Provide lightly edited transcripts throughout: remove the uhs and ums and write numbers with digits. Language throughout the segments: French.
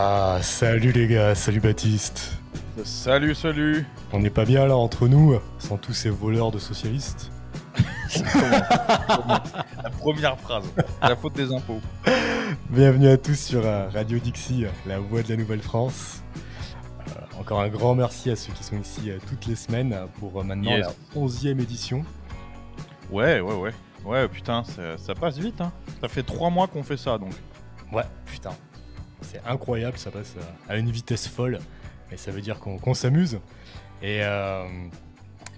Ah, salut les gars, salut Baptiste. Salut, salut. On n'est pas bien là entre nous, sans tous ces voleurs de socialistes. La première phrase, la faute des impôts. Bienvenue à tous sur Radio Dixie, la voix de la Nouvelle-France. Encore un grand merci à ceux qui sont ici toutes les semaines pour maintenant Yes. la 11e édition. Ouais, putain, ça passe vite, hein. Ça fait 3 mois qu'on fait ça, donc. Ouais, putain, c'est incroyable, ça passe à une vitesse folle. Et ça veut dire qu'on s'amuse. Et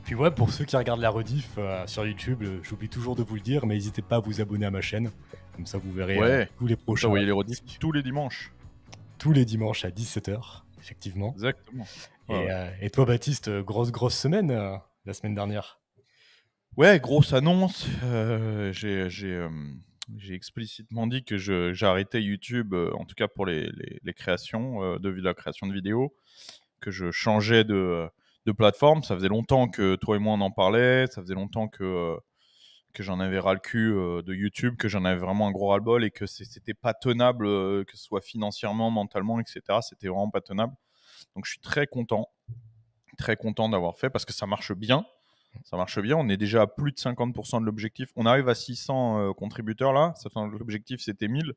puis ouais, pour ceux qui regardent la rediff sur YouTube, j'oublie toujours de vous le dire, mais n'hésitez pas à vous abonner à ma chaîne. Comme ça, vous verrez Ouais. tous les Ça, prochains. vous voyez les rediffs tous les dimanches. Tous les dimanches à 17h, effectivement. Exactement. Ouais. Et toi, Baptiste, grosse semaine la semaine dernière. Ouais, grosse annonce. J'ai explicitement dit que j'arrêtais YouTube, en tout cas pour les créations la création de vidéos, que je changeais de plateforme. Ça faisait longtemps que toi et moi on en parlait, ça faisait longtemps que j'en avais ras le cul de YouTube, que j'en avais vraiment un gros ras-le-bol et que c'était pas tenable, que ce soit financièrement, mentalement, etc. C'était vraiment pas tenable. Donc je suis très content d'avoir fait parce que ça marche bien. Ça marche bien, on est déjà à plus de 50% de l'objectif. On arrive à 600 contributeurs là. L'objectif c'était 1000.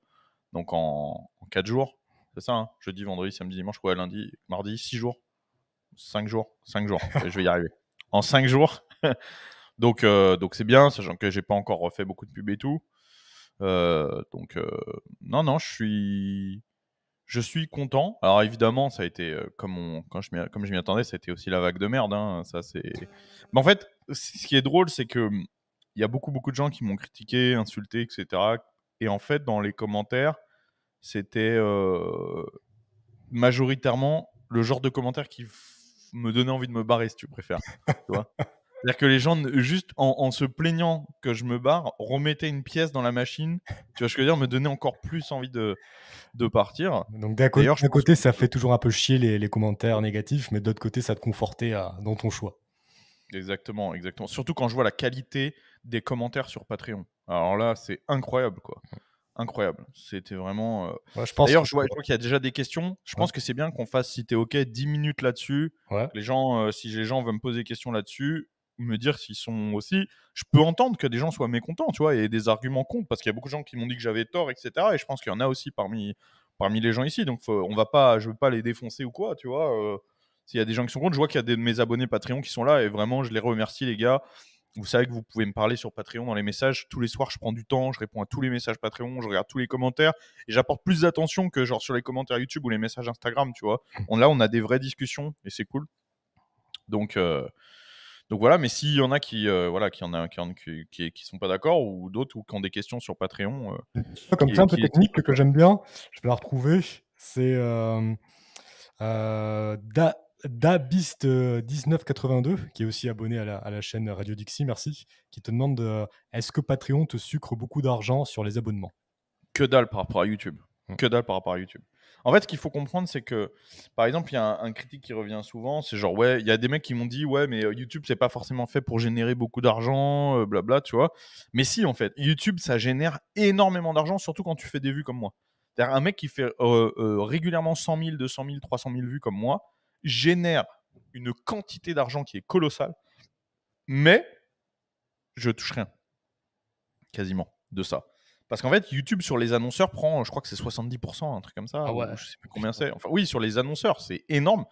Donc en 4 jours, c'est ça, hein. Jeudi, vendredi, samedi, dimanche, ouais, lundi, mardi, 6 jours. 5 jours. Je vais y arriver. En 5 jours. Donc c'est bien, sachant que j'ai pas encore refait beaucoup de pubs et tout. Non, je suis content. Alors évidemment, ça a été comme je m'y attendais, ça a été aussi la vague de merde, hein. Ça c'est. Mais en fait, ce qui est drôle, c'est que il y a beaucoup de gens qui m'ont critiqué, insulté, etc. Et en fait, dans les commentaires, c'était majoritairement le genre de commentaires qui me donnait envie de me barrer, si tu préfères. Tu vois. C'est-à-dire que les gens, juste en se plaignant que je me barre, remettaient une pièce dans la machine. Tu vois ce que je veux dire, me donner encore plus envie de partir. Donc d'un D'ailleurs, je pense côté, que ça fait toujours un peu chier les commentaires négatifs, mais de l'autre côté, ça te confortait dans ton choix. exactement. Surtout quand je vois la qualité des commentaires sur Patreon. Alors là, c'est incroyable, quoi. Incroyable. C'était vraiment. Ouais, je pense D'ailleurs, que- je vois qu'il y a déjà des questions. Je pense que c'est bien qu'on fasse, si t'es OK, 10 minutes là-dessus. Ouais. Les gens, si les gens veulent me poser des questions là-dessus, me dire s'ils sont aussi. Je peux entendre que des gens soient mécontents, tu vois, et des arguments contre, parce qu'il y a beaucoup de gens qui m'ont dit que j'avais tort, etc. Et je pense qu'il y en a aussi parmi les gens ici. Donc, je veux pas les défoncer ou quoi, tu vois. S'il y a des gens qui sont contre, je vois qu'il y a des de mes abonnés Patreon qui sont là, et vraiment, je les remercie, les gars. Vous savez que vous pouvez me parler sur Patreon dans les messages. Tous les soirs, je prends du temps, je réponds à tous les messages Patreon, je regarde tous les commentaires et j'apporte plus d'attention que genre sur les commentaires YouTube ou les messages Instagram, tu vois. Là, on a des vraies discussions et c'est cool. Donc voilà, mais s'il y en a qui sont pas d'accord ou d'autres ou qui ont des questions sur Patreon, Comme ça, un peu qui technique écrivent, que j'aime bien, je vais la retrouver. C'est Dabist 1982, qui est aussi abonné à la chaîne Radio Dixie, merci, qui te demande est-ce que Patreon te sucre beaucoup d'argent sur les abonnements? que dalle par rapport à YouTube. Que dalle par rapport à YouTube. En fait, ce qu'il faut comprendre, c'est que, par exemple, il y a un critique qui revient souvent, c'est genre, ouais, il y a des mecs qui m'ont dit, ouais, mais YouTube, c'est pas forcément fait pour générer beaucoup d'argent, blabla, tu vois. Mais si, en fait, YouTube, ça génère énormément d'argent, surtout quand tu fais des vues comme moi. C'est-à-dire, un mec qui fait régulièrement 100 000, 200 000, 300 000 vues comme moi, génère une quantité d'argent qui est colossale, mais je touche rien, quasiment, de ça. Parce qu'en fait, YouTube sur les annonceurs prend, je crois que c'est 70%, un truc comme ça, Ah ouais. ou je sais plus combien c'est. Enfin, oui, sur les annonceurs, c'est énorme.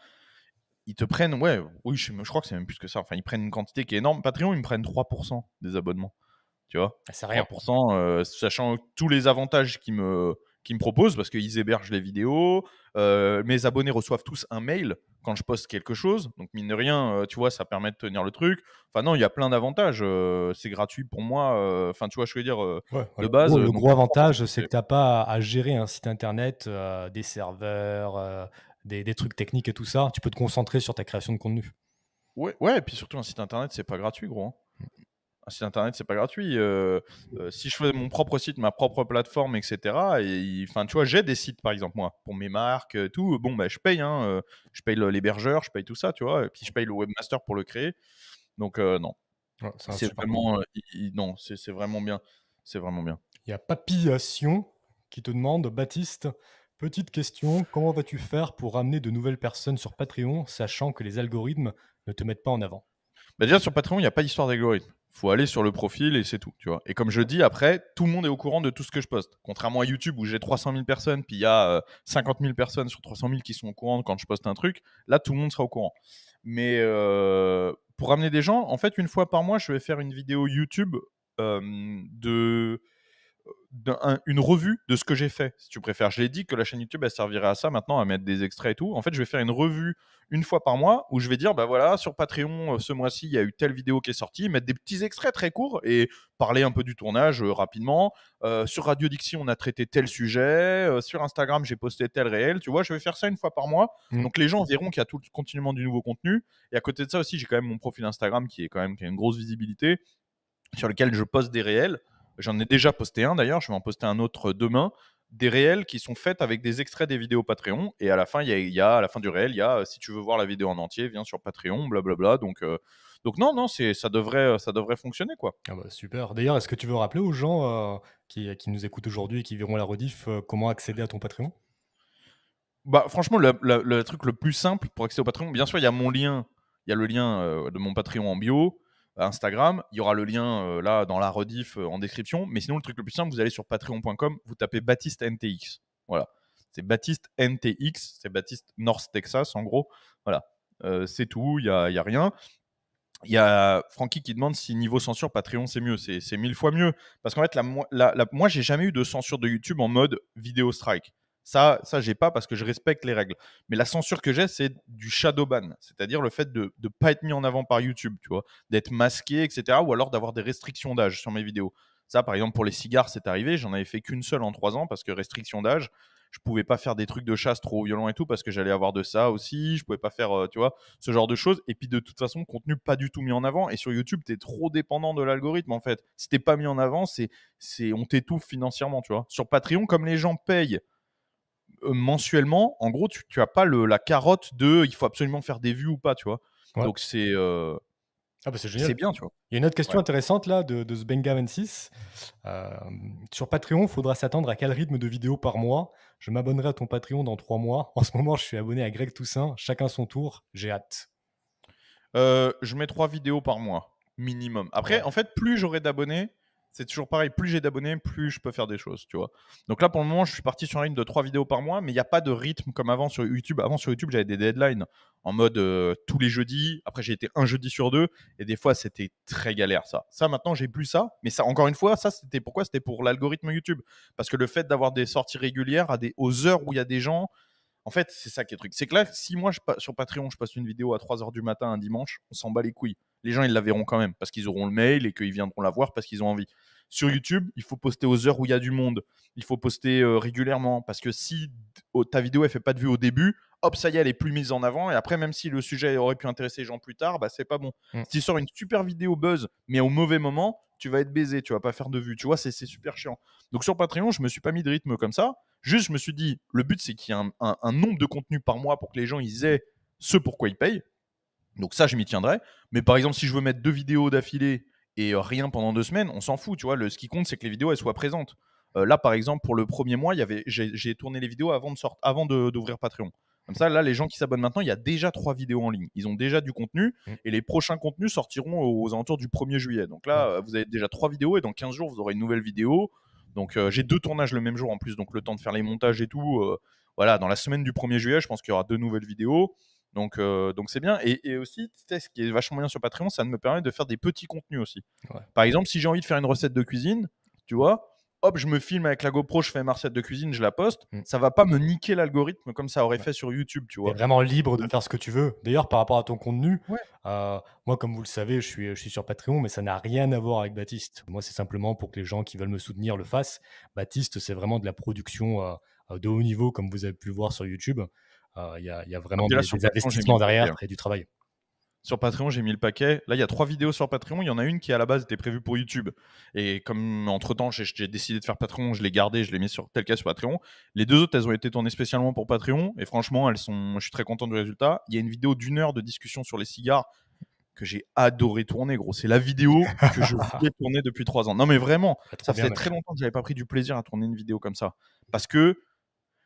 Ils te prennent, ouais, oui, je crois que c'est même plus que ça. Enfin, ils prennent une quantité qui est énorme. Patreon, ils me prennent 3% des abonnements. Tu vois, C'est rien. 3%, sachant tous les avantages qu'ils me proposent, parce qu'ils hébergent les vidéos. Mes abonnés reçoivent tous un mail quand je poste quelque chose. Donc, mine de rien, tu vois, ça permet de tenir le truc. Enfin, non, il y a plein d'avantages. C'est gratuit pour moi. Enfin, tu vois, je veux dire, Ouais, de voilà. base. Le Donc, gros le avantage, c'est c'est- que tu n'as pas à gérer un site internet, des serveurs, des trucs techniques et tout ça. Tu peux te concentrer sur ta création de contenu. Ouais, et puis surtout, un site internet, c'est pas gratuit, gros, hein. Un site internet, c'est pas gratuit. Si je fais mon propre site, ma propre plateforme, etc. Enfin, tu vois, j'ai des sites, par exemple, moi, pour mes marques, tout. Bon, bah, je paye, hein. Je paye l'hébergeur, je paye tout ça, tu vois. Et puis, je paye le webmaster pour le créer. Donc, non. Ouais, c'est un C'est super point. vraiment. Non, c'est vraiment bien. C'est vraiment bien. Il y a Papillation qui te demande, Baptiste, Petite question, comment vas-tu faire pour ramener de nouvelles personnes sur Patreon, sachant que les algorithmes ne te mettent pas en avant? Bah, déjà sur Patreon, il y a pas d'histoire d'algorithme. Faut aller sur le profil et c'est tout, tu vois? Et comme je dis après, tout le monde est au courant de tout ce que je poste. Contrairement à YouTube où j'ai 300 000 personnes, puis il y a, 50 000 personnes sur 300 000 qui sont au courant quand je poste un truc, là tout le monde sera au courant. Mais, pour ramener des gens, en fait, une fois par mois, je vais faire une vidéo YouTube, de une revue de ce que j'ai fait, si tu préfères. Je l'ai dit que la chaîne YouTube, elle servirait à ça maintenant, à mettre des extraits et tout. En fait, je vais faire une revue une fois par mois où je vais dire, bah voilà, sur Patreon, ce mois-ci, il y a eu telle vidéo qui est sortie, mettre des petits extraits très courts et parler un peu du tournage rapidement. Sur Radio Dixie, on a traité tel sujet. Sur Instagram, j'ai posté tel réel. Tu vois, je vais faire ça une fois par mois. Mm. Donc les gens verront qu'il y a tout continuellement du nouveau contenu. Et à côté de ça aussi, j'ai quand même mon profil Instagram qui qui a une grosse visibilité, sur lequel je poste des réels. J'en ai déjà posté un d'ailleurs, je vais en poster un autre demain. Des réels qui sont faits avec des extraits des vidéos Patreon. Et à la fin, à la fin du réel, il y a si tu veux voir la vidéo en entier, viens sur Patreon, blablabla. Donc non, non, ça devrait fonctionner quoi. Ah bah, super. D'ailleurs, est-ce que tu veux rappeler aux gens qui nous écoutent aujourd'hui et qui verront la rediff comment accéder à ton Patreon? Bah, franchement, le truc le plus simple pour accéder au Patreon, bien sûr, il y a mon lien, il y a le lien de mon Patreon en bio, Instagram, il y aura le lien là dans la rediff en description, mais sinon, le truc le plus simple, vous allez sur patreon.com, vous tapez Baptiste NTX. Voilà. C'est Baptiste NTX, c'est Baptiste North Texas en gros. Voilà. C'est tout, il y a rien. Il y a Francky qui demande si niveau censure Patreon c'est mieux. C'est 1000 fois mieux. Parce qu'en fait, moi, j'ai jamais eu de censure de YouTube en mode vidéo strike. Ça j'ai pas parce que je respecte les règles. Mais la censure que j'ai, c'est du shadow ban. C'est-à-dire le fait de ne pas être mis en avant par YouTube, tu vois, d'être masqué, etc. Ou alors d'avoir des restrictions d'âge sur mes vidéos. Ça, par exemple, pour les cigares, c'est arrivé. J'en avais fait qu'une seule en 3 ans parce que restriction d'âge. Je pouvais pas faire des trucs de chasse trop violents et tout parce que j'allais avoir de ça aussi. Je pouvais pas faire, tu vois, ce genre de choses. Et puis de toute façon, contenu pas du tout mis en avant. Et sur YouTube, tu es trop dépendant de l'algorithme en fait. Si t'es pas mis en avant, on t'étouffe financièrement, tu vois. Sur Patreon, comme les gens payent mensuellement, en gros, tu as pas la carotte de il faut absolument faire des vues ou pas, tu vois. Ouais. Donc Ah bah c'est c'est génial. bien, tu vois. Il y a une autre question Ouais. intéressante là de Sbenga26. Sur Patreon, faudra s'attendre à quel rythme de vidéo par mois? Je m'abonnerai à ton Patreon dans 3 mois. En ce moment, je suis abonné à Greg Toussaint. Chacun son tour. J'ai hâte. Je mets 3 vidéos par mois, minimum. Après, Ouais. en fait, plus j'aurai d'abonnés, c'est toujours pareil. Plus j'ai d'abonnés, plus je peux faire des choses, tu vois. Donc là, pour le moment, je suis parti sur un rythme de 3 vidéos par mois, mais il n'y a pas de rythme comme avant sur YouTube. Avant, sur YouTube, j'avais des deadlines en mode tous les jeudis. Après, j'ai été un jeudi sur 2. Et des fois, c'était très galère, ça. Ça, maintenant, j'ai plus ça. Mais ça, encore une fois, ça, c'était pourquoi? C'était pour l'algorithme YouTube. Parce que le fait d'avoir des sorties régulières aux heures où il y a des gens, en fait, c'est ça qui est le truc. C'est que là, si moi, sur Patreon, je passe une vidéo à 3h du matin un dimanche, on s'en bat les couilles. Les gens, ils la verront quand même parce qu'ils auront le mail et qu'ils viendront la voir parce qu'ils ont envie. Sur YouTube, il faut poster aux heures où il y a du monde. Il faut poster régulièrement parce que si ta vidéo, elle fait pas de vue au début, hop, ça y est, elle est plus mise en avant. Et après, même si le sujet aurait pu intéresser les gens plus tard, bah, c'est pas bon. Mm. Si tu sors une super vidéo buzz, mais au mauvais moment, tu vas être baisé, tu vas pas faire de vue. Tu vois, c'est super chiant. Donc sur Patreon, je me suis pas mis de rythme comme ça. Juste, je me suis dit, le but, c'est qu'il y ait un nombre de contenus par mois pour que les gens ils aient ce pourquoi ils payent. Donc ça, je m'y tiendrai. Mais par exemple, si je veux mettre 2 vidéos d'affilée et rien pendant 2 semaines, on s'en fout, tu vois. Ce qui compte, c'est que les vidéos, elles soient présentes. Là, par exemple, pour le premier mois, j'ai tourné les vidéos avant d'ouvrir Patreon. Comme ça, là, les gens qui s'abonnent maintenant, il y a déjà 3 vidéos en ligne. Ils ont déjà du contenu Mm. et les prochains contenus sortiront aux alentours du 1er juillet. Donc là, Ouais. vous avez déjà 3 vidéos et dans 15 jours, vous aurez une nouvelle vidéo. Donc j'ai 2 tournages le même jour en plus, donc le temps de faire les montages et tout. Voilà, dans la semaine du 1er juillet, je pense qu'il y aura 2 nouvelles vidéos. Donc c'est bien. Et aussi, tu sais, ce qui est vachement bien sur Patreon, ça me permet de faire des petits contenus aussi. Ouais. Par exemple, si j'ai envie de faire une recette de cuisine, tu vois, hop, je me filme avec la GoPro, je fais ma recette de cuisine, je la poste. Mm. Ça va pas me niquer l'algorithme comme ça aurait fait sur YouTube, tu Tu es vois. vraiment libre de faire ce que tu veux. D'ailleurs, par rapport à ton contenu, Ouais. moi, comme vous le savez, je suis sur Patreon, mais ça n'a rien à voir avec Baptiste. Moi, c'est simplement pour que les gens qui veulent me soutenir le fassent. Baptiste, c'est vraiment de la production de haut niveau, comme vous avez pu le voir sur YouTube. Il y a vraiment Puis là, sur des Patreon, j'ai mis investissements le paquet, derrière hein. et du travail. Sur Patreon, j'ai mis le paquet. Là, il y a 3 vidéos sur Patreon. Il y en a une qui, à la base, était prévue pour YouTube. Et comme entre-temps, j'ai décidé de faire Patreon, je l'ai gardé, je l'ai mis tel quel sur Patreon. Les 2 autres, elles ont été tournées spécialement pour Patreon. Et franchement, je suis très content du résultat. Il y a une vidéo d'1 heure de discussion sur les cigares que j'ai adoré tourner, gros. C'est la vidéo que je voulais tourner depuis 3 ans. Non, mais vraiment, Ah, trop ça bien, faisait mec. très longtemps que j'avais pas pris du plaisir à tourner une vidéo comme ça. Parce que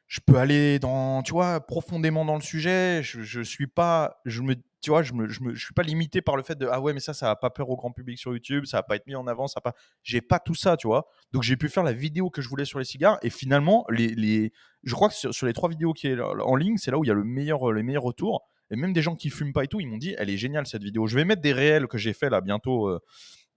je peux aller dans, tu vois, profondément dans le sujet. Je suis pas, je me, tu vois, je suis pas limité par le fait de ah ouais, mais ça va pas plaire au grand public sur YouTube, ça va pas être mis en avant, ça va pas. J'ai pas tout ça, tu vois. Donc j'ai pu faire la vidéo que je voulais sur les cigares et finalement je crois que sur les 3 vidéos qui est en ligne, c'est là où il y a les meilleurs retours. Et même des gens qui fument pas et tout, ils m'ont dit elle est géniale cette vidéo. Je vais mettre des réels que j'ai fait là bientôt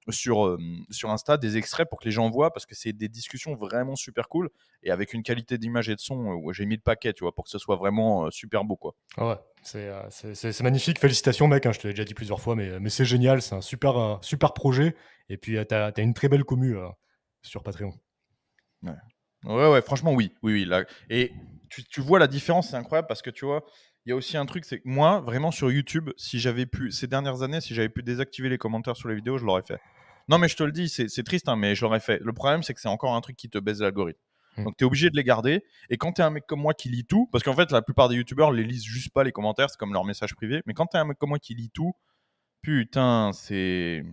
sur Insta, des extraits pour que les gens voient, parce que c'est des discussions vraiment super cool et avec une qualité d'image et de son où j'ai mis le paquet, tu vois, pour que ce soit vraiment super beau, quoi. Ah ouais, c'est magnifique. Félicitations, mec, hein, je te l'ai déjà dit plusieurs fois, mais c'est génial. C'est un super projet. Et puis, t'as une très belle commu sur Patreon. Ouais. Ouais, franchement, oui, oui, oui. Là. Et tu vois la différence, c'est incroyable parce que tu vois, il y a aussi un truc, c'est que moi, vraiment sur YouTube, si j'avais pu, ces dernières années, si j'avais pu désactiver les commentaires sur les vidéos, je l'aurais fait. Non, mais je te le dis, c'est triste, hein, mais je l'aurais fait. Le problème, c'est que c'est encore un truc qui te baise l'algorithme. Hmm. Donc, tu es obligé de les garder. Et quand tu es un mec comme moi qui lit tout, parce qu'en fait, la plupart des YouTubeurs les lisent juste pas les commentaires, c'est comme leur message privé. Mais quand tu es un mec comme moi qui lit tout, putain, c'est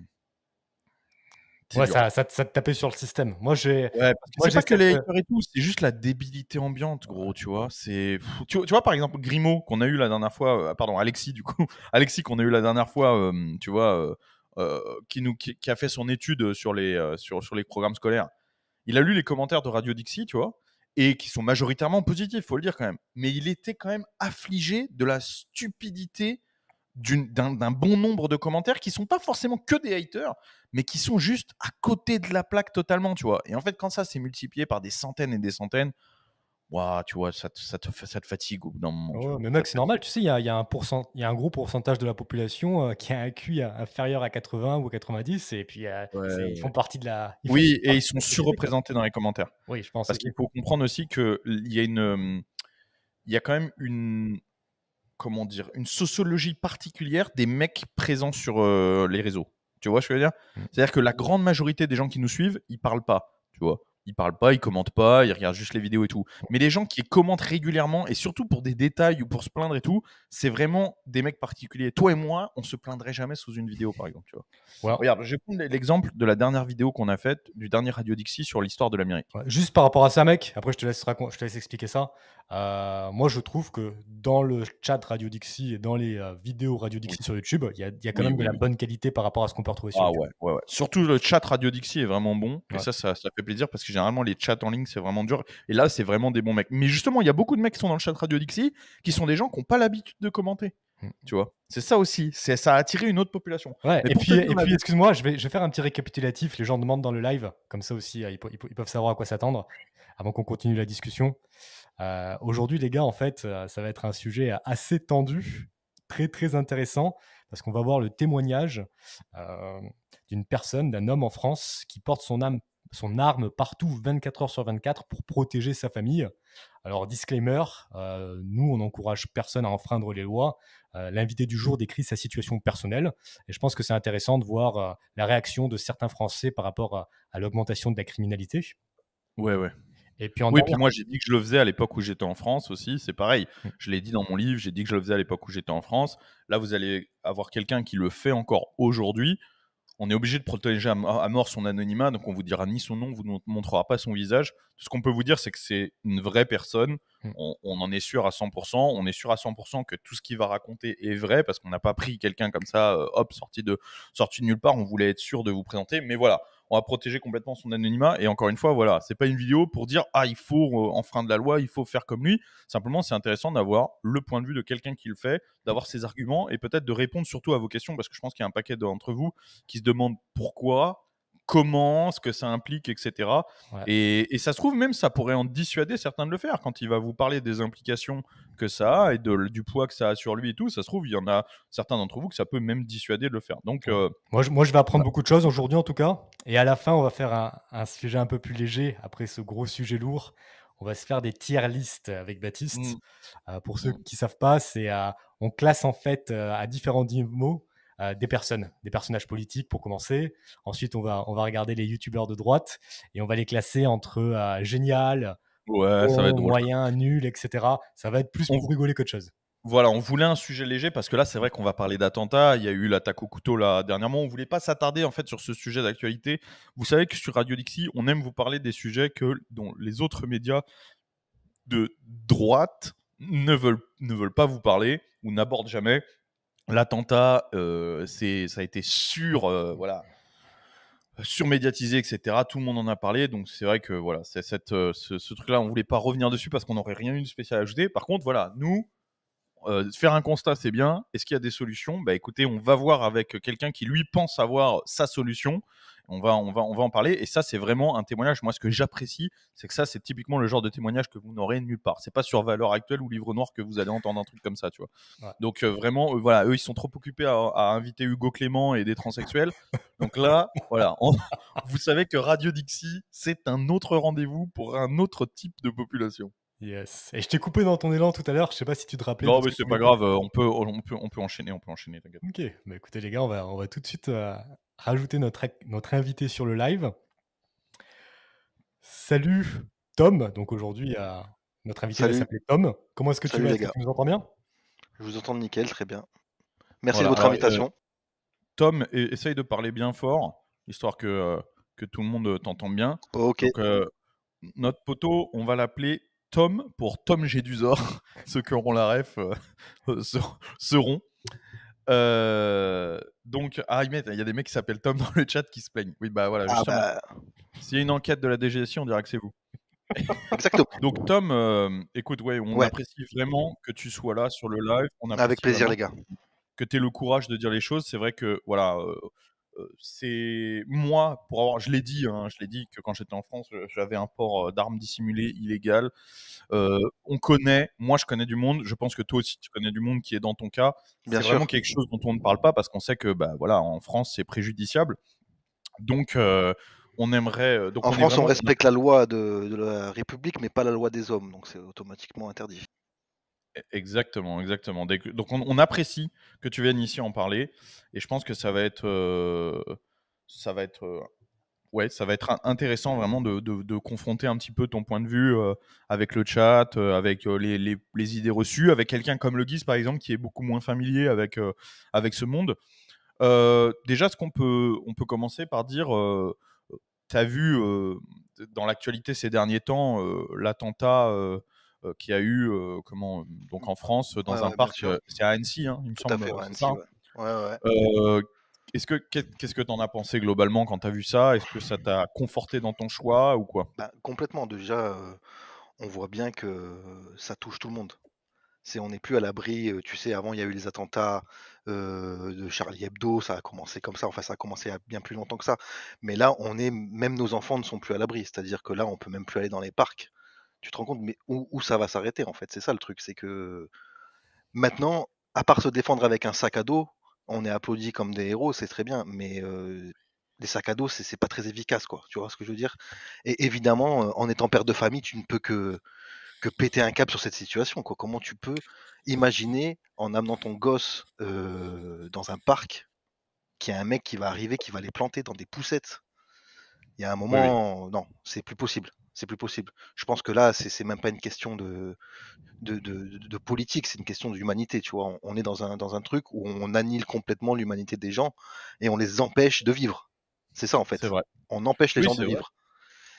Ouais, dur. ça te tapait sur le système. Ouais, parce que Moi, c'est pas que j'essaie les de. haters et tout, c'est juste la débilité ambiante, gros, tu vois. Tu vois, par exemple, Grimaud, qu'on a eu la dernière fois, pardon, Alexis, du coup, Alexis, qu'on a eu la dernière fois, tu vois, qui a fait son étude sur les programmes scolaires. Il a lu les commentaires de Radio Dixie, tu vois, et qui sont majoritairement positifs, faut le dire quand même. Mais il était quand même affligé de la stupidité d'un bon nombre de commentaires qui sont pas forcément que des haters, mais qui sont juste à côté de la plaque totalement, tu vois. Et en fait, quand ça s'est multiplié par des centaines et des centaines, ouah, tu vois, ça te fatigue au bout d'un moment, tu Ouais, vois. mais Ça mec, te c'est normal. fatigue. Tu sais, il y a un gros pourcentage de la population qui a un QI inférieur à 80 ou 90. Et puis, Ouais, ils font ouais. partie de la, ils font Oui, et partie ils de sont la société, quoi. surreprésentés dans les commentaires. Oui, je pense Parce aussi. qu'il faut comprendre aussi il y a quand même comment dire, une sociologie particulière des mecs présents sur les réseaux. Tu vois ce que je veux dire? Mm. C'est-à-dire que la grande majorité des gens qui nous suivent, ils parlent pas, tu vois? Ils parlent pas, ils commentent pas, ils regardent juste les vidéos et tout. Mais les gens qui commentent régulièrement, et surtout pour des détails ou pour se plaindre et tout, c'est vraiment des mecs particuliers. Toi et moi, on se plaindrait jamais sous une vidéo, par exemple, tu vois? Ouais. Regarde, je vais prendre l'exemple de la dernière vidéo qu'on a faite, du dernier Radio Dixie sur l'histoire de l'Amérique. Ouais, juste par rapport à ça, mec, après je te laisse expliquer ça. Moi, je trouve que dans le chat Radio Dixie et dans les vidéos Radio Oui, Dixie sur YouTube, il y a quand oui, même de oui, la oui. bonne qualité par rapport à ce qu'on peut retrouver sur Ah YouTube. ouais, ouais, ouais. Surtout le chat Radio Dixie est vraiment bon et Ouais. ça fait plaisir parce que généralement les chats en ligne, c'est vraiment dur et là, c'est vraiment des bons mecs. Mais justement, il y a beaucoup de mecs qui sont dans le chat Radio Dixie qui sont des gens qui ont pas l'habitude de commenter, Mm. tu vois? C'est ça aussi, ça a attiré une autre population. Ouais, Mais pour te dire et la puis excuse-moi, je vais faire un petit récapitulatif. Les gens demandent dans le live, comme ça aussi, ils peuvent savoir à quoi s'attendre avant qu'on continue la discussion. Aujourd'hui, les gars, en fait, ça va être un sujet assez tendu, très très intéressant, parce qu'on va voir le témoignage euh, d'une personne, d'un homme en France qui porte son arme partout 24 heures sur 24 pour protéger sa famille. Alors, disclaimer, nous, on n'encourage personne à enfreindre les lois. L'invité du jour décrit sa situation personnelle, et je pense que c'est intéressant de voir la réaction de certains Français par rapport à l'augmentation de la criminalité. ouais, ouais. Et puis en Oui, puis dernière. moi, j'ai dit que je le faisais à l'époque où j'étais en France aussi, c'est pareil. Je l'ai dit dans mon livre, j'ai dit que je le faisais à l'époque où j'étais en France. Là, vous allez avoir quelqu'un qui le fait encore aujourd'hui. On est obligé de protéger à mort son anonymat, donc on vous dira ni son nom, on vous montrera pas son visage. Tout ce qu'on peut vous dire, c'est que c'est une vraie personne. On en est sûr à 100%. On est sûr à 100% que tout ce qu'il va raconter est vrai, parce qu'on n'a pas pris quelqu'un comme ça, hop, sorti de nulle part. On voulait être sûr de vous présenter. Mais voilà, on va protéger complètement son anonymat. Et encore une fois, voilà, c'est pas une vidéo pour dire, ah, il faut enfreindre la loi, il faut faire comme lui. Simplement, c'est intéressant d'avoir le point de vue de quelqu'un qui le fait, d'avoir ses arguments et peut-être de répondre surtout à vos questions, parce que je pense qu'il y a un paquet d'entre vous qui se demandent pourquoi, comment, ce que ça implique, etc. Ouais. Et ça se trouve, même ça pourrait en dissuader certains de le faire. Quand il va vous parler des implications que ça a et du poids que ça a sur lui et tout, ça se trouve, il y en a certains d'entre vous que ça peut même dissuader de le faire. Donc, Ouais. Moi, je vais apprendre voilà. beaucoup de choses aujourd'hui, en tout cas. Et à la fin, on va faire un sujet un peu plus léger. Après ce gros sujet lourd, on va se faire des tier lists avec Baptiste. Mm, Pour ceux mm. qui savent pas, on classe en fait à différents niveaux des personnages politiques pour commencer. Ensuite, on va regarder les youtubeurs de droite et on va les classer entre génial, Ouais, ça va être bon, drôle. moyen, nul, etc. Ça va être plus On, pour rigoler qu'autre chose. Voilà, on voulait un sujet léger parce que là, c'est vrai qu'on va parler d'attentats. Il y a eu l'attaque au couteau là dernièrement. On voulait pas s'attarder en fait sur ce sujet d'actualité. Vous savez que sur Radio Dixie, on aime vous parler des sujets dont les autres médias de droite ne veulent pas vous parler ou n'abordent jamais l'attentat. Ça a été surmédiatisé, etc. Tout le monde en a parlé, donc c'est vrai que voilà, ce truc-là, on voulait pas revenir dessus parce qu'on n'aurait rien eu de spécial à ajouter. Par contre, voilà, nous, faire un constat, c'est bien. Est-ce qu'il y a des solutions ? Bah écoutez, on va voir avec quelqu'un qui lui pense avoir sa solution. On va en parler. Et ça, c'est vraiment un témoignage. Moi, ce que j'apprécie, c'est que ça, c'est typiquement le genre de témoignage que vous n'aurez nulle part. C'est pas sur Valeurs Actuelles ou Livre Noir que vous allez entendre un truc comme ça, tu vois. Ouais. Donc vraiment, voilà, eux, ils sont trop occupés à inviter Hugo Clément et des transsexuels. Donc là, voilà, vous savez que Radio Dixie, c'est un autre rendez-vous pour un autre type de population. Yes. Et je t'ai coupé dans ton élan tout à l'heure, je sais pas si tu te rappelais. Non, de ce mais que c'est tu pas voulais dire. grave, on peut enchaîner, t'inquiète. Ok, bah écoutez les gars, on va tout de suite rajouter notre invité sur le live. Salut Tom, donc aujourd'hui notre invité va Salut, s'appeler Tom. Comment est-ce que tu salut vas? les Est-ce que gars. tu nous entends bien? Je vous entends nickel, très bien. Merci de Voilà, votre alors invitation. Tom, essaye de parler bien fort, histoire que tout le monde t'entende bien. Ok, Donc, notre poteau, on va l'appeler Tom pour Tom Gédusor. Ceux qui auront la ref seront. Donc, il y a des mecs qui s'appellent Tom dans le chat qui se plaignent. Oui, bah voilà, ah justement. bah, S'il y a une enquête de la DGSI, on dirait que c'est vous. exactement. Donc, Tom, écoute, ouais, on Ouais, apprécie vraiment que tu sois là sur le live. On avec apprécie plaisir vraiment les gars. que tu aies le courage de dire les choses. C'est vrai que, voilà, c'est moi, je l'ai dit que quand j'étais en France, j'avais un port d'armes dissimulées illégal. On connaît, moi je connais du monde, je pense que toi aussi tu connais du monde qui est dans ton cas. Bien C'est vraiment sûr. quelque chose dont on ne parle pas parce qu'on sait que, bah, voilà, en France c'est préjudiciable. Donc, on aimerait. Donc, En on est France, on vraiment. respecte la loi de la République, mais pas la loi des hommes, donc c'est automatiquement interdit. Exactement. Donc, on apprécie que tu viennes ici en parler et je pense que ça va être. Ouais, ça va être intéressant vraiment de confronter un petit peu ton point de vue avec le chat, avec les idées reçues, avec quelqu'un comme le Guise par exemple qui est beaucoup moins familier avec ce monde. Déjà, on peut commencer par dire, tu as vu dans l'actualité ces derniers temps l'attentat qu'il y a eu donc en France Ouais, dans un ouais, bien parc, sûr. c'est à Annecy, hein, il me Tout à semble, fait, ouais, c'est ça, Annecy, hein. ouais. Ouais, ouais. Euh, qu'est-ce que tu en as pensé globalement quand tu as vu ça? Est-ce que ça t'a conforté dans ton choix ou quoi? Bah, complètement. Déjà, on voit bien que ça touche tout le monde. On n'est plus à l'abri. Tu sais, avant, il y a eu les attentats de Charlie Hebdo, ça a commencé comme ça. Enfin, ça a commencé il y a bien plus longtemps que ça. Mais là, même nos enfants ne sont plus à l'abri. C'est-à-dire que là, on peut même plus aller dans les parcs. Tu te rends compte, mais où ça va s'arrêter en fait? C'est ça le truc, c'est que maintenant, à part se défendre avec un sac à dos, on est applaudi comme des héros, c'est très bien, mais les sacs à dos, c'est pas très efficace, quoi. Tu vois ce que je veux dire? Et évidemment, en étant père de famille, tu ne peux que péter un câble sur cette situation, quoi. Comment tu peux imaginer, en amenant ton gosse dans un parc, qu'il y a un mec qui va arriver, qui va les planter dans des poussettes? Il y a un Oui, oui. moment, non, c'est plus possible. C'est plus possible. Je pense que là, c'est même pas une question de politique, c'est une question d'humanité, tu vois. On est dans un truc où on annihile complètement l'humanité des gens et on les empêche de vivre. C'est ça, en C'est fait. vrai. On empêche les Oui, gens de c'est vrai. vivre.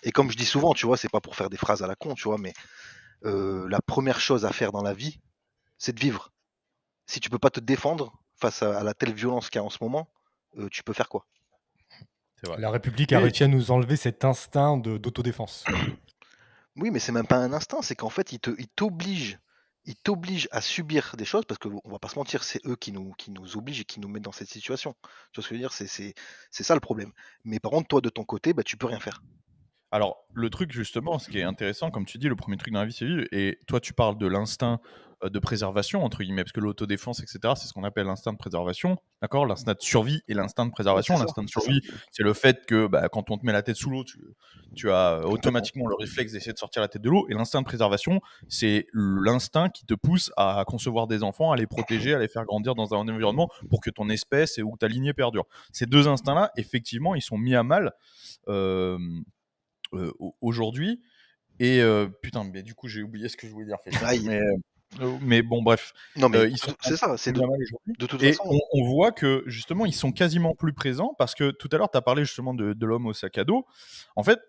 Et comme je dis souvent, tu vois, c'est pas pour faire des phrases à la con, tu vois, mais la première chose à faire dans la vie, c'est de vivre. Si tu peux pas te défendre face à la telle violence qu'il y a en ce moment, tu peux faire quoi? C'est vrai. La République a Oui, réussi à nous enlever cet instinct d'autodéfense. Oui, mais c'est même pas un instinct, c'est qu'en fait, ils t'obligent à subir des choses parce qu'on va pas se mentir, c'est eux qui nous obligent et qui nous mettent dans cette situation. Tu vois ce que je veux dire? C'est ça le problème. Mais par contre, toi, de ton côté, bah, tu peux rien faire. alors, le truc justement, ce qui est intéressant, comme tu dis, le premier truc dans la vie, c'est vivre. Et toi, tu parles de l'instinct de préservation, entre guillemets, parce que l'autodéfense, etc., c'est ce qu'on appelle l'instinct de préservation, d'accord? L'instinct de survie et l'instinct de Ouais, c'est préservation. ça, L'instinct de c'est ça. survie, c'est le fait que bah, quand on te met la tête sous l'eau, tu as automatiquement le réflexe d'essayer de sortir la tête de l'eau. Et l'instinct de préservation, c'est l'instinct qui te pousse à concevoir des enfants, à les protéger, à les faire grandir dans un environnement pour que ton espèce ou ta lignée perdure. Ces deux instincts-là, effectivement, ils sont mis à mal. euh, Aujourd'hui. Et putain, mais du coup, j'ai oublié ce que je voulais dire, Félix. Aïe. Mais bon, bref, Non, mais ils sont c'est ça, c'est mis à mal aujourd'hui. de toute Et façon. on voit que justement, ils sont quasiment plus présents parce que tout à l'heure, tu as parlé justement de l'homme au sac à dos. En fait,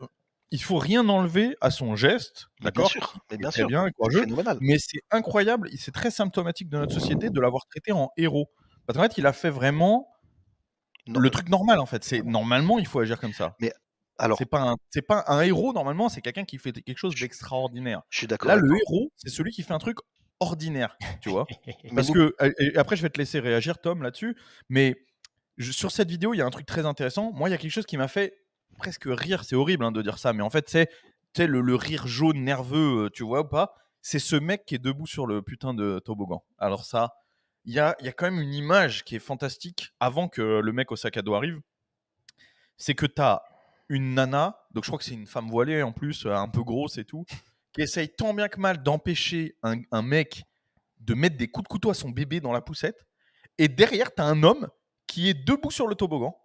il faut rien enlever à son geste, Mais bien d'accord, sûr, mais qui est bien très sûr, bien et c'est courageux, phénoménal. mais c'est incroyable et c'est très symptomatique de notre société de l'avoir traité en héros. Parce qu'en fait, il a fait vraiment Non, le truc normal, en fait. C'est voilà. normalement, il faut agir comme ça. Mais alors, C'est pas un héros, normalement, c'est quelqu'un qui fait quelque chose je d'extraordinaire. je suis d'accord Là, avec le toi. héros, c'est celui qui fait un truc ordinaire, tu vois? Mais Parce que et après, je vais te laisser réagir, Tom, là-dessus, mais sur cette vidéo, il y a un truc très intéressant. Moi, il y a quelque chose qui m'a fait presque rire. C'est horrible hein, de dire ça, mais en fait, c'est le rire jaune nerveux, tu vois ou pas? C'est ce mec qui est debout sur le putain de toboggan. Alors ça, il y a quand même une image qui est fantastique avant que le mec au sac à dos arrive. C'est que tu as une nana, donc je crois que c'est une femme voilée en plus, un peu grosse et tout, qui essaye tant bien que mal d'empêcher un mec de mettre des coups de couteau à son bébé dans la poussette. Et derrière, tu as un homme qui est debout sur le toboggan,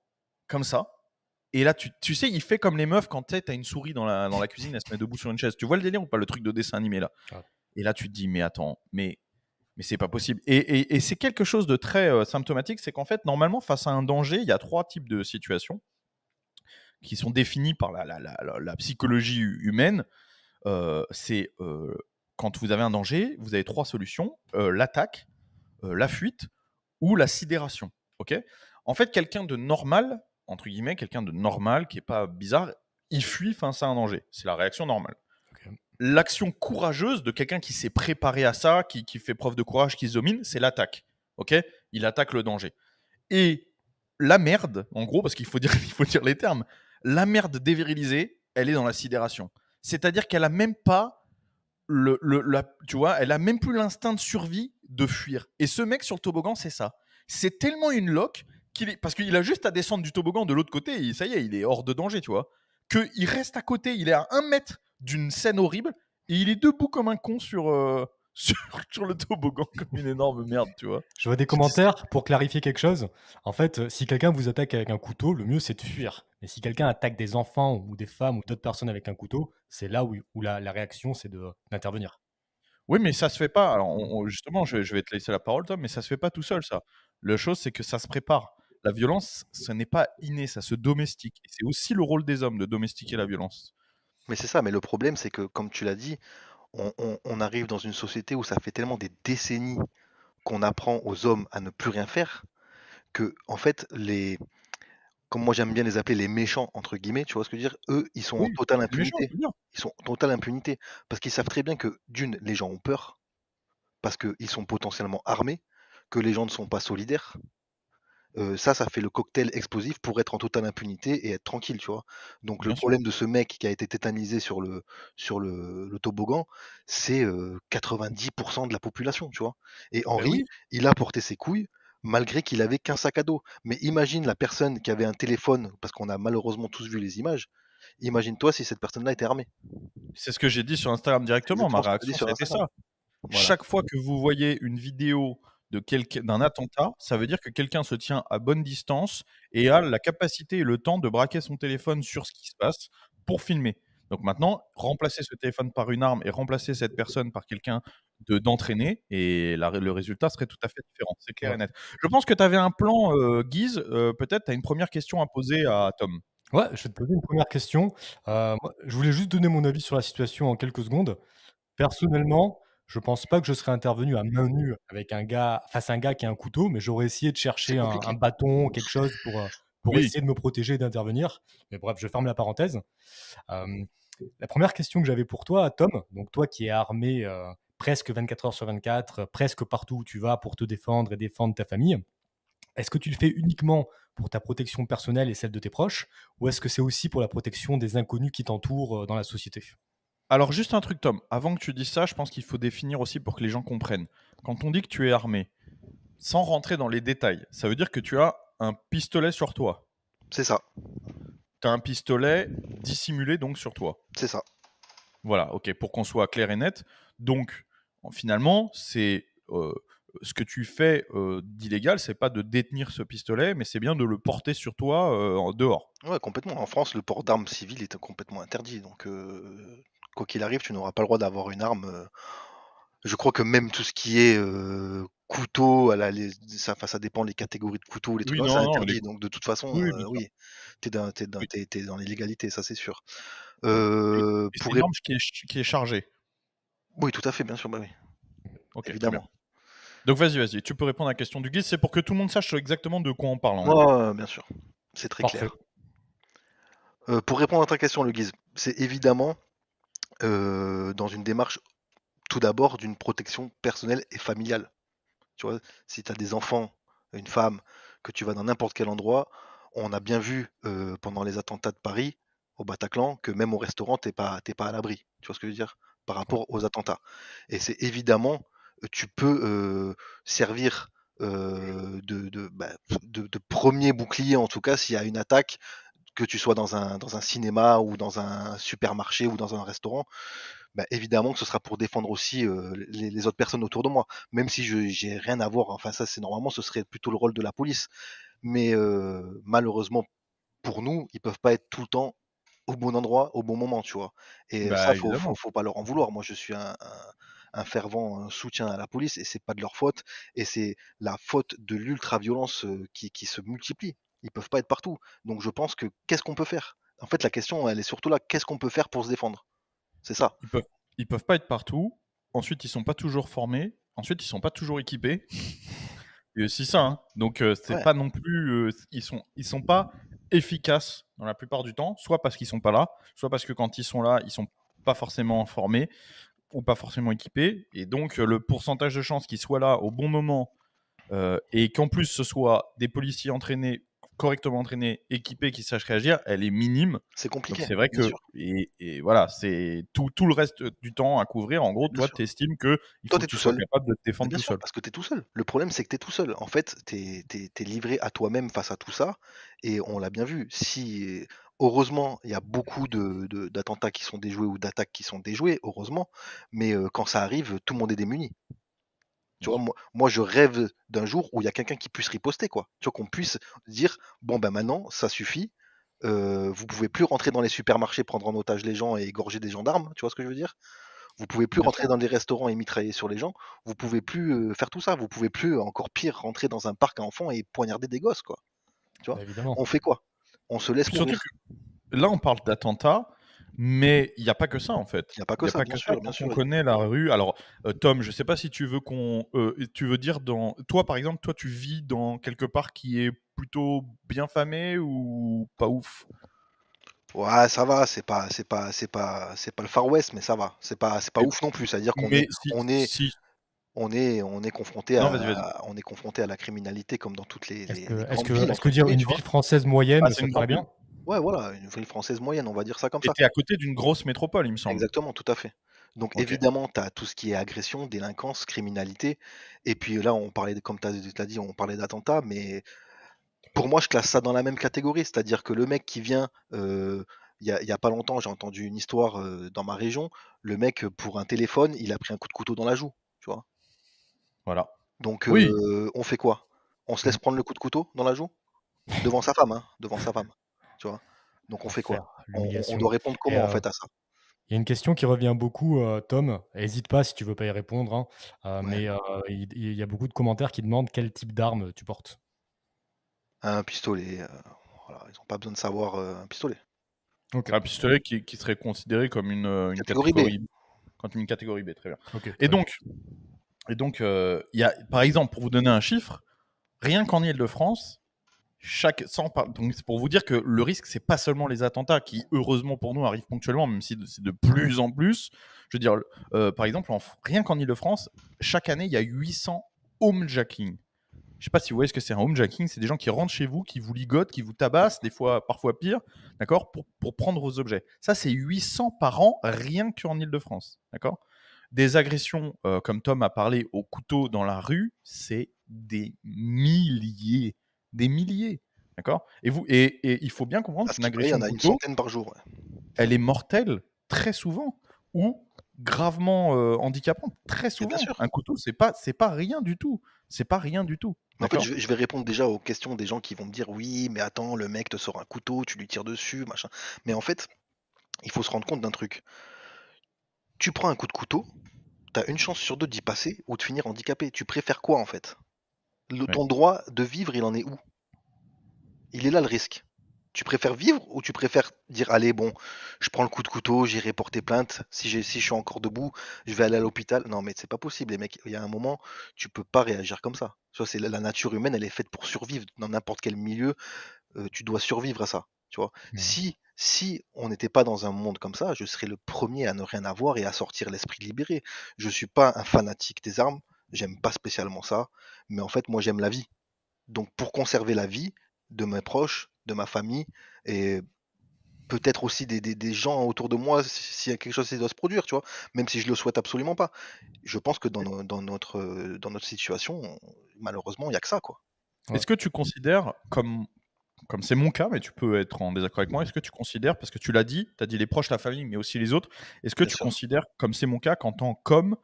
comme ça. Et là, tu sais, il fait comme les meufs quand tu as une souris dans la cuisine, elle se met debout sur une chaise. Tu vois le délire ou pas, le truc de dessin animé là? Ouais. Et là, tu te dis, mais attends, mais c'est pas possible. Et c'est quelque chose de très symptomatique, c'est qu'en fait, normalement, face à un danger, il y a 3 types de situations qui sont définies par la psychologie humaine. C'est quand vous avez un danger, vous avez 3 solutions l'attaque, la fuite ou la sidération. Ok. En fait, quelqu'un de normal, entre guillemets, quelqu'un de normal qui est pas bizarre, il fuit face à un danger. C'est la réaction normale. Ok. L'action courageuse de quelqu'un qui s'est préparé à ça, qui fait preuve de courage, qui se domine, c'est l'attaque. Ok. Il attaque le danger. Et la merde, en gros, parce qu'il faut dire, il faut dire les termes, la merde dévirilisée, elle est dans la sidération. C'est-à-dire qu'elle a même pas tu vois, elle a même plus l'instinct de survie de fuir. Et ce mec sur le toboggan, c'est ça. C'est tellement une loque parce qu'il a juste à descendre du toboggan de l'autre côté et ça y est, il est hors de danger, tu vois. Qu'il reste à côté, il est à 1 mètre d'une scène horrible et il est debout comme un con sur le toboggan comme une énorme merde, tu vois. Je vois des Je dis, commentaires pour clarifier quelque chose. En fait, si quelqu'un vous attaque avec un couteau, le mieux c'est de fuir. Mais si quelqu'un attaque des enfants ou des femmes ou d'autres personnes avec un couteau, c'est là où la réaction c'est d'intervenir. Oui, mais ça se fait pas. Alors, justement, je vais te laisser la parole, Tom, mais ça se fait pas tout seul, ça. La chose, c'est que ça se prépare. La violence, ce n'est pas inné, ça se domestique. Et c'est aussi le rôle des hommes de domestiquer la violence. mais c'est ça, mais le problème, c'est que, comme tu l'as dit, on arrive dans une société où ça fait tellement des décennies qu'on apprend aux hommes à ne plus rien faire que, en fait, comme moi j'aime bien les appeler les méchants, entre guillemets, tu vois ce que je veux dire? Eux, ils sont en Oui, totale c'est méchant, impunité. c'est bien. Ils sont en totale impunité parce qu'ils savent très bien que, d'une, les gens ont peur parce qu'ils sont potentiellement armés, que les gens ne sont pas solidaires. Ça fait le cocktail explosif pour être en totale impunité et être tranquille, tu vois? Donc le Bien sûr. problème de ce mec qui a été tétanisé sur le toboggan, c'est, 90 de la population, tu vois? Et Ben Henri, oui, il a porté ses couilles malgré qu'il avait qu'un sac à dos. Mais imagine la personne qui avait un téléphone, parce qu'on a malheureusement tous vu les images, imagine-toi si cette personne-là était armée. c'est ce que j'ai dit sur Instagram C'est directement. Ma exactement ce que tu as dit réaction, sur ça a été Instagram. ça. Voilà, Chaque fois que vous voyez une vidéo d'un attentat, ça veut dire que quelqu'un se tient à bonne distance et a la capacité et le temps de braquer son téléphone sur ce qui se passe pour filmer. Donc maintenant, remplacer ce téléphone par une arme et remplacer cette personne par quelqu'un d'entraîné et le résultat serait tout à fait différent, c'est clair Ouais. et net. Je pense que tu avais un plan, Guise, peut-être tu as une première question à poser à Tom. Ouais, je vais te poser une première question. Moi, je voulais juste donner mon avis sur la situation en quelques secondes. Personnellement, je pense pas que je serais intervenu à main nue avec un gars face à un gars qui a un couteau, mais j'aurais essayé de c'est chercher un compliqué. bâton, quelque chose pour Oui. essayer de me protéger et d'intervenir. Mais bref, je ferme la parenthèse. Hem, la première question que j'avais pour toi, Tom, donc toi qui es armé, presque 24 heures sur 24, presque partout où tu vas pour te défendre et défendre ta famille. Est-ce que tu le fais uniquement pour ta protection personnelle et celle de tes proches? Ou est-ce que c'est aussi pour la protection des inconnus qui t'entourent, dans la société? Alors juste un truc Tom, avant que tu dises ça, je pense qu'il faut définir aussi pour que les gens comprennent. Quand on dit que tu es armé, sans rentrer dans les détails, ça veut dire que tu as un pistolet sur toi. C'est ça, Tu as un pistolet dissimulé donc sur toi. c'est ça. Voilà, ok, pour qu'on soit clair et net. Donc, finalement, c'est ce que tu fais d'illégal, c'est pas de détenir ce pistolet, mais c'est bien de le porter sur toi en dehors. Ouais, complètement. En France, le port d'armes civiles est complètement interdit. Donc, quoi qu'il arrive, tu n'auras pas le droit d'avoir une arme. Je crois que même tout ce qui est couteau, ça dépend les catégories de couteaux, les trucs, Oui, c'est non, non, interdit. Donc de toute façon, oui, bien sûr. oui, Oui. t'es dans l'illégalité, ça c'est sûr. Et c'est Pour une rép- norme qui est chargée. Oui, tout à fait, bien sûr, bah oui, Ok, très bien. évidemment. Donc vas-y, tu peux répondre à la question du guide. C'est pour que tout le monde sache exactement de quoi on parle, en gros. Moi, bien sûr, c'est très Parfait. clair. Pour répondre à ta question, le guise, c'est évidemment dans une démarche, tout d'abord, d'une protection personnelle et familiale. Tu vois, si tu as des enfants, une femme, que tu vas dans n'importe quel endroit, on a bien vu pendant les attentats de Paris, au Bataclan, que même au restaurant, t'es pas à l'abri. Tu vois ce que je veux dire? Par Ouais. rapport aux attentats. Et c'est évidemment, tu peux servir de premier bouclier, en tout cas, s'il y a une attaque, que tu sois dans un cinéma ou dans un supermarché ou dans un restaurant, bah, évidemment que ce sera pour défendre aussi les autres personnes autour de moi. Même si je j'ai rien à voir, enfin ça c'est normalement ce serait plutôt le rôle de la police. Mais malheureusement pour nous, ils peuvent pas être tout le temps au bon endroit, au bon moment, tu vois. Et ça, Bah, faut, faut, évidemment. faut pas leur en vouloir. Moi, je suis un fervent soutien à la police et c'est pas de leur faute. Et c'est la faute de l'ultra-violence qui se multiplie. Ils peuvent pas être partout. Donc je pense que qu'est-ce qu'on peut faire? En fait, la question, elle est surtout là, qu'est-ce qu'on peut faire pour se défendre? C'est ça. Ils peuvent, ils peuvent pas être partout. Ensuite, ils sont pas toujours formés. Ensuite, ils sont pas toujours équipés. Et aussi ça, hein. Donc, c'est Ouais. pas non plus, ils sont pas efficaces dans la plupart du temps, soit parce qu'ils sont pas là, soit parce que quand ils sont là, ils sont pas forcément formés ou pas forcément équipés. Et donc, le pourcentage de chances qu'ils soient là au bon moment, et qu'en plus ce soit des policiers entraînés, correctement entraînés, équipés, qui sachent réagir, elle est minime. C'est Donc compliqué, c'est vrai bien que, sûr, et voilà, c'est tout le reste du temps à couvrir. En gros, bien toi, sûr. tu estimes qu'il Toi, faut tu que es tu tout sois seul. capable de te Mais défendre bien tout sûr, seul. parce que tu es tout seul. Le problème, c'est que tu es tout seul. En fait, tu es livré à toi-même face à tout ça. Et on l'a bien vu. Si, heureusement, il y a beaucoup d'attentats qui sont déjoués ou d'attaques qui sont déjouées, heureusement. Mais quand ça arrive, tout le monde est démuni. Tu Bien vois, sûr. moi, je rêve d'un jour où il y a quelqu'un qui puisse riposter, quoi. Tu vois, qu'on puisse dire, bon, ben maintenant, ça suffit. Vous pouvez plus rentrer dans les supermarchés, prendre en otage les gens et égorger des gendarmes. Tu vois ce que je veux dire? Vous pouvez plus Bien sûr. rentrer dans des restaurants et mitrailler sur les gens. Vous pouvez plus faire tout ça. Vous pouvez plus, encore pire, rentrer dans un parc à enfants et poignarder des gosses, quoi. Tu vois? Bah, évidemment. On fait quoi? On se laisse Puis surtout mourir. que là, on parle d'attentats, mais il n'y a pas que ça, en fait. Il y a pas Il que n'y a ça, pas bien que ça. sûr, bien Quand on sûr. connaît la rue, alors, Tom, je ne sais pas si tu veux dire toi, par exemple, toi, tu vis dans quelque part qui est plutôt bien famé ou pas ouf? Ouais, ça va, c'est pas le Far West, mais ça va. C'est pas Et ouf non plus. C'est-à-dire qu'on est mais si on est si on est confronté non, vas-y, vas-y. à la criminalité comme dans toutes les Est-ce les que, les est-ce grandes que, villes, est-ce que entre dire guillemets, une tu vois? ville française Ah, moyenne, c'est ça une te paraît grande ville? bien? Ouais, voilà, une ville française moyenne, on va dire ça comme Et ça. tu es à côté d'une grosse métropole, il me semble? Exactement, tout à fait. Donc OK. évidemment, tu as tout ce qui est agression, délinquance, criminalité. Et puis là, on parlait, comme tu as dit, on parlait d'attentats, mais pour moi, je classe ça dans la même catégorie. C'est-à-dire que le mec qui vient, il y a pas longtemps, j'ai entendu une histoire dans ma région. Le mec, pour un téléphone, il a pris un coup de couteau dans la joue, tu vois. Voilà. Donc Oui. on fait quoi? On se laisse Mm. prendre le coup de couteau dans la joue? Devant sa femme, hein, devant sa femme, tu vois. Donc on fait quoi? L'enfer, On l'humiliation. doit répondre Et comment en fait à ça? il y a une question qui revient beaucoup, Tom. Hésite pas si tu veux pas y répondre, hein, Ouais, mais il y a beaucoup de commentaires qui demandent quel type d'arme tu portes. un pistolet, voilà, ils ont pas besoin de savoir, un pistolet. Ok, Un pistolet qui serait considéré comme une Catégorie B. catégorie, quand une catégorie B, très bien. ok, Et très bien. donc il y a, par exemple, pour vous donner un chiffre, rien qu'en Île-de-France, donc c'est pour vous dire que le risque, c'est pas seulement les attentats qui, heureusement pour nous, arrivent ponctuellement, même si c'est de plus en plus. Je veux dire, par exemple, rien qu'en Île-de-France, chaque année, il y a 800 homejacking. Je sais pas si vous voyez ce que c'est un homejacking. C'est des gens qui rentrent chez vous, qui vous ligotent, qui vous tabassent, des fois, parfois pire, d'accord, pour prendre vos objets. Ça, c'est 800 par an, rien qu'en Île-de-France, d'accord. Des agressions, comme Tom a parlé, au couteau dans la rue, c'est des milliers. Des milliers. D'accord. Et il faut bien comprendre À ce qu'une qui paraît, il y agression en au a une couteau, centaine par jour, ouais. elle est mortelle très souvent ou gravement handicapante très Mais bien souvent. sûr. Un couteau, c'est pas rien du tout. C'est pas rien du tout. Mais en fait, D'accord. je vais répondre déjà aux questions des gens qui vont me dire: «Oui, mais attends, le mec te sort un couteau, tu lui tires dessus, machin». Mais en fait, il faut se rendre compte d'un truc. Tu prends un coup de couteau, t'as une chance sur deux d'y passer ou de finir handicapé. Tu préfères quoi en fait? Ouais. Ton droit de vivre, il en est où? Il est là le risque. Tu préfères vivre ou tu préfères dire allez bon, je prends le coup de couteau, j'irai porter plainte, si je suis encore debout, je vais aller à l'hôpital. Non mais c'est pas possible les mecs, il y a un moment, tu peux pas réagir comme ça. Tu vois, c'est la nature humaine, elle est faite pour survivre dans n'importe quel milieu, tu dois survivre à ça, tu vois. Si on n'était pas dans un monde comme ça, je serais le premier à ne rien avoir et à sortir l'esprit libéré. Je suis pas un fanatique des armes, j'aime pas spécialement ça, mais en fait moi j'aime la vie. Donc pour conserver la vie de mes proches, de ma famille et peut-être aussi des gens autour de moi s'il y a quelque chose qui doit se produire, tu vois, même si je le souhaite absolument pas. Je pense que dans notre situation, malheureusement, il n'y a que ça, quoi. Ouais. Est-ce que tu considères, comme c'est mon cas, mais tu peux être en désaccord avec moi, est-ce que tu considères, parce que tu l'as dit, tu as dit les proches, la famille, mais aussi les autres, est-ce que Bien tu sûr. considères, comme c'est mon cas, qu'en tant qu'homme,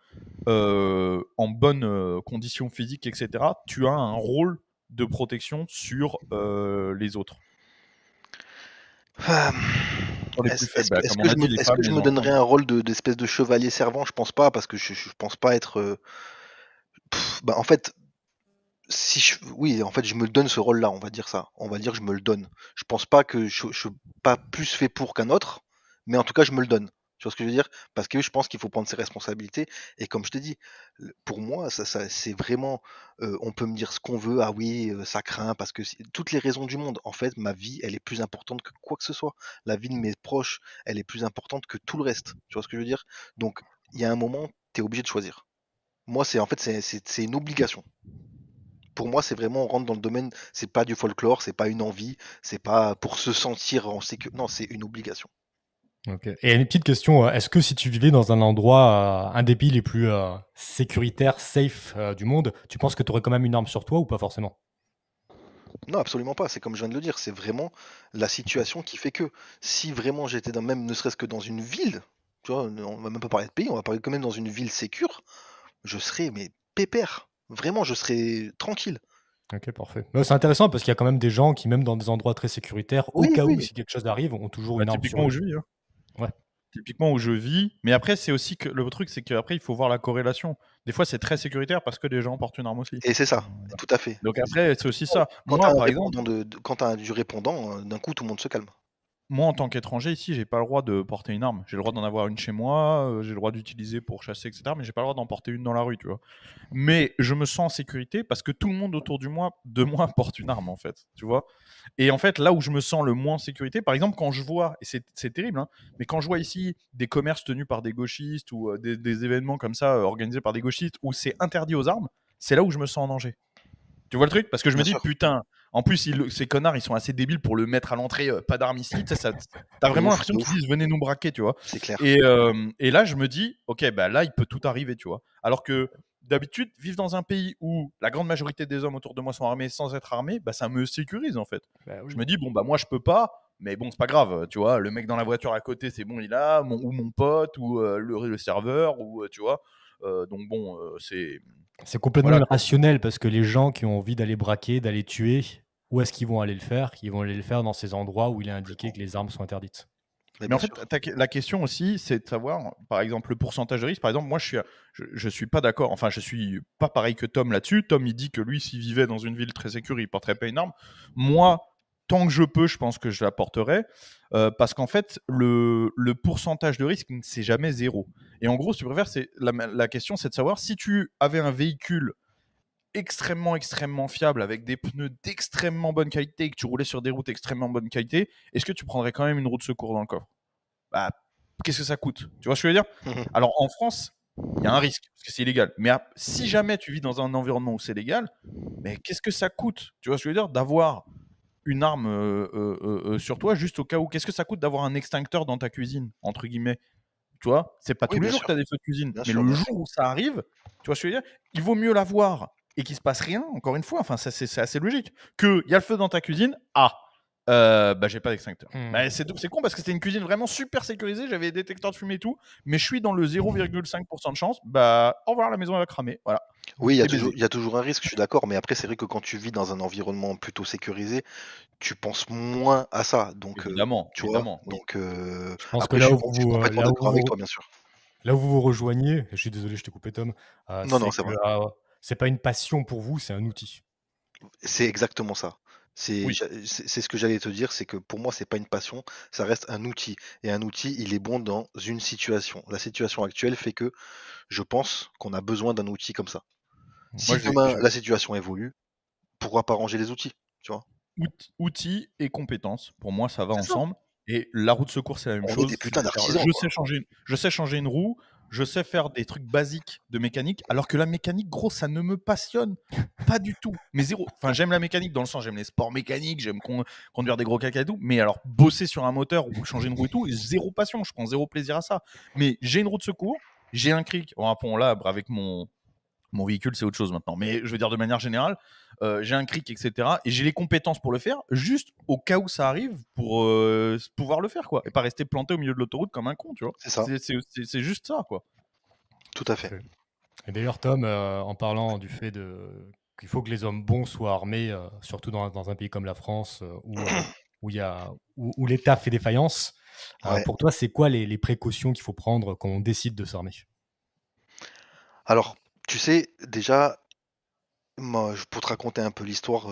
en bonne condition physique, etc., tu as un rôle de protection sur les autres, Ah, sur les plus faibles, bah, comme on a dit, les est-ce femmes, que je les me enfants. donnerais un rôle d'espèce de chevalier servant? Je pense pas, parce que je pense pas être. Bah, en fait, oui, en fait, je me donne ce rôle-là, on va dire ça. On va dire que je me le donne. Je pense pas que je suis pas plus fait pour qu'un autre, mais en tout cas, je me le donne. Tu vois ce que je veux dire? Parce que je pense qu'il faut prendre ses responsabilités. Et comme je t'ai dit, pour moi, c'est vraiment, on peut me dire ce qu'on veut. Ah oui, ça craint parce que toutes les raisons du monde. En fait, ma vie, elle est plus importante que quoi que ce soit. La vie de mes proches, elle est plus importante que tout le reste. Tu vois ce que je veux dire? Donc, il y a un moment, tu es obligé de choisir. Moi, en fait, c'est une obligation. Pour moi, c'est vraiment, on rentre dans le domaine, c'est pas du folklore, c'est pas une envie, c'est pas pour se sentir en sécurité. Non, c'est une obligation. Ok. Et une petite question, est-ce que si tu vivais dans un endroit, un des pays les plus sécuritaires, safe du monde, tu penses que tu aurais quand même une arme sur toi ou pas forcément? Non, absolument pas. C'est comme je viens de le dire, c'est vraiment la situation qui fait que si vraiment j'étais dans, même ne serait-ce que dans une ville, tu vois, on va même pas parler de pays, on va parler quand même dans une ville sécure, je serais mais pépère. Vraiment, je serais tranquille. Ok, parfait. Ouais, c'est intéressant parce qu'il y a quand même des gens qui, même dans des endroits très sécuritaires, au Oui, cas où oui, si quelque chose arrive, ont toujours Bah, une arme sur typiquement où eux. je vis, hein. Ouais. Typiquement où je vis, mais après, c'est aussi que le truc, c'est qu'après, il faut voir la corrélation. Des fois, c'est très sécuritaire parce que les gens portent une arme aussi. et c'est ça, tout à fait. Donc après, c'est aussi ça. Quand t'as Moi, un par exemple, répondant quand t'as du répondant, d'un coup tout le monde se calme. moi, en tant qu'étranger ici, j'ai pas le droit de porter une arme. J'ai le droit d'en avoir une chez moi, j'ai le droit d'utiliser pour chasser, etc. Mais j'ai pas le droit d'en porter une dans la rue, tu vois. Mais je me sens en sécurité parce que tout le monde autour de moi porte une arme, en fait, tu vois. Et en fait, là où je me sens le moins en sécurité, par exemple, quand je vois, et c'est terrible, hein, mais quand je vois ici des commerces tenus par des gauchistes ou des événements comme ça organisés par des gauchistes où c'est interdit aux armes, c'est là où je me sens en danger. Tu vois le truc? Parce que je me Bien dis, sûr, putain, en plus, ces connards, ils sont assez débiles pour le mettre à l'entrée, pas d'armes ici. Tu sais, t'as vraiment l'impression de qu'ils ouf, disent, venez nous braquer, tu vois. c'est clair. Et là, je me dis, ok, bah là, il peut tout arriver, tu vois. Alors que d'habitude, vivre dans un pays où la grande majorité des hommes autour de moi sont armés sans être armés, bah ça me sécurise en fait. Bah oui. Je me dis, bon, bah moi, je peux pas, mais bon, c'est pas grave, tu vois. Le mec dans la voiture à côté, c'est bon, il a, ou mon pote, ou le serveur, ou tu vois. Donc bon, C'est complètement voilà quoi. irrationnel parce que les gens qui ont envie d'aller braquer, d'aller tuer, où est-ce qu'ils vont aller le faire? Ils vont aller le faire dans ces endroits où il est indiqué que les armes sont interdites. Mais Mais en bien fait, sûr. la question aussi, c'est de savoir, par exemple, le pourcentage de risque. Par exemple, moi, je suis pas d'accord. Enfin, je suis pas pareil que Tom là-dessus. Tom, il dit que lui, s'il vivait dans une ville très sécure, il porterait pas une arme. Moi, tant que je peux, je pense que je la porterai. Parce qu'en fait, le pourcentage de risque, c'est jamais zéro. Et en gros, si tu préfères, la question, c'est de savoir si tu avais un véhicule extrêmement fiable avec des pneus d'extrêmement bonne qualité et que tu roulais sur des routes extrêmement bonne qualité, est-ce que tu prendrais quand même une roue de secours dans le coffre? Bah, qu'est-ce que ça coûte? Tu vois ce que je veux dire? Alors en France, il y a un risque parce que c'est illégal. Mais si jamais tu vis dans un environnement où c'est légal, mais qu'est-ce que ça coûte? Tu vois ce que je veux dire? D'avoir une arme sur toi juste au cas où. Qu'est-ce que ça coûte d'avoir un extincteur dans ta cuisine, entre guillemets? Tu vois? C'est pas Oui, tous les jours que tu as des feux de cuisine, bien mais sûr, le bien jour sûr. où ça arrive, tu vois ce que je veux dire? Il vaut mieux l'avoir et qu'il se passe rien, encore une fois, enfin ça c'est assez logique, qu'il y a le feu dans ta cuisine, bah j'ai pas d'extincteur. Bah, c'est con parce que c'était une cuisine vraiment super sécurisée, j'avais des détecteurs de fumée et tout, mais je suis dans le 0,5% de chance, bah au revoir, la maison elle va cramer, voilà. Oui, C'est baisé. il y a toujours un risque, je suis d'accord, mais après, c'est vrai que quand tu vis dans un environnement plutôt sécurisé, tu penses moins à ça. Donc, Évidemment, tu vois, évidemment, oui. Je pense que après, là où je suis vous, complètement là où d'accord avec vous toi, bien sûr. là où vous vous rejoignez, je suis désolé, je t'ai coupé Tom, Non, non, c'est c'est que vrai. c'est pas une passion pour vous, c'est un outil. C'est exactement ça. C'est Oui, j'a c'est ce que j'allais te dire, c'est que pour moi, c'est pas une passion, ça reste un outil et un outil, il est bon dans une situation. La situation actuelle fait que je pense qu'on a besoin d'un outil comme ça. moi Si demain j'ai la situation évolue, pourquoi pas ranger les outils, tu vois? outils et compétences. Pour moi, ça va C'est ça. ensemble. Et la roue de secours, c'est la même On est des chose. putains C'est-à-dire, d'artisans, quoi. je sais changer une roue, je sais faire des trucs basiques de mécanique, alors que la mécanique, gros, ça ne me passionne pas du tout. Mais zéro. Enfin, j'aime la mécanique dans le sens, j'aime les sports mécaniques, j'aime conduire des gros caca et tout. Mais alors, bosser sur un moteur ou changer une roue et tout, zéro passion. Je prends zéro plaisir à ça. Mais j'ai une roue de secours, j'ai un cric. Bon, là, avec mon véhicule, c'est autre chose maintenant. Mais je veux dire, de manière générale, j'ai un cric, etc. Et j'ai les compétences pour le faire, juste au cas où ça arrive, pour pouvoir le faire, quoi. Et pas rester planté au milieu de l'autoroute comme un con, tu vois. C'est ça, C'est juste ça, quoi. tout à Tout à fait. fait. Et d'ailleurs, Tom, en parlant du fait qu'il faut que les hommes bons soient armés, surtout dans un pays comme la France, où l'État fait défaillance, Ouais. pour toi, c'est quoi les précautions qu'il faut prendre quand on décide de s'armer? Alors, tu sais, déjà, moi, pour te raconter un peu l'histoire,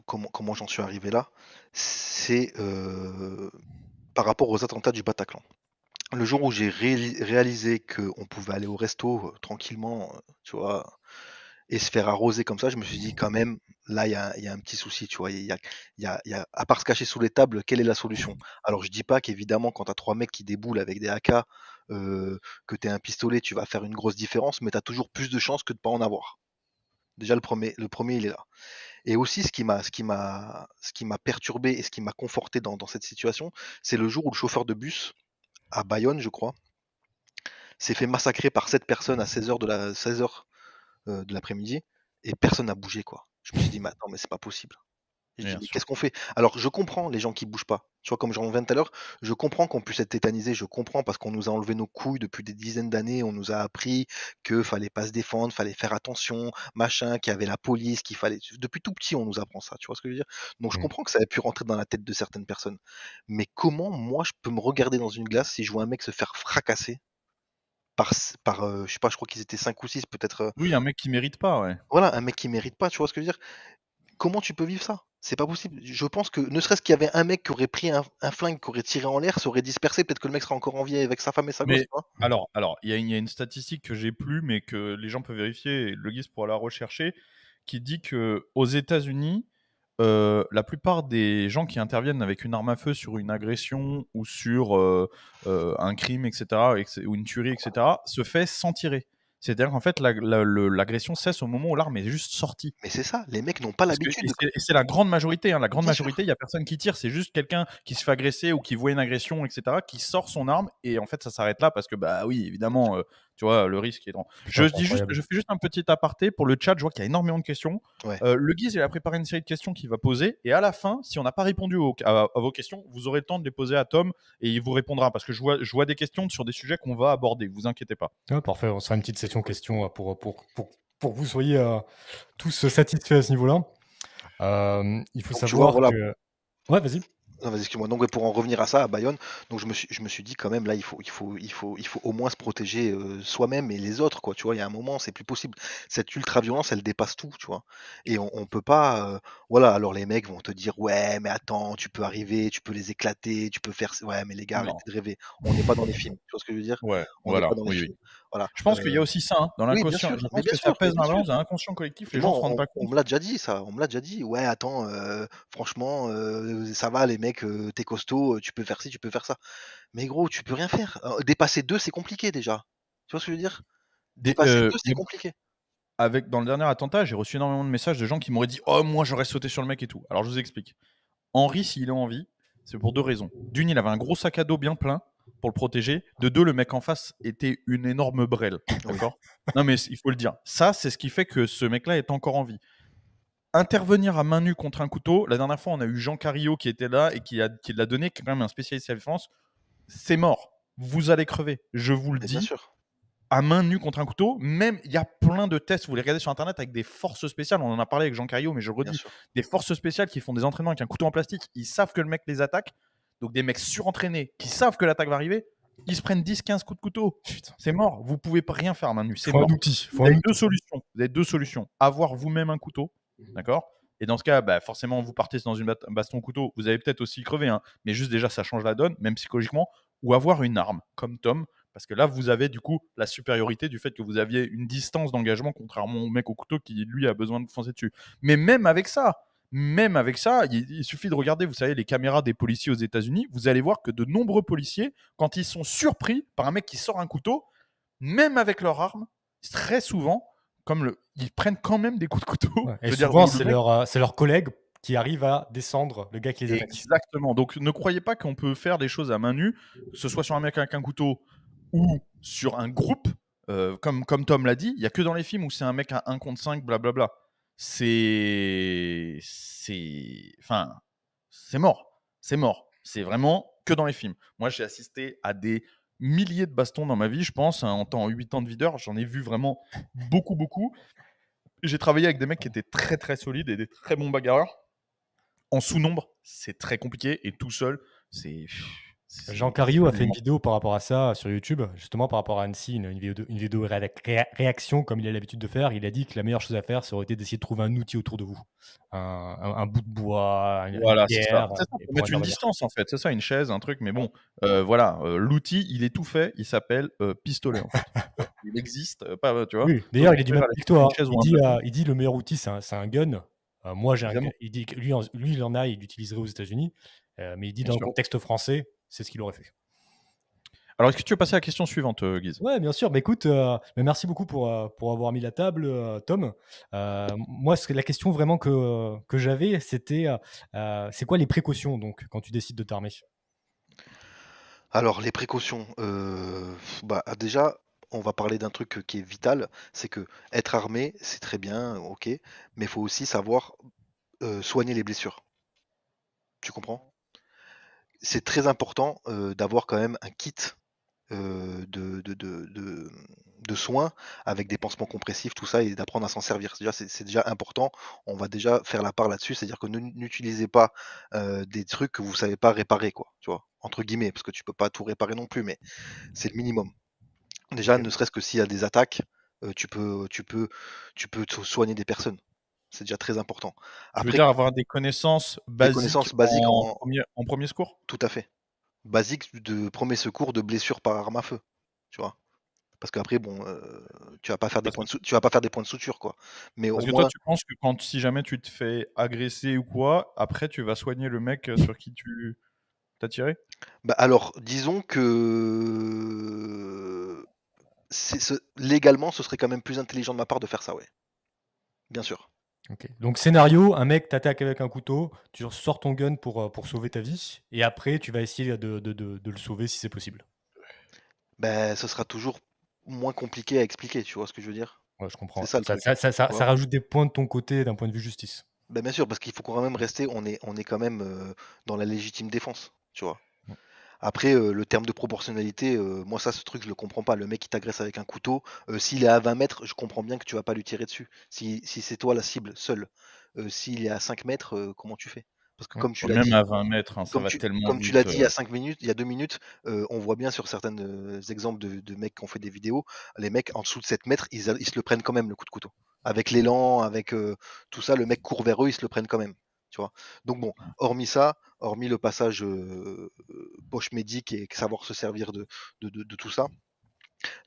comment j'en suis arrivé là, c'est, par rapport aux attentats du Bataclan. Le jour où j'ai réalisé qu'on pouvait aller au resto, tranquillement, tu vois? Et se faire arroser comme ça, je me suis dit: «Quand même, là, il y a un petit souci», tu vois? Il y a à part se cacher sous les tables, quelle est la solution? Alors je dis pas qu'évidemment quand tu as 3 mecs qui déboulent avec des AK, que tu aies un pistolet, tu vas faire une grosse différence, mais tu as toujours plus de chances que de pas en avoir. Déjà le premier il est là. Et aussi ce qui m'a perturbé et ce qui m'a conforté dans cette situation, c'est le jour où le chauffeur de bus, à Bayonne je crois, s'est fait massacrer par 7 personnes à 16h de l'après-midi et personne n'a bougé, quoi. Je me suis dit: «Mais attends, mais c'est pas possible». Je dis: Bien «Mais sûr. qu'est-ce qu'on fait?» Alors je comprends les gens qui bougent pas. Tu vois, comme j'en viens tout à l'heure, je comprends qu'on puisse être tétanisé, je comprends parce qu'on nous a enlevé nos couilles depuis des dizaines d'années, on nous a appris que fallait pas se défendre, fallait faire attention, machin, qu'il y avait la police, qu'il fallait depuis tout petit, on nous apprend ça, tu vois ce que je veux dire? Donc je Mmh. comprends que ça ait pu rentrer dans la tête de certaines personnes. Mais comment moi je peux me regarder dans une glace si je vois un mec se faire fracasser je sais pas, je crois qu'ils étaient 5 ou 6 peut-être, Oui, un mec qui mérite pas, ouais. voilà, un mec qui mérite pas, tu vois ce que je veux dire? Comment tu peux vivre ça? C'est pas possible. Je pense que ne serait-ce qu'il y avait un mec qui aurait pris un flingue, qui aurait tiré en l'air, ça aurait dispersé, peut-être que le mec serait encore en vie avec sa femme et sa gosse, Mais tu vois? alors, il y a une statistique que j'ai plus, mais que les gens peuvent vérifier, et le guise pourra la rechercher, qui dit que aux États-Unis, la plupart des gens qui interviennent avec une arme à feu sur une agression ou sur un crime, etc., ou une tuerie, etc., se fait sans tirer. C'est-à-dire qu'en fait, l'agression cesse au moment où l'arme est juste sortie. Mais c'est ça, les mecs n'ont pas Parce que, l'habitude. et c'est la grande majorité, hein, la grande Bien sûr. majorité, il n'y a personne qui tire, c'est juste quelqu'un qui se fait agresser ou qui voit une agression, etc., qui sort son arme, et en fait ça s'arrête là parce que, bah oui, évidemment, tu vois, le risque est grand. Putain, c'est incroyable. Je fais juste un petit aparté pour le chat, je vois qu'il y a énormément de questions. Ouais. Le Guise, il a préparé une série de questions qu'il va poser, et à la fin, si on n'a pas répondu à vos questions, vous aurez le temps de les poser à Tom, et il vous répondra, parce que je vois des questions sur des sujets qu'on va aborder, vous inquiétez pas. Ouais, parfait, on sera une petite session questions pour que vous soyez tous satisfaits à ce niveau-là. Il faut Donc tu vois, savoir voilà. que... Ouais, vas-y. Non, vas-y, excuse-moi. Donc, ouais, pour en revenir à ça, à Bayonne, donc je me suis dit quand même là, il faut au moins se protéger soi-même et les autres, quoi. Tu vois, il y a un moment, c'est plus possible. Cette ultra-violence, elle dépasse tout, tu vois. Et on peut pas, voilà. Alors les mecs vont te dire, ouais, mais attends, tu peux arriver, tu peux les éclater, tu peux faire, ouais, mais les gars, Non. arrêtez de rêver. On n'est pas dans les films. Tu vois ce que je veux dire? Ouais, On n'est pas voilà, dans les oui, oui. films. Voilà. Je pense qu'il y a aussi ça, hein, dans Oui, bien l'inconscient. sûr. Je Mais pense bien que ça sûr. Mais pèse bien dans la sûr. balance dans l'inconscient collectif, Et les gens moi, se rendent on pas on compte. me l'a déjà dit ça, on me l'a déjà dit: «Ouais, attends, franchement, ça va les mecs, tu costaud, tu peux faire ci, tu peux faire ça». Mais gros, tu peux rien faire. Dépasser 2 c'est compliqué déjà. Tu vois ce que je veux dire? Dépasser 2 c'est Mais compliqué. dans le dernier attentat, j'ai reçu énormément de messages de gens qui m'auraient dit: «Oh, moi, j'aurais sauté sur le mec et tout». Alors, je vous explique. Henri, s'il est en vie, c'est pour deux raisons. D'une, il avait un gros sac à dos bien plein pour le protéger. De deux, le mec en face était une énorme brêle. Oui, D'accord. Non, mais il faut le dire. Ça, c'est ce qui fait que ce mec-là est encore en vie. Intervenir à main nue contre un couteau, la dernière fois, on a eu Jean Carillo qui était là et qui l'a donné, qui est quand même un spécialiste de la défense. C'est mort. Vous allez crever. Je vous le mais bien dis. sûr, À main nue contre un couteau. Même, il y a plein de tests, vous les regardez sur Internet, avec des forces spéciales. On en a parlé avec Jean Carillo, mais je le bien redis. sûr. Des forces spéciales qui font des entraînements avec un couteau en plastique. Ils savent que le mec les attaque. Donc des mecs surentraînés qui savent que l'attaque va arriver. ils se prennent 10-15 coups de couteau. Putain. C'est mort. Vous pouvez pas rien faire à main nue. C'est Faut un mort. outil. Vous avez deux solutions. Vous avez deux solutions. Avoir vous-même un couteau, d'accord. Et dans ce cas, bah, forcément, vous partez dans une baston couteau. Vous allez peut-être aussi crever, hein, mais juste déjà, ça change la donne, même psychologiquement. Ou avoir une arme, comme Tom, parce que là, vous avez du coup la supériorité du fait que vous aviez une distance d'engagement, contrairement au mec au couteau qui, lui, a besoin de vous foncer dessus. Mais même avec ça, il suffit de regarder, vous savez, les caméras des policiers aux États-Unis. Vous allez voir que de nombreux policiers, quand ils sont surpris par un mec qui sort un couteau, même avec leur arme, très souvent, ils prennent quand même des coups de couteau. Ouais. Et souvent, c'est leur collègue qui arrive à descendre le gars qui les attaque. Exactement. Donc, ne croyez pas qu'on peut faire des choses à main nue, que ce soit sur un mec avec un couteau ou sur un groupe. Comme Tom l'a dit, il n'y a que dans les films où c'est un mec à 1 contre 5, blablabla. C'est mort. C'est mort. C'est vraiment que dans les films. Moi, j'ai assisté à des milliers de bastons dans ma vie, je pense. En 8 ans de videur, j'en ai vu vraiment beaucoup, beaucoup. J'ai travaillé avec des mecs qui étaient très, très solides et des très bons bagarreurs. En sous-nombre, c'est très compliqué. Et tout seul, c'est... Jean Cario a fait une vidéo par rapport à ça sur YouTube, justement par rapport à Annecy, une vidéo réaction comme il a l'habitude de faire. Il a dit que la meilleure chose à faire, ça aurait été d'essayer de trouver un outil autour de vous. Un bout de bois, une pierre. C'est ça, pour mettre une distance en fait, c'est ça, une chaise, un truc. Mais bon, voilà, l'outil, il est tout fait, il s'appelle pistolet en fait. Il existe, pas, tu vois. Oui, d'ailleurs, il a dit même avec toi. Il dit le meilleur outil, c'est un gun. Moi, j'ai un gun. Il dit que lui, il en a, il l'utiliserait aux États-Unis. Mais il dit dans le contexte français, c'est ce qu'il aurait fait. Alors, est-ce que tu veux passer à la question suivante, Guise ? Ouais, bien sûr. Bah, écoute, merci beaucoup pour avoir mis la table, Tom. Moi, la question vraiment que j'avais, c'était c'est quoi les précautions donc, quand tu décides de t'armer ? Alors, les précautions, déjà, on va parler d'un truc qui est vital, c'est que être armé, c'est très bien, ok, mais il faut aussi savoir soigner les blessures. Tu comprends ? C'est très important d'avoir quand même un kit de soins avec des pansements compressifs, tout ça, et d'apprendre à s'en servir. C'est déjà important. On va déjà faire la part là-dessus, c'est-à-dire que n'utilisez pas des trucs que vous savez pas réparer, quoi, tu vois, entre guillemets, parce que tu peux pas tout réparer non plus, mais c'est le minimum. Déjà, ne serait-ce que s'il y a des attaques, tu peux te soigner des personnes. C'est déjà très important. Tu veux dire avoir des connaissances basiques, en premier secours ? Tout à fait. Basique de premier secours de blessure par arme à feu, tu vois. Parce qu'après, bon, tu vas pas faire des points de suture, quoi. Mais parce que toi, tu penses que si jamais tu te fais agresser ou quoi, après, tu vas soigner le mec sur qui tu t'as tiré ? Bah alors, disons que légalement, ce serait quand même plus intelligent de ma part de faire ça, ouais. Bien sûr. Okay. Donc scénario, un mec t'attaque avec un couteau, tu sors ton gun pour sauver ta vie, et après tu vas essayer de le sauver si c'est possible. Ben, ce sera toujours moins compliqué à expliquer, tu vois ce que je veux dire ? Ouais, je comprends. C'est ça le truc. Ça rajoute des points de ton côté d'un point de vue justice. Ben, bien sûr, parce qu'il faut quand même rester, on est quand même dans la légitime défense, tu vois. Après, le terme de proportionnalité, moi ça, ce truc, je le comprends pas. Le mec qui t'agresse avec un couteau, s'il est à 20 mètres, je comprends bien que tu vas pas lui tirer dessus. Si c'est toi la cible seule. S'il est à 5 mètres, comment tu fais ? Parce que comme tu l'as dit, même à 20 mètres, hein, ça va tellement comme vite, tu l'as dit il y a 5 minutes, il y a 2 minutes, on voit bien sur certains exemples de mecs qui ont fait des vidéos, les mecs en dessous de 7 mètres, ils se le prennent quand même le coup de couteau. Avec l'élan, avec tout ça, le mec court vers eux, ils se le prennent quand même. Tu vois. Donc bon, hormis ça, hormis le passage poche médic et savoir se servir de tout ça,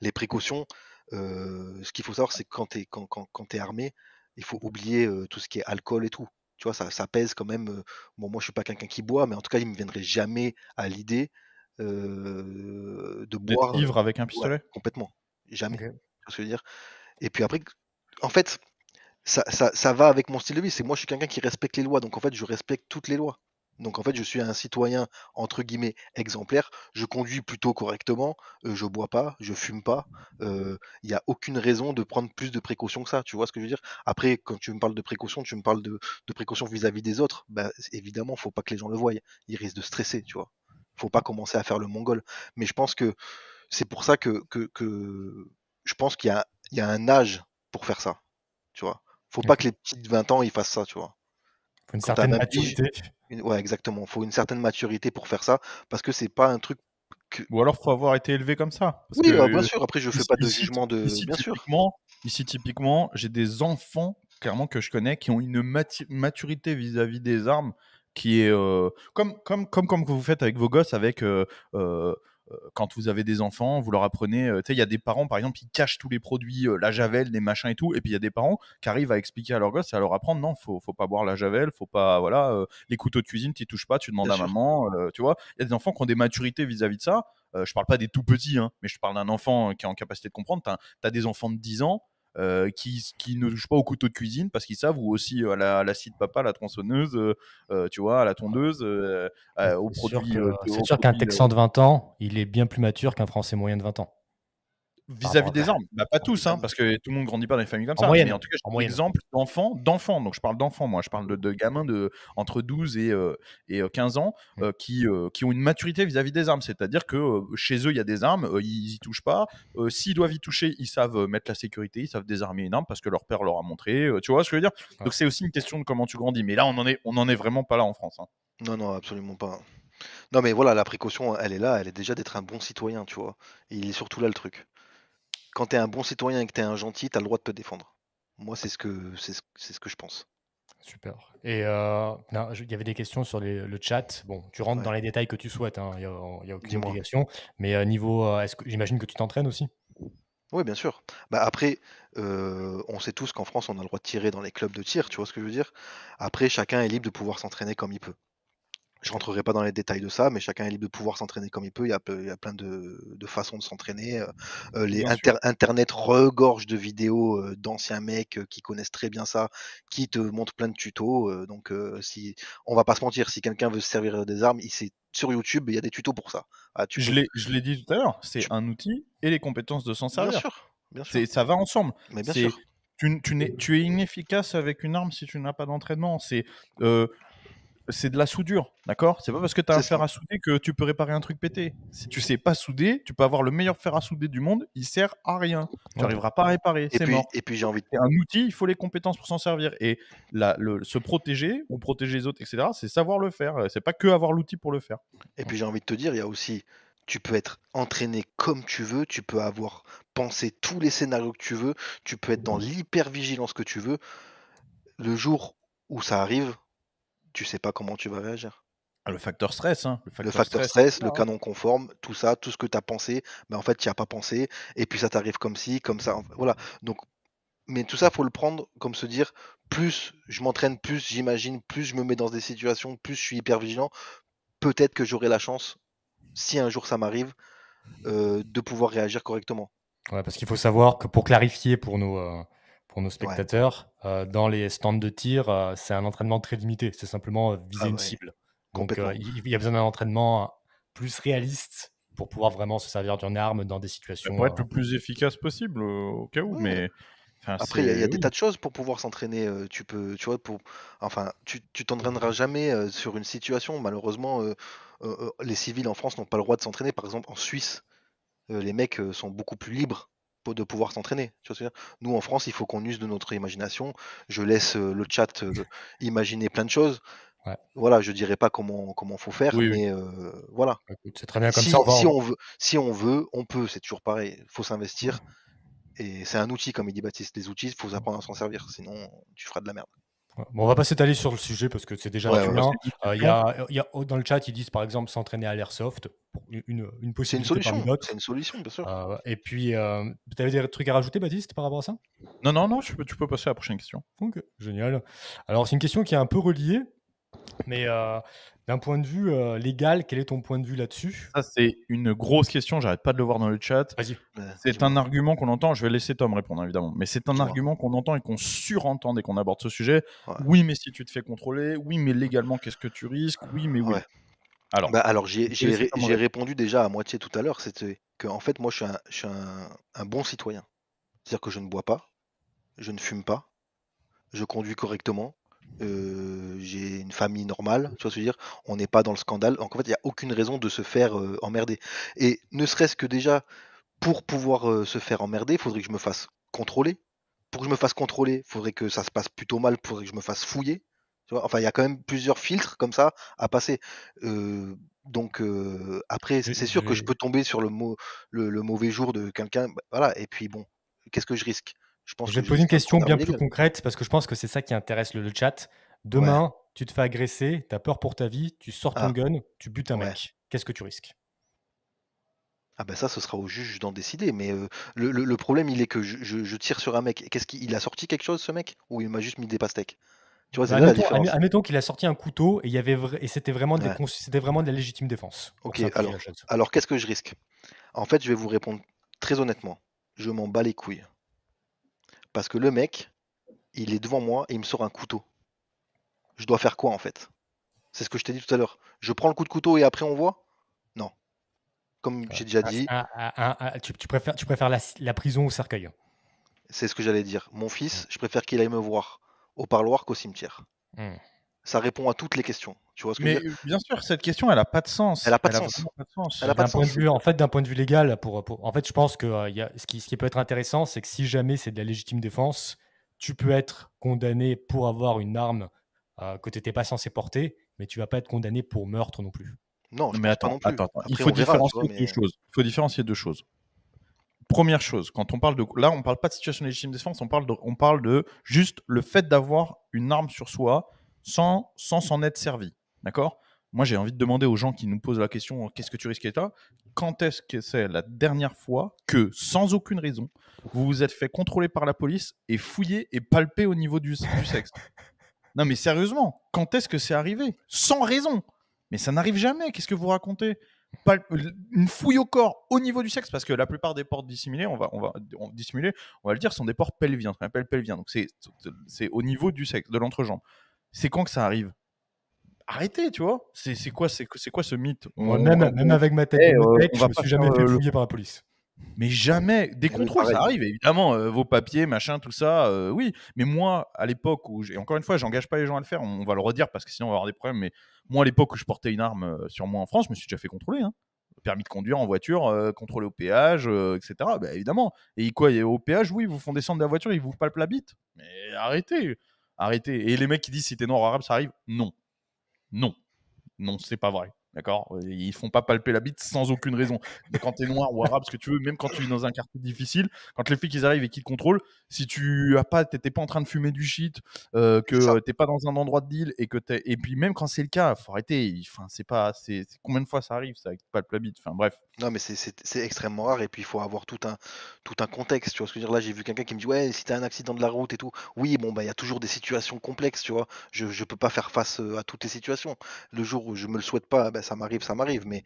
les précautions, ce qu'il faut savoir, c'est que quand tu es armé, il faut oublier tout ce qui est alcool et tout. Tu vois, ça pèse quand même. Bon, moi, je suis pas quelqu'un qui boit, mais en tout cas, il me viendrait jamais à l'idée de boire. D'être ivre avec un pistolet ? Complètement. Jamais. Okay. Tu vois ce que je veux dire ? Et puis après, en fait, ça va avec mon style de vie. C'est moi, je suis quelqu'un qui respecte les lois. Donc, en fait, je respecte toutes les lois. Donc, en fait, je suis un citoyen, entre guillemets, exemplaire. Je conduis plutôt correctement. Je bois pas, je fume pas. Il n'y a aucune raison de prendre plus de précautions que ça. Tu vois ce que je veux dire ? Après, quand tu me parles de précautions, tu me parles de précautions vis-à-vis des autres. Bah, évidemment, faut pas que les gens le voient. Ils risquent de stresser, tu vois. Faut pas commencer à faire le mongol. Mais je pense que c'est pour ça que je pense qu'il y a un âge pour faire ça. Tu vois. Faut pas que les petits de 20 ans ils fassent ça, tu vois. Faut une certaine maturité. Ouais, exactement. Faut une certaine maturité pour faire ça, parce que c'est pas un truc Ou alors faut avoir été élevé comme ça. Parce Oui, bien que sûr. Après, je fais pas de jugement de. ici, Bien sûr. typiquement, j'ai des enfants clairement que je connais qui ont une maturité vis-à-vis des armes qui est comme vous faites avec vos gosses, avec quand vous avez des enfants, vous leur apprenez. Tu sais, il y a des parents, par exemple, qui cachent tous les produits, la javel, des machins et tout, et puis il y a des parents qui arrivent à expliquer à leurs gosses et à leur apprendre, non, faut pas boire la javel, faut pas, voilà, les couteaux de cuisine, t'y touches pas, tu demandes Bien à sûr. maman, tu vois. Il y a des enfants qui ont des maturités vis-à-vis de ça. Je parle pas des tout petits, hein, mais je parle d'un enfant qui est en capacité de comprendre. T'as des enfants de 10 ans qui ne touchent pas au couteau de cuisine parce qu'ils savent, ou aussi à la scie de papa, à la tronçonneuse, tu vois, à la tondeuse, aux produits. C'est sûr qu'un Texan de 20 ans, il est bien plus mature qu'un Français moyen de 20 ans. Vis-à-vis des armes, bah, pas tous, hein, Évidemment. parce que tout le monde grandit pas dans les familles comme En ça. moyenne. Mais en tout cas, En j'ai moyenne. l'exemple d'enfants. Donc je parle d'enfants, moi. Je parle de gamins entre 12 et 15 ans qui ont une maturité vis-à-vis des armes. C'est-à-dire que chez eux, il y a des armes, ils y touchent pas. S'ils doivent y toucher, ils savent mettre la sécurité, ils savent désarmer une arme parce que leur père leur a montré. Tu vois ce que je veux dire? Ouais. Donc c'est aussi une question de comment tu grandis. Mais là, on en est vraiment pas là en France, hein. Non, non, absolument pas. Non, mais voilà, la précaution, elle est là, elle est déjà d'être un bon citoyen, tu vois. Et il est surtout là le truc. Quand t'es un bon citoyen et que t'es un gentil, t'as le droit de te défendre. Moi, c'est ce que je pense. Super. Et non, il y avait des questions sur le chat. Bon, tu rentres Ouais. dans les détails que tu souhaites, hein, il n'y a aucune Dis-moi. obligation. Mais niveau, j'imagine que tu t'entraînes aussi? Oui, bien sûr. Bah après, on sait tous qu'en France, on a le droit de tirer dans les clubs de tir, tu vois ce que je veux dire? Après, chacun est libre de pouvoir s'entraîner comme il peut. Je Ok. rentrerai pas dans les détails de ça, mais chacun est libre de pouvoir s'entraîner comme il peut. Il y a plein de façons de s'entraîner. Bien sûr. Internet regorge de vidéos d'anciens mecs qui connaissent très bien ça, qui te montrent plein de tutos. Donc, si on va pas se mentir, si quelqu'un veut se servir des armes, sur YouTube, il y a des tutos pour ça. Ah, Je l'ai dit tout à l'heure, c'est tu- un outil et les compétences de s'en bien servir. sûr, bien sûr, Ça va ensemble. mais bien C'est sûr. tu es inefficace avec une arme si tu n'as pas d'entraînement. Euh, c'est de la soudure, d'accord? C'est pas parce que tu as un C'est fer ça. à souder que tu peux réparer un truc pété. Si tu sais pas souder, tu peux avoir le meilleur fer à souder du monde, il sert à rien. Tu Ouais. arriveras pas à réparer, c'est mort. Et puis j'ai envie de C'est un outil, il faut les compétences pour s'en servir. Et se protéger ou protéger les autres, etc., c'est savoir le faire. C'est pas que avoir l'outil pour le faire. Et puis j'ai envie de te dire, il y a aussi, tu peux être entraîné comme tu veux, tu peux avoir pensé tous les scénarios que tu veux, tu peux être dans l'hypervigilance que tu veux. Le jour où ça arrive, tu sais pas comment tu vas réagir. Ah, le facteur stress, hein. Le Le facteur facteur stress, stress, là, le hein. canon conforme, tout ça, tout ce que tu as pensé, mais en fait, tu n'y as pas pensé, et puis ça t'arrive comme ci, comme ça. Voilà. Donc, mais tout ça, faut le prendre comme se dire, plus je m'entraîne, plus j'imagine, plus je me mets dans des situations, plus je suis hyper vigilant, peut-être que j'aurai la chance, si un jour ça m'arrive, de pouvoir réagir correctement. Ouais, parce qu'il faut savoir que pour clarifier pour nos Ouais. spectateurs, dans les stands de tir, c'est un entraînement très limité. C'est simplement viser Ah une ouais, cible. Donc, complètement. il y a besoin d'un entraînement plus réaliste pour pouvoir vraiment se servir d'une arme dans des Bah, situations. pour être le plus efficace possible, au cas où. Ouais. Mais enfin, Après, il y a des oui. tas de choses pour pouvoir s'entraîner. Tu peux, tu vois, enfin, tu t'entraîneras jamais sur une situation. Malheureusement, les civils en France n'ont pas le droit de s'entraîner. Par exemple, en Suisse, les mecs sont beaucoup plus libres de pouvoir s'entraîner. Tu vois ce que je veux dire. Nous, en France, il faut qu'on use de notre imagination. Je laisse le chat imaginer plein de choses. Ouais, Voilà, je dirais pas comment faut faire, Oui, oui. mais voilà. écoute, c'est très bien comme ça. On va, on va- Si on veut, on peut. C'est toujours pareil. Il faut s'investir. Et c'est un outil, comme il dit Baptiste. Les outils, il faut apprendre à s'en servir. Sinon, tu feras de la merde. ouais. Bon, on va pas s'étaler sur le sujet parce que c'est déjà Ouais, très Tu peux ouais. passer bien. une autre Il question? y a, dans le chat, ils disent par exemple s'entraîner à l'airsoft, pour une C'est une possibilité parmi solution. C'est d'autres. une solution, bien sûr. Et puis, tu avais des trucs à rajouter, Baptiste, par rapport à ça? Non, non, non, tu peux passer à la prochaine question. Ok, génial. Alors, c'est une question qui est un peu reliée, mais d'un point de vue légal, quel est ton point de vue là-dessus? Ça, c'est une grosse question, j'arrête pas de le voir dans le chat. Vas-y. C'est Dis-moi. un argument qu'on entend, je vais laisser Tom répondre évidemment, mais c'est un Dis-moi. argument qu'on entend et qu'on surentend dès qu'on aborde ce sujet. Ouais. Oui, mais si tu te fais contrôler, oui, mais légalement, qu'est-ce que tu risques? Oui, mais oui. Ouais. Alors, Bah alors je vais laisser Tom j'ai répondre. répondu déjà à moitié tout à l'heure. C'était que en fait moi je suis un bon citoyen. C'est-à-dire que je ne bois pas, je ne fume pas, je conduis correctement, j'ai une famille normale. Tu vois ce que je veux dire? On n'est pas dans le scandale. Donc en fait il n'y a aucune raison de se faire emmerder. Et ne serait-ce que déjà pour pouvoir se faire emmerder, il faudrait que je me fasse contrôler. Pour que je me fasse contrôler, il faudrait que ça se passe plutôt mal, il faudrait que je me fasse fouiller. Tu vois, enfin, il y a quand même plusieurs filtres comme ça à passer. Donc après, Je, c'est je sûr que je vais, peux tomber sur le mauvais jour de quelqu'un. Voilà. Et puis bon, qu'est-ce que je risque? Je pense je vais que te je poser une risque un question port d'arme bien plus illégal. concrète parce que je pense que c'est ça qui intéresse le chat. Ouais. Demain, tu te fais agresser, tu as peur pour ta vie, tu sors ton Ah, gun, tu butes un ouais. mec. Qu'est-ce que tu risques? Ah ben ça, ce sera au juge d'en décider. Mais le problème, il est que je tire sur un mec. Qu'est-ce qu'il a sorti quelque chose, ce mec? Ou il m'a juste mis des pastèques? Tu vois, c'est Bah, là la admettons, différence. admettons qu'il a sorti un couteau et, et Ouais. c'était vraiment de la légitime défense, pour Ok, simplifier la chose. alors qu'est-ce que je risque? En fait, je vais vous répondre très honnêtement. Je m'en bats les couilles. Parce que le mec, il est devant moi et il me sort un couteau. Je dois faire quoi en fait? C'est ce que je t'ai dit tout à l'heure. Je prends le coup de couteau et après on voit? Non. Comme j'ai déjà dit, Tu préfères la prison au cercueil. c'est ce que j'allais dire. Mon Mm. fils, je préfère qu'il aille me voir au parloir qu'au cimetière. Mm. Ça répond à toutes les questions. Tu vois ce que je veux Mais dire? bien sûr, cette question, elle a pas de Elle sens. a pas de Elle a sens. vraiment pas de sens. Elle a pas de sens. D'un point de vue légal, en fait, je pense que ce qui peut être intéressant, c'est que si jamais c'est de la légitime défense, tu peux être condamné pour avoir une arme que tu n'étais pas censé porter, mais tu vas pas être condamné pour meurtre non plus. Non, je Non, mais pense pas non plus. attends. Il Après, faut on verra, tu vois, différencier deux mais choses. Il faut différencier deux choses. Première chose, quand on parle de. Là, on parle pas de situation de légitime défense, on parle de juste le fait d'avoir une arme sur soi sans s'en être servi. D'accord? Moi, j'ai envie de demander aux gens qui nous posent la question qu'est-ce que tu risques, là? Quand est-ce que c'est la dernière fois que, sans aucune raison, vous vous êtes fait contrôler par la police et fouiller et palper au niveau du sexe? Non, mais sérieusement, quand est-ce que c'est arrivé? Sans raison. Mais ça n'arrive jamais. Qu'est-ce que vous racontez? Une fouille au corps au niveau du sexe, parce que la plupart des portes dissimulées, dissimuler, on va le dire, sont des portes pelviens, ce qu'on appelle pelviens. Donc c'est au niveau du sexe, de l'entrejambe. C'est quand que ça arrive? Arrêtez, tu vois. C'est quoi ce mythe? Moi, même avec ma tête de On meutech, je va me pas suis faire jamais fait fouiller par la police. mais jamais. Des oui, contrôles, ça pareil. arrive, évidemment. Vos papiers, machin, tout ça, oui. Mais moi, à l'époque où encore une fois, j'engage pas les gens à le faire, on va le redire parce que sinon on va avoir des problèmes. Mais moi, à l'époque où je portais une arme sur moi en France, je me suis déjà fait contrôler. Hein. Permis de conduire en voiture, contrôlé au péage, etc. Bah, évidemment. Et quoi, au péage, oui, ils vous font descendre de la voiture, ils vous palpent la bite. Mais arrêtez. Arrêtez. Et les mecs qui disent si t'es noir ou arabe, ça arrive? Non. Non. Non, c'est pas vrai. D'accord? Ils font pas palper la bite sans aucune raison. Quand t'es noir ou arabe, ce que tu veux, même quand tu vis dans un quartier difficile, quand les flics ils arrivent et qu'ils te contrôlent, si tu as pas, t'étais pas en train de fumer du shit, C'est ça. que t'es pas dans un endroit de deal et que et puis même quand c'est le cas, faut arrêter. Enfin, c'est combien de fois ça arrive ça avec palpe la bite. Enfin bref. Non, mais c'est extrêmement rare et puis il faut avoir tout un contexte. Tu vois ce que je veux dire? Là, j'ai vu quelqu'un qui me dit, ouais, si t'as un accident de la route et tout. Oui, bon, bah, il y a toujours des situations complexes, tu vois. Je peux pas faire face à toutes les situations. Le jour où je me le souhaite pas, bah, ça m'arrive, ça m'arrive. Mais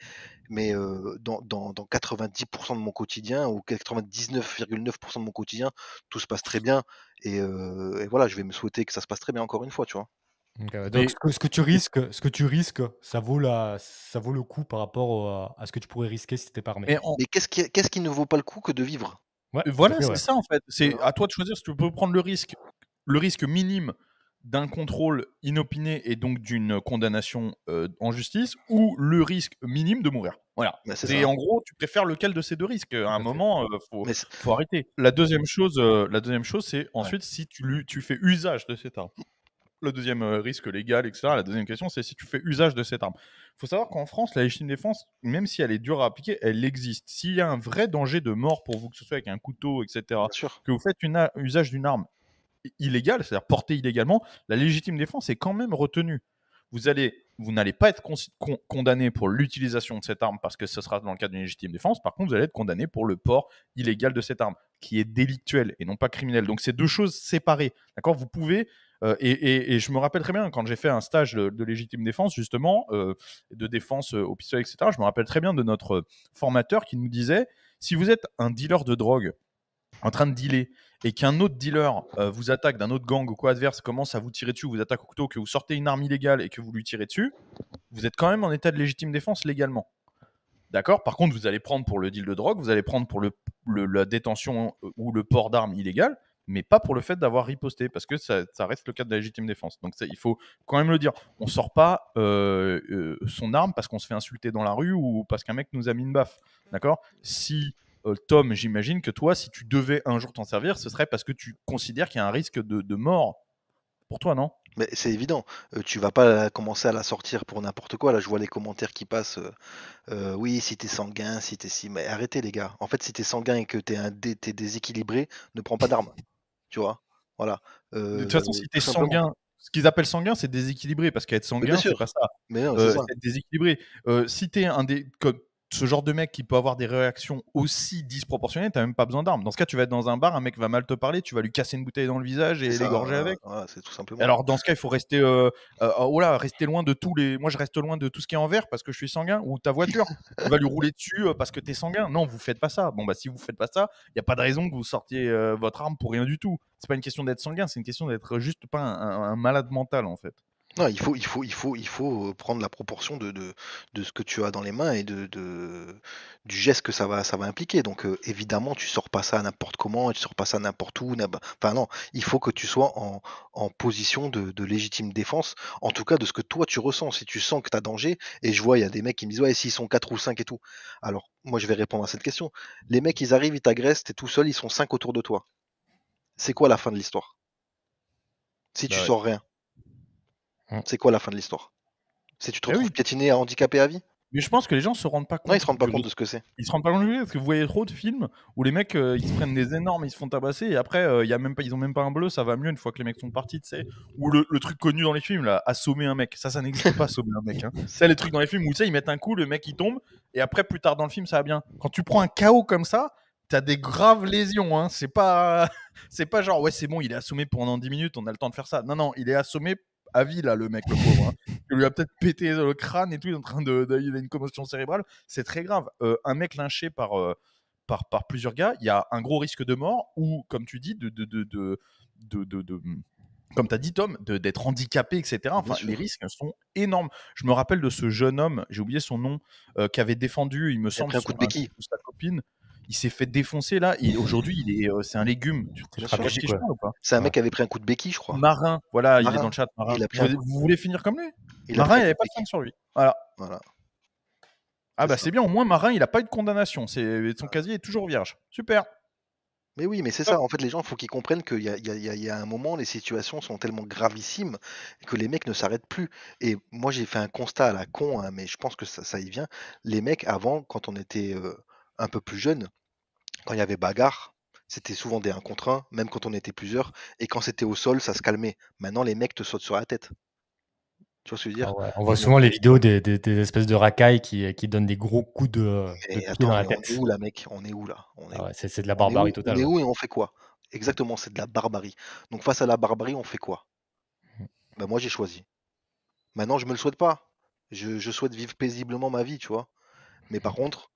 dans 90% de mon quotidien ou 99,9% de mon quotidien, tout se passe très bien. Et voilà, je vais me souhaiter que ça se passe très bien encore une fois, tu vois. Donc, Mais ce que tu risques, ça vaut le coup par rapport à ce que tu pourrais risquer si t'étais pas armé. mais Mais qu'est-ce qui ne vaut pas le coup que de vivre? Ouais, tout à voilà, fait, c'est ouais. ça en fait. C'est Voilà. à toi de choisir si tu peux prendre le risque minime d'un contrôle inopiné et donc d'une condamnation en justice ou le risque minime de mourir. Voilà. Bah, c'est C'est ça. en gros, tu préfères lequel de ces deux risques. À un Tout à fait. moment, Mais c'est- faut arrêter. La deuxième chose, c'est Ouais. ensuite si tu fais usage de cette arme. Le deuxième risque légal, etc. La deuxième question, c'est si tu fais usage de cette arme. Il faut savoir qu'en France, la légitime défense, même si elle est dure à appliquer, elle existe. S'il y a un vrai danger de mort pour vous, que ce soit avec un couteau, etc., bien sûr. que vous faites usage d'une arme illégale, c'est-à-dire portée illégalement, la légitime défense est quand même retenue. Vous n'allez pas être condamné pour l'utilisation de cette arme parce que ce sera dans le cadre d'une légitime défense. Par contre, vous allez être condamné pour le port illégal de cette arme, qui est délictuel et non pas criminel. Donc, c'est deux choses séparées. D'accord? Vous pouvez. Et je me rappelle très bien, quand j'ai fait un stage de légitime défense, justement, de défense au pistolet, etc., je me rappelle très bien de notre formateur qui nous disait si vous êtes un dealer de drogue en train de dealer et qu'un autre dealer vous attaque d'un autre gang ou quoi adverse, commence à vous tirer dessus, vous attaque au couteau, que vous sortez une arme illégale et que vous lui tirez dessus, vous êtes quand même en état de légitime défense légalement. D'accord? Par contre, vous allez prendre pour le deal de drogue, vous allez prendre pour la détention ou le port d'armes illégal, mais pas pour le fait d'avoir riposté, parce que ça reste le cadre de la légitime défense. Donc il faut quand même le dire. On ne sort pas son arme parce qu'on se fait insulter dans la rue ou parce qu'un mec nous a mis une baffe. D'accord? Si Tom, j'imagine que toi, si tu devais un jour t'en servir, ce serait parce que tu considères qu'il y a un risque de mort pour toi, non? Mais c'est évident, tu vas pas commencer à la sortir pour n'importe quoi. Là, je vois les commentaires qui passent. Oui, si t'es sanguin, si t'es si. Mais arrêtez, les gars. En fait, si t'es sanguin et que t'es déséquilibré, ne prends pas d'armes. Tu vois? Voilà. De toute façon, si tu es Tout simplement. sanguin, ce qu'ils appellent sanguin, c'est déséquilibré, parce qu'être Mais bien sanguin, c'est pas sûr. ça. Mais non, c'est ça. C'est être déséquilibré. Si tu es comme ce genre de mec qui peut avoir des réactions aussi disproportionnées, tu même pas besoin d'armes. Dans ce cas, tu vas être dans un bar, un mec va mal te parler, tu vas lui casser une bouteille dans le visage C'est et ça. l'égorger avec. Voilà, c'est tout simplement. Alors dans ce cas, il faut rester, rester loin de tous les. Moi, je reste loin de tout ce qui est en vert parce que je suis sanguin. Ou ta voiture, tu vas lui rouler dessus parce que tu es sanguin. Non, vous faites pas ça. Bon, bah si vous faites pas ça, il y a pas de raison que vous sortiez votre arme pour rien du tout. C'est pas une question d'être sanguin, c'est une question d'être juste pas un malade mental en fait. Non, il faut prendre la proportion de ce que tu as dans les mains et du geste que ça va impliquer. Donc, évidemment, tu sors pas ça n'importe comment, tu sors pas ça n'importe où. Enfin, non, il faut que tu sois en position de légitime défense, en tout cas de ce que toi tu ressens. Si tu sens que tu as danger, et je vois, il y a des mecs qui me disent, ouais, s'ils sont 4 ou 5 et tout. Alors, moi, je vais répondre à cette question. Les mecs, ils arrivent, ils t'agressent, t'es tout seul, ils sont 5 autour de toi. C'est quoi la fin de l'histoire? Si tu Bah ouais. sors rien, c'est quoi la fin de l'histoire? Si tu te retrouves piétiné, handicapé à vie? Mais je pense que les gens se rendent pas Non, ils compte se rendent pas du compte de risque. ce que c'est. Ils se rendent pas compte du risque parce que vous voyez trop de films où les mecs ils se prennent des énormes, ils se font tabasser et après y a même pas, ils ont même pas un bleu, ça va mieux une fois que les mecs sont partis, tu sais. Ou le truc connu dans les films là, assommer un mec, ça n'existe pas assommer un mec. Hein. C'est les trucs dans les films où tu sais ils mettent un coup, le mec il tombe et après plus tard dans le film ça va bien. Quand tu prends un KO comme ça, t'as des graves lésions. Hein. C'est pas c'est pas genre ouais c'est bon il est assommé pendant 10 minutes, on a le temps de faire ça. Non non, il est assommé à vie là le mec le pauvre. Hein. Il lui a peut-être pété le crâne et tout, il est en train il a une commotion cérébrale, c'est très grave. Un mec lynché par plusieurs gars, il y a un gros risque de mort ou, comme tu dis, comme tu as dit Tom, d'être handicapé, etc. Enfin, les risques sont énormes. Je me rappelle de ce jeune homme, j'ai oublié son nom, qui avait défendu, il me semble, un coup de béquille. sa copine. Il s'est fait défoncer là. Aujourd'hui, c'est un légume. Tu te rappelles qui je parle ou pas? C'est un mec qui avait pris un coup de béquille, je crois. Marin, voilà, il est dans le chat. Marin. Vous voulez finir comme lui? Marin, il n'avait pas de sang sur lui. Voilà. Ah bah c'est bien, au moins Marin, il n'a pas eu de condamnation. Son casier est toujours vierge. Super. Mais oui, mais c'est ça. En fait, les gens, il faut qu'ils comprennent qu'il y a un moment, les situations sont tellement gravissimes que les mecs ne s'arrêtent plus. Et moi, j'ai fait un constat à la con, hein, mais je pense que ça y vient. Les mecs, avant, quand on était un peu plus jeune, quand il y avait bagarre, c'était souvent des 1 contre 1, même quand on était plusieurs. Et quand c'était au sol, ça se calmait. Maintenant, les mecs te sautent sur la tête. Tu vois ce que je veux dire? Ah ouais. On voit souvent les vidéos des espèces de racailles qui donnent des gros coups de pied dans la mais on tête. est où là, mec? On est où là? Ah ouais, c'est de la barbarie On totale. est où et on fait quoi? Exactement, c'est de la barbarie. Donc face à la barbarie, on fait quoi? Bah moi j'ai choisi. Maintenant je me le souhaite pas. Je souhaite vivre paisiblement ma vie, tu vois. Mais par contre,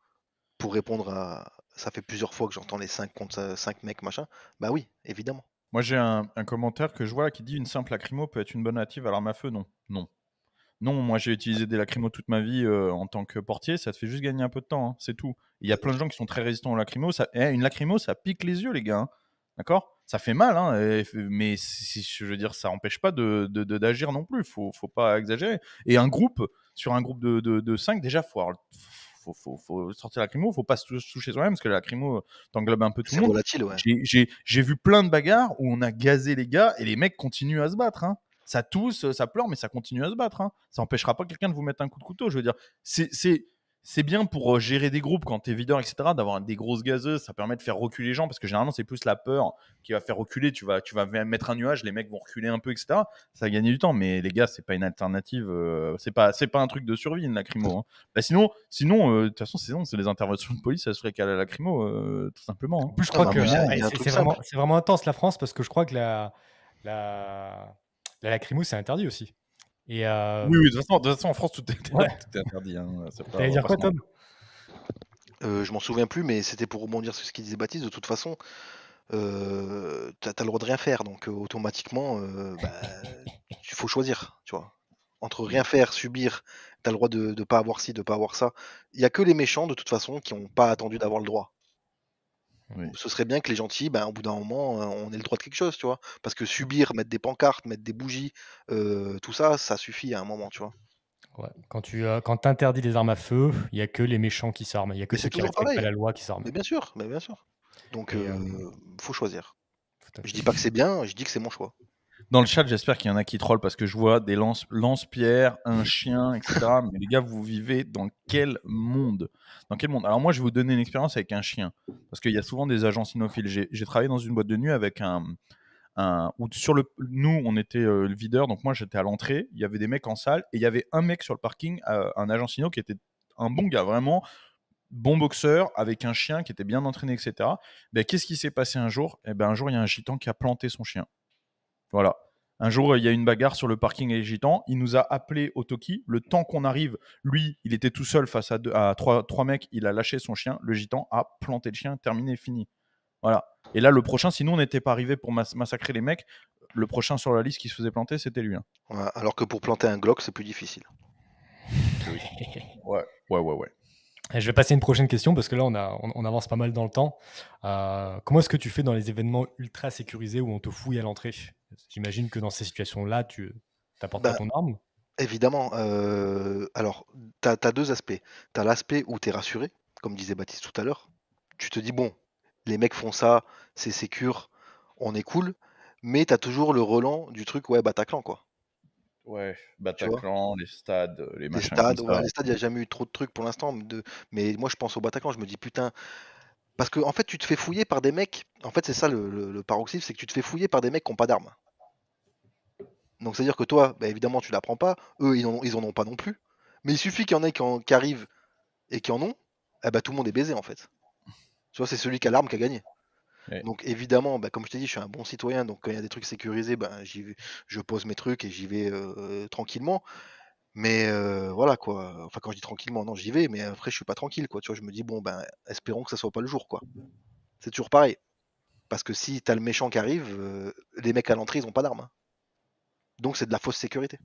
pour répondre à ça fait plusieurs fois que j'entends les 5 contre 5 mecs machin. Bah oui, évidemment. Moi j'ai un commentaire que je vois qui dit une simple lacrymo peut être une bonne native à l'arme à feu. Non. Non. Non, moi j'ai utilisé des lacrymos toute ma vie en tant que portier, ça te fait juste gagner un peu de temps, hein, c'est tout. Il y a plein de gens qui sont très résistants aux lacrymos. Une lacrymo, ça pique les yeux, les gars. Hein. D'accord? Ça fait mal, hein, mais je veux dire, ça n'empêche pas d'agir non plus. Faut pas exagérer. Et sur un groupe de 5, déjà, faut sortir la lacrymo, faut pas se toucher soi-même parce que la lacrymo t'englobe un peu tout le monde. C'est volatile, ouais. J'ai vu plein de bagarres où on a gazé les gars et les mecs continuent à se battre. Hein. Ça tousse, ça pleure, mais ça continue à se battre. Hein. Ça n'empêchera pas quelqu'un de vous mettre un coup de couteau. Je veux dire, c'est bien pour gérer des groupes quand t'es videur, etc. D'avoir des grosses gazeuses, ça permet de faire reculer les gens parce que généralement c'est plus la peur qui va faire reculer. Tu vas mettre un nuage, les mecs vont reculer un peu, etc. Ça va gagner du temps, mais les gars, c'est pas une alternative. C'est pas un truc de survie une lacrymo. Hein. Bah, sinon, de toute façon, c'est les interventions de police, ça se ferait qu'à la lacrymo, tout simplement. Hein. En plus, je crois que c'est vraiment intense la France parce que je crois que la lacrymo c'est interdit aussi. Et oui, de toute façon, en France, tout est interdit. Hein. T'allais dire quoi, Tom? Je m'en souviens plus, mais c'était pour rebondir sur ce qu'il disait Baptiste. De toute façon, t'as le droit de rien faire, donc automatiquement, il faut choisir, tu vois. Entre rien faire, subir, t'as le droit de pas avoir ci, de pas avoir ça. Il y a que les méchants, de toute façon, qui n'ont pas attendu d'avoir le droit. Oui. Ce serait bien que les gentils, au bout d'un moment, on ait le droit de quelque chose, tu vois. Parce que subir, mettre des pancartes, mettre des bougies, tout ça, ça suffit à un moment, tu vois. Ouais. Quand t'interdis les armes à feu, il n'y a que les méchants qui s'arment. Il n'y a que ceux qui respectent pas la loi qui s'arment. Mais bien sûr. Donc, faut choisir. Je dis pas que c'est bien, je dis que c'est mon choix. Dans le chat, j'espère qu'il y en a qui trollent parce que je vois des lance-pierres, un chien, etc. Mais les gars, vous vivez dans quel monde? Dans quel monde? Alors moi, je vais vous donner une expérience avec un chien. Parce qu'il y a souvent des agents cynophiles. J'ai travaillé dans une boîte de nuit avec où nous, on était le videur. Donc moi, j'étais à l'entrée. Il y avait des mecs en salle. Et il y avait un mec sur le parking, un agent cyno qui était un bon gars, vraiment bon boxeur, avec un chien qui était bien entraîné, etc. Ben, qu'est-ce qui s'est passé un jour? Un jour, il y a un gitan qui a planté son chien. Voilà. Un jour, il y a une bagarre sur le parking avec les gitans. Il nous a appelé au Toki. Le temps qu'on arrive, lui, il était tout seul face à trois mecs. Il a lâché son chien. Le gitan a planté le chien. Terminé, fini. Voilà. Et là, le prochain, si nous, on n'était pas arrivés pour massacrer les mecs, le prochain sur la liste qui se faisait planter, c'était lui. Hein. Ouais, alors que pour planter un Glock, c'est plus difficile. Oui. Ouais. Et je vais passer à une prochaine question parce que là, on avance pas mal dans le temps. Comment est-ce que tu fais dans les événements ultra sécurisés où on te fouille à l'entrée? J'imagine que dans ces situations-là, tu n'apportes pas ton arme. Évidemment. Alors, tu as deux aspects. Tu as l'aspect où tu es rassuré, comme disait Baptiste tout à l'heure. Tu te dis, bon, les mecs font ça, c'est sécure, on est cool. Mais tu as toujours le relent du truc, ouais, Bataclan, quoi. Ouais, Bataclan, les stades, les Les machins stades, comme ça. ouais, les stades, il n'y a jamais eu trop de trucs pour l'instant. Mais moi, je pense au Bataclan, je me dis, putain. Parce que, en fait, tu te fais fouiller par des mecs. En fait, c'est ça le paroxysme, c'est que tu te fais fouiller par des mecs qui n'ont pas d'armes. Donc, c'est-à-dire que toi, bah, évidemment, tu la prends pas. Eux, ils en ont pas non plus. Mais il suffit qu'il y en ait qui arrivent et qui en ont, eh bah, tout le monde est baisé, en fait. Tu vois, c'est celui qui a l'arme qui a gagné. Ouais. Donc, évidemment, bah, comme je t'ai dit, je suis un bon citoyen. Donc, quand il y a des trucs sécurisés, bah, je pose mes trucs et j'y vais tranquillement. Mais voilà quoi. Enfin, quand je dis tranquillement, non, j'y vais, mais après, je suis pas tranquille, quoi. Tu vois, je me dis, bon, ben, espérons que ça soit pas le jour, quoi. C'est toujours pareil. Parce que si t'as le méchant qui arrive, les mecs à l'entrée, ils ont pas d'armes. Hein. Donc, c'est de la fausse sécurité.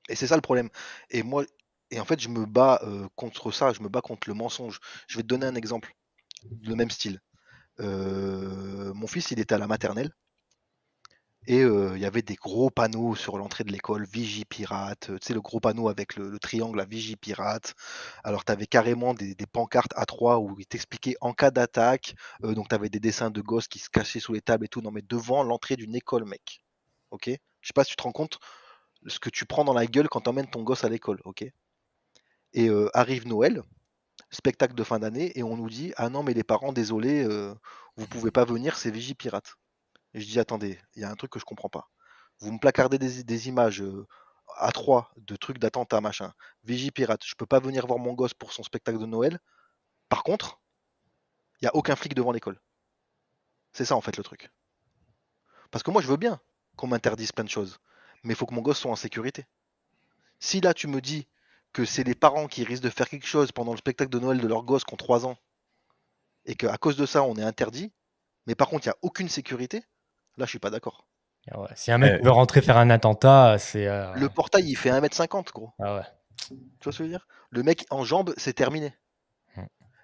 Et c'est ça le problème. Et moi, et en fait, je me bats contre ça, je me bats contre le mensonge. Je vais te donner un exemple, le même style. Mon fils, il était à la maternelle. Et il y avait des gros panneaux sur l'entrée de l'école, Vigie Pirate, tu sais, le gros panneau avec le triangle à Vigie Pirate. Alors, tu avais carrément des pancartes A3 où ils t'expliquaient en cas d'attaque. Donc, tu avais des dessins de gosses qui se cachaient sous les tables et tout. Non, mais devant l'entrée d'une école, mec. Ok? Je sais pas si tu te rends compte ce que tu prends dans la gueule quand t'emmènes ton gosse à l'école. Ok? Et arrive Noël, spectacle de fin d'année, et on nous dit ah non, mais les parents, désolé, vous pouvez pas venir, c'est Vigie Pirate. Et je dis attendez, il y a un truc que je comprends pas. Vous me placardez des images à 3 de trucs d'attentat, machin. Vigie Pirate, je peux pas venir voir mon gosse pour son spectacle de Noël. Par contre, il n'y a aucun flic devant l'école. C'est ça en fait le truc. Parce que moi je veux bien qu'on m'interdise plein de choses. Mais il faut que mon gosse soit en sécurité. Si là tu me dis que c'est les parents qui risquent de faire quelque chose pendant le spectacle de Noël de leur gosse qui ont 3 ans, et qu'à cause de ça on est interdit, mais par contre il n'y a aucune sécurité, là je suis pas d'accord. Ouais, si un mec veut rentrer faire un attentat, c'est. Le portail il fait 1m50 gros. Ah ouais. Tu vois ce que je veux dire? Le mec en jambes, c'est terminé.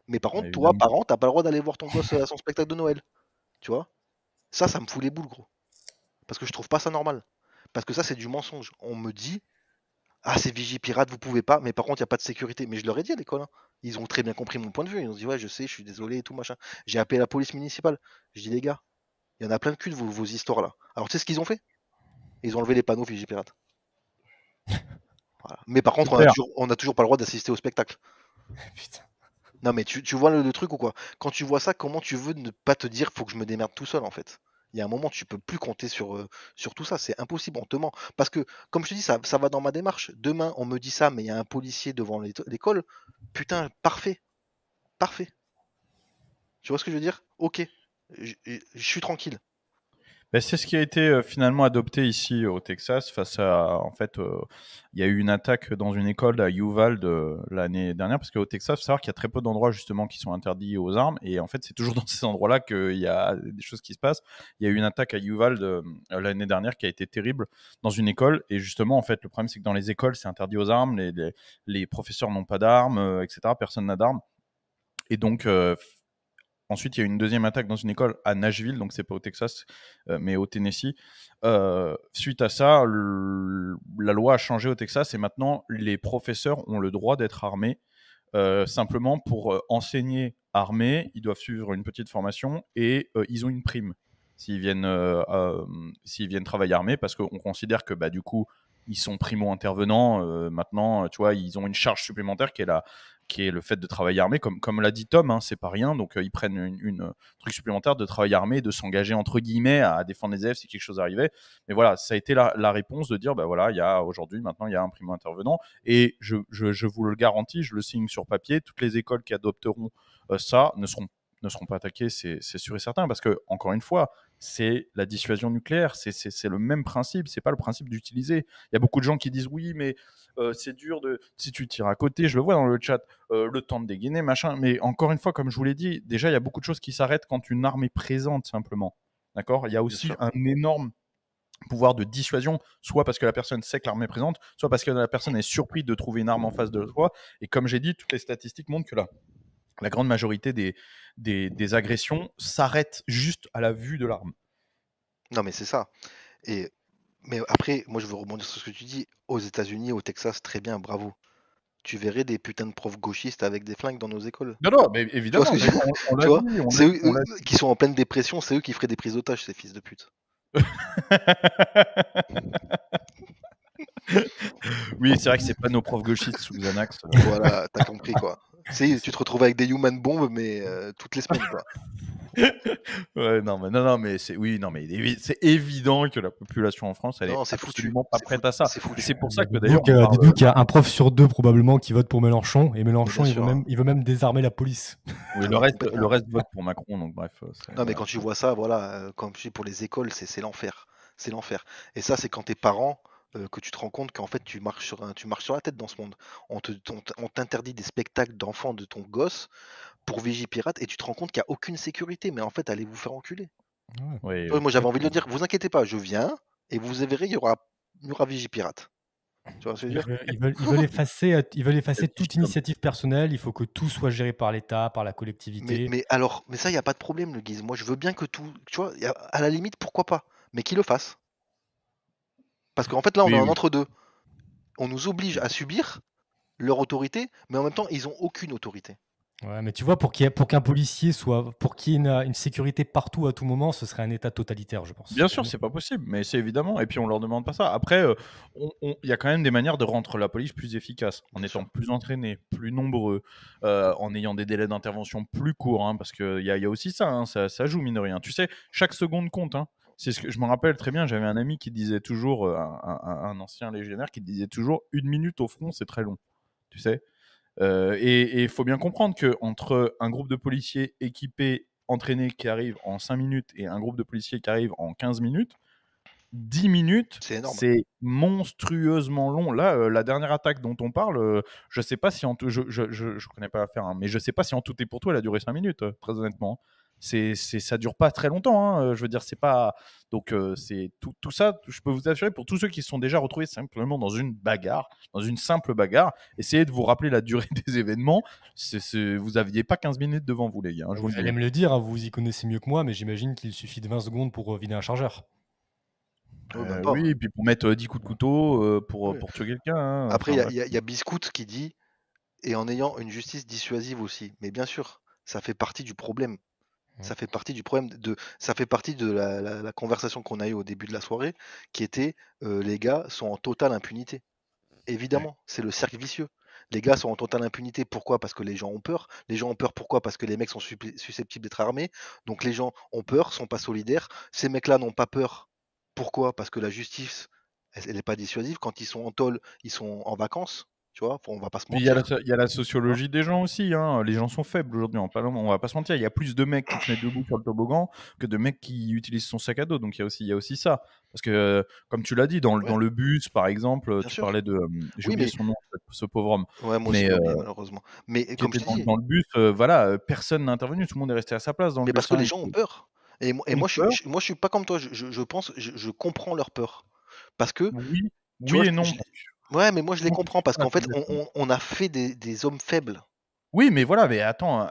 Mais par contre, toi, Évidemment. parent, t'as pas le droit d'aller voir ton gosse à son spectacle de Noël. Tu vois? Ça me fout les boules, gros. Parce que je trouve pas ça normal. Parce que ça, c'est du mensonge. On me dit, ah, c'est Vigie Pirate, vous pouvez pas, mais par contre, il n'y a pas de sécurité. Mais je leur ai dit à l'école. Hein. Ils ont très bien compris mon point de vue. Ils ont dit, ouais, je sais, je suis désolé et tout, machin. J'ai appelé la police municipale. Je dis, les gars, il y en a plein de cul de vos histoires là. Alors, tu sais ce qu'ils ont fait? Ils ont enlevé les panneaux Vigie Pirate. Voilà. Mais par contre, on a toujours pas le droit d'assister au spectacle. Putain. Non, mais tu vois le truc ou quoi? Quand tu vois ça, comment tu veux ne pas te dire faut que je me démerde tout seul en fait? Il y a un moment, tu peux plus compter sur tout ça, c'est impossible, on te ment. Parce que, comme je te dis, ça va dans ma démarche. Demain, on me dit ça, mais il y a un policier devant l'école. Putain, parfait. Parfait. Tu vois ce que je veux dire? Ok. Je suis tranquille. C'est ce qui a été finalement adopté ici au Texas face à, en fait, il y a eu une attaque dans une école à Uvalde l'année dernière, parce qu'au Texas, il faut savoir qu'il y a très peu d'endroits justement qui sont interdits aux armes, et en fait, c'est toujours dans ces endroits-là qu'il y a des choses qui se passent. Il y a eu une attaque à Uvalde l'année dernière qui a été terrible dans une école, et justement, en fait, le problème, c'est que dans les écoles, c'est interdit aux armes, les professeurs n'ont pas d'armes, etc., personne n'a d'armes, et donc ensuite, il y a eu une deuxième attaque dans une école à Nashville, donc c'est pas au Texas, mais au Tennessee. Suite à ça, la loi a changé au Texas et maintenant, les professeurs ont le droit d'être armés. Simplement, pour enseigner armés, ils doivent suivre une petite formation et ils ont une prime. s'ils viennent travailler armé, parce qu'on considère que du coup, ils sont primo-intervenants. Maintenant, tu vois, ils ont une charge supplémentaire qui est le fait de travailler armé, comme l'a dit Tom, hein, c'est pas rien. Donc, ils prennent une truc supplémentaire de travailler armé, de s'engager entre guillemets à défendre les élèves si quelque chose arrivait. Mais voilà, ça a été la réponse de dire, voilà, maintenant, il y a un primo-intervenant. Et je vous le garantis, je le signe sur papier, toutes les écoles qui adopteront ça ne seront pas attaquées, c'est sûr et certain, parce que, encore une fois, c'est la dissuasion nucléaire, c'est le même principe, c'est pas le principe d'utiliser. Il y a beaucoup de gens qui disent oui, mais c'est dur si tu tires à côté, je le vois dans le chat, le temps de dégainer, machin. Mais encore une fois, comme je vous l'ai dit, déjà, il y a beaucoup de choses qui s'arrêtent quand une arme est présente, simplement. D'accord ? Il y a aussi un énorme pouvoir de dissuasion, soit parce que la personne sait que l'arme est présente, soit parce que la personne est surprise de trouver une arme en face de toi. Et comme j'ai dit, toutes les statistiques montrent que la grande majorité des agressions s'arrêtent juste à la vue de l'arme. Non, mais c'est ça. Mais après, moi, je veux rebondir sur ce que tu dis. Aux États-Unis, au Texas, très bien, bravo. Tu verrais des putains de profs gauchistes avec des flingues dans nos écoles. Non, mais évidemment, Tu vois ce que on Tu l'a vois, dit. c'est eux qui sont en pleine dépression, c'est eux qui feraient des prises d'otages, ces fils de pute. Oui, c'est vrai que c'est pas nos profs gauchistes sous Xanax. Voilà, t'as compris quoi. Tu te retrouves avec des human bombs, mais toutes les semaines quoi. Ouais, non, mais c'est c'est évident que la population en France, elle Non, est c'est foutu. absolument pas prête à ça. C'est foutu. Et c'est pour ça que Dites-vous d'ailleurs, dites-vous qu'il y a un prof sur deux probablement qui vote pour Mélenchon, et Mélenchon, Mais bien il veut même désarmer la police. oui, le reste vote pour Macron, donc bref. Non, mais quand tu vois ça, voilà, comme je dis pour les écoles, c'est l'enfer. C'est l'enfer. Et ça, c'est quand t'es parent que tu te rends compte qu'en fait, tu marches sur la tête dans ce monde. On t'interdit des spectacles d'enfants de ton gosse pour Vigipirate et tu te rends compte qu'il n'y a aucune sécurité. Mais en fait, allez vous faire enculer. Oui, Moi, j'avais envie de le dire, vous inquiétez pas, je viens et vous verrez, il y aura Vigipirate. Tu vois ce que je veux dire? Ils veulent effacer toute initiative personnelle. Il faut que tout soit géré par l'État, par la collectivité. Mais ça, il n'y a pas de problème, le guise. Moi, je veux bien que tout. Tu vois, à la limite, pourquoi pas? Mais qu'ils le fassent. Parce qu'en fait, là, on est en entre-deux. On nous oblige à subir leur autorité, mais en même temps, ils n'ont aucune autorité. Ouais, mais tu vois, pour qu'un policier pour qu'il y ait une sécurité partout à tout moment, ce serait un État totalitaire, je pense. Bien sûr, c'est pas possible, mais c'est évidemment. Et puis on leur demande pas ça. Après, il y a quand même des manières de rendre la police plus efficace, en étant plus entraînés, plus nombreux, en ayant des délais d'intervention plus courts, hein, parce qu'il y a aussi ça, hein, ça joue mine de rien. Tu sais, chaque seconde compte. Hein. C'est ce que je me rappelle très bien. J'avais un ami qui disait toujours, un ancien légionnaire qui disait toujours 1 minute au front, c'est très long. Tu sais. Et il faut bien comprendre qu'entre un groupe de policiers équipés, entraînés qui arrivent en 5 minutes et un groupe de policiers qui arrivent en 15 minutes, 10 minutes, c'est monstrueusement long. Là, la dernière attaque dont on parle, je sais pas si en tout, je connais pas l'affaire, hein, mais je sais pas si en tout et pour tout, elle a duré 5 minutes, très honnêtement. Ça dure pas très longtemps, hein, je veux dire, c'est pas. Donc, c'est tout ça, je peux vous assurer, pour tous ceux qui se sont déjà retrouvés simplement dans une bagarre, dans une simple bagarre, essayez de vous rappeler la durée des événements. Vous aviez pas 15 minutes devant vous, les gars. Hein, vous allez me le dire, hein, vous y connaissez mieux que moi, mais j'imagine qu'il suffit de 20 secondes pour vider un chargeur. Oui, et puis pour mettre 10 coups de couteau pour tuer quelqu'un. Hein. Après, il y a Biscout qui dit, et en ayant une justice dissuasive aussi. Mais bien sûr, ça fait partie du problème. Ça fait partie du problème ça fait partie de la conversation qu'on a eue au début de la soirée, qui était les gars sont en totale impunité. Évidemment, c'est le cercle vicieux. Les gars sont en totale impunité. Pourquoi? Parce que les gens ont peur. Les gens ont peur pourquoi? Parce que les mecs sont susceptibles d'être armés. Donc les gens ont peur, sont pas solidaires. Ces mecs-là n'ont pas peur. Pourquoi? Parce que la justice, elle n'est pas dissuasive. Quand ils sont en tôle, ils sont en vacances. Tu vois, on va pas se mentir. Il y a la sociologie des gens aussi. Hein. Les gens sont faibles aujourd'hui. On va pas se mentir. Il y a plus de mecs qui se mettent debout sur le toboggan que de mecs qui utilisent son sac à dos. Donc il y a aussi ça. Parce que, comme tu l'as dit, dans le bus, par exemple, tu parlais de. J'ai oublié son nom, ce pauvre homme. Ouais, moi aussi, malheureusement. Mais comme je dis, dans le bus, voilà, personne n'a intervenu. Tout le monde est resté à sa place dans le bus. Mais parce que les gens ont peur. Et moi, je suis pas comme toi. Je comprends leur peur. Parce que. Oui et non. Ouais, mais moi je les comprends parce qu'en fait, on a fait des hommes faibles. Oui, mais voilà, mais attends,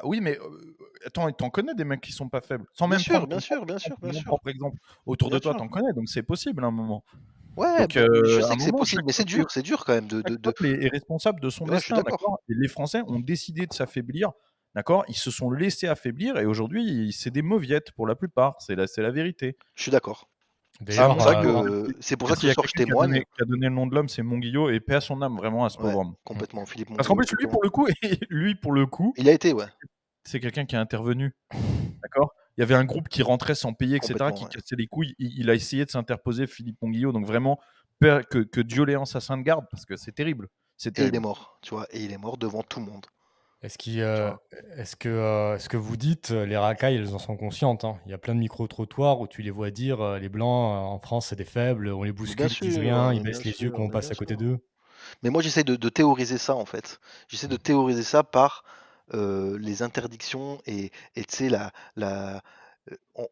t'en connais des mecs qui sont pas faibles. Sans bien même sûr, prendre bien sûr. Par exemple, autour de toi, t'en connais, donc c'est possible à un moment. Ouais, donc, je sais que c'est possible, mais c'est dur quand même Chaque peuple est responsable de son destin, d'accord. Et les Français ont décidé de s'affaiblir d'accord, ils se sont laissés affaiblir et aujourd'hui, c'est des mauviettes pour la plupart. C'est la vérité. Je suis d'accord. C'est D'ailleurs, pour ça Merci. que c'est pour ça que Merci, il ce y a soir je quelqu'un témoigne. qui a donné le nom de l'homme, c'est Monguillot, et paix à son âme, vraiment, à ce pauvre Ouais, homme. complètement. Philippe Parce qu'en Monguillot, plus, lui, pour le coup, il a été, ouais, c'est quelqu'un qui est intervenu. D'accord. Il y avait un groupe qui rentrait sans payer, etc., complètement. qui Ouais. cassait les couilles. Il a essayé de s'interposer, Philippe Monguillot. Donc vraiment, que Dieu l'ait en sa sainte garde, parce que c'est terrible. C'est Et il est terrible. mort, tu vois, et il est mort devant tout le monde. Est-ce Tu vois. ce que vous dites, les racailles, elles en sont conscientes, hein. Il y a plein de micro-trottoirs où tu les vois dire les Blancs en France, c'est des faibles, on les Mais bien bouscule, ils disent rien, ils mais bien baissent les yeux quand sûr, on mais passe bien à côté sûr. d'eux. Mais moi, j'essaie de théoriser ça, en fait. J'essaie de théoriser ça par les interdictions et tu sais,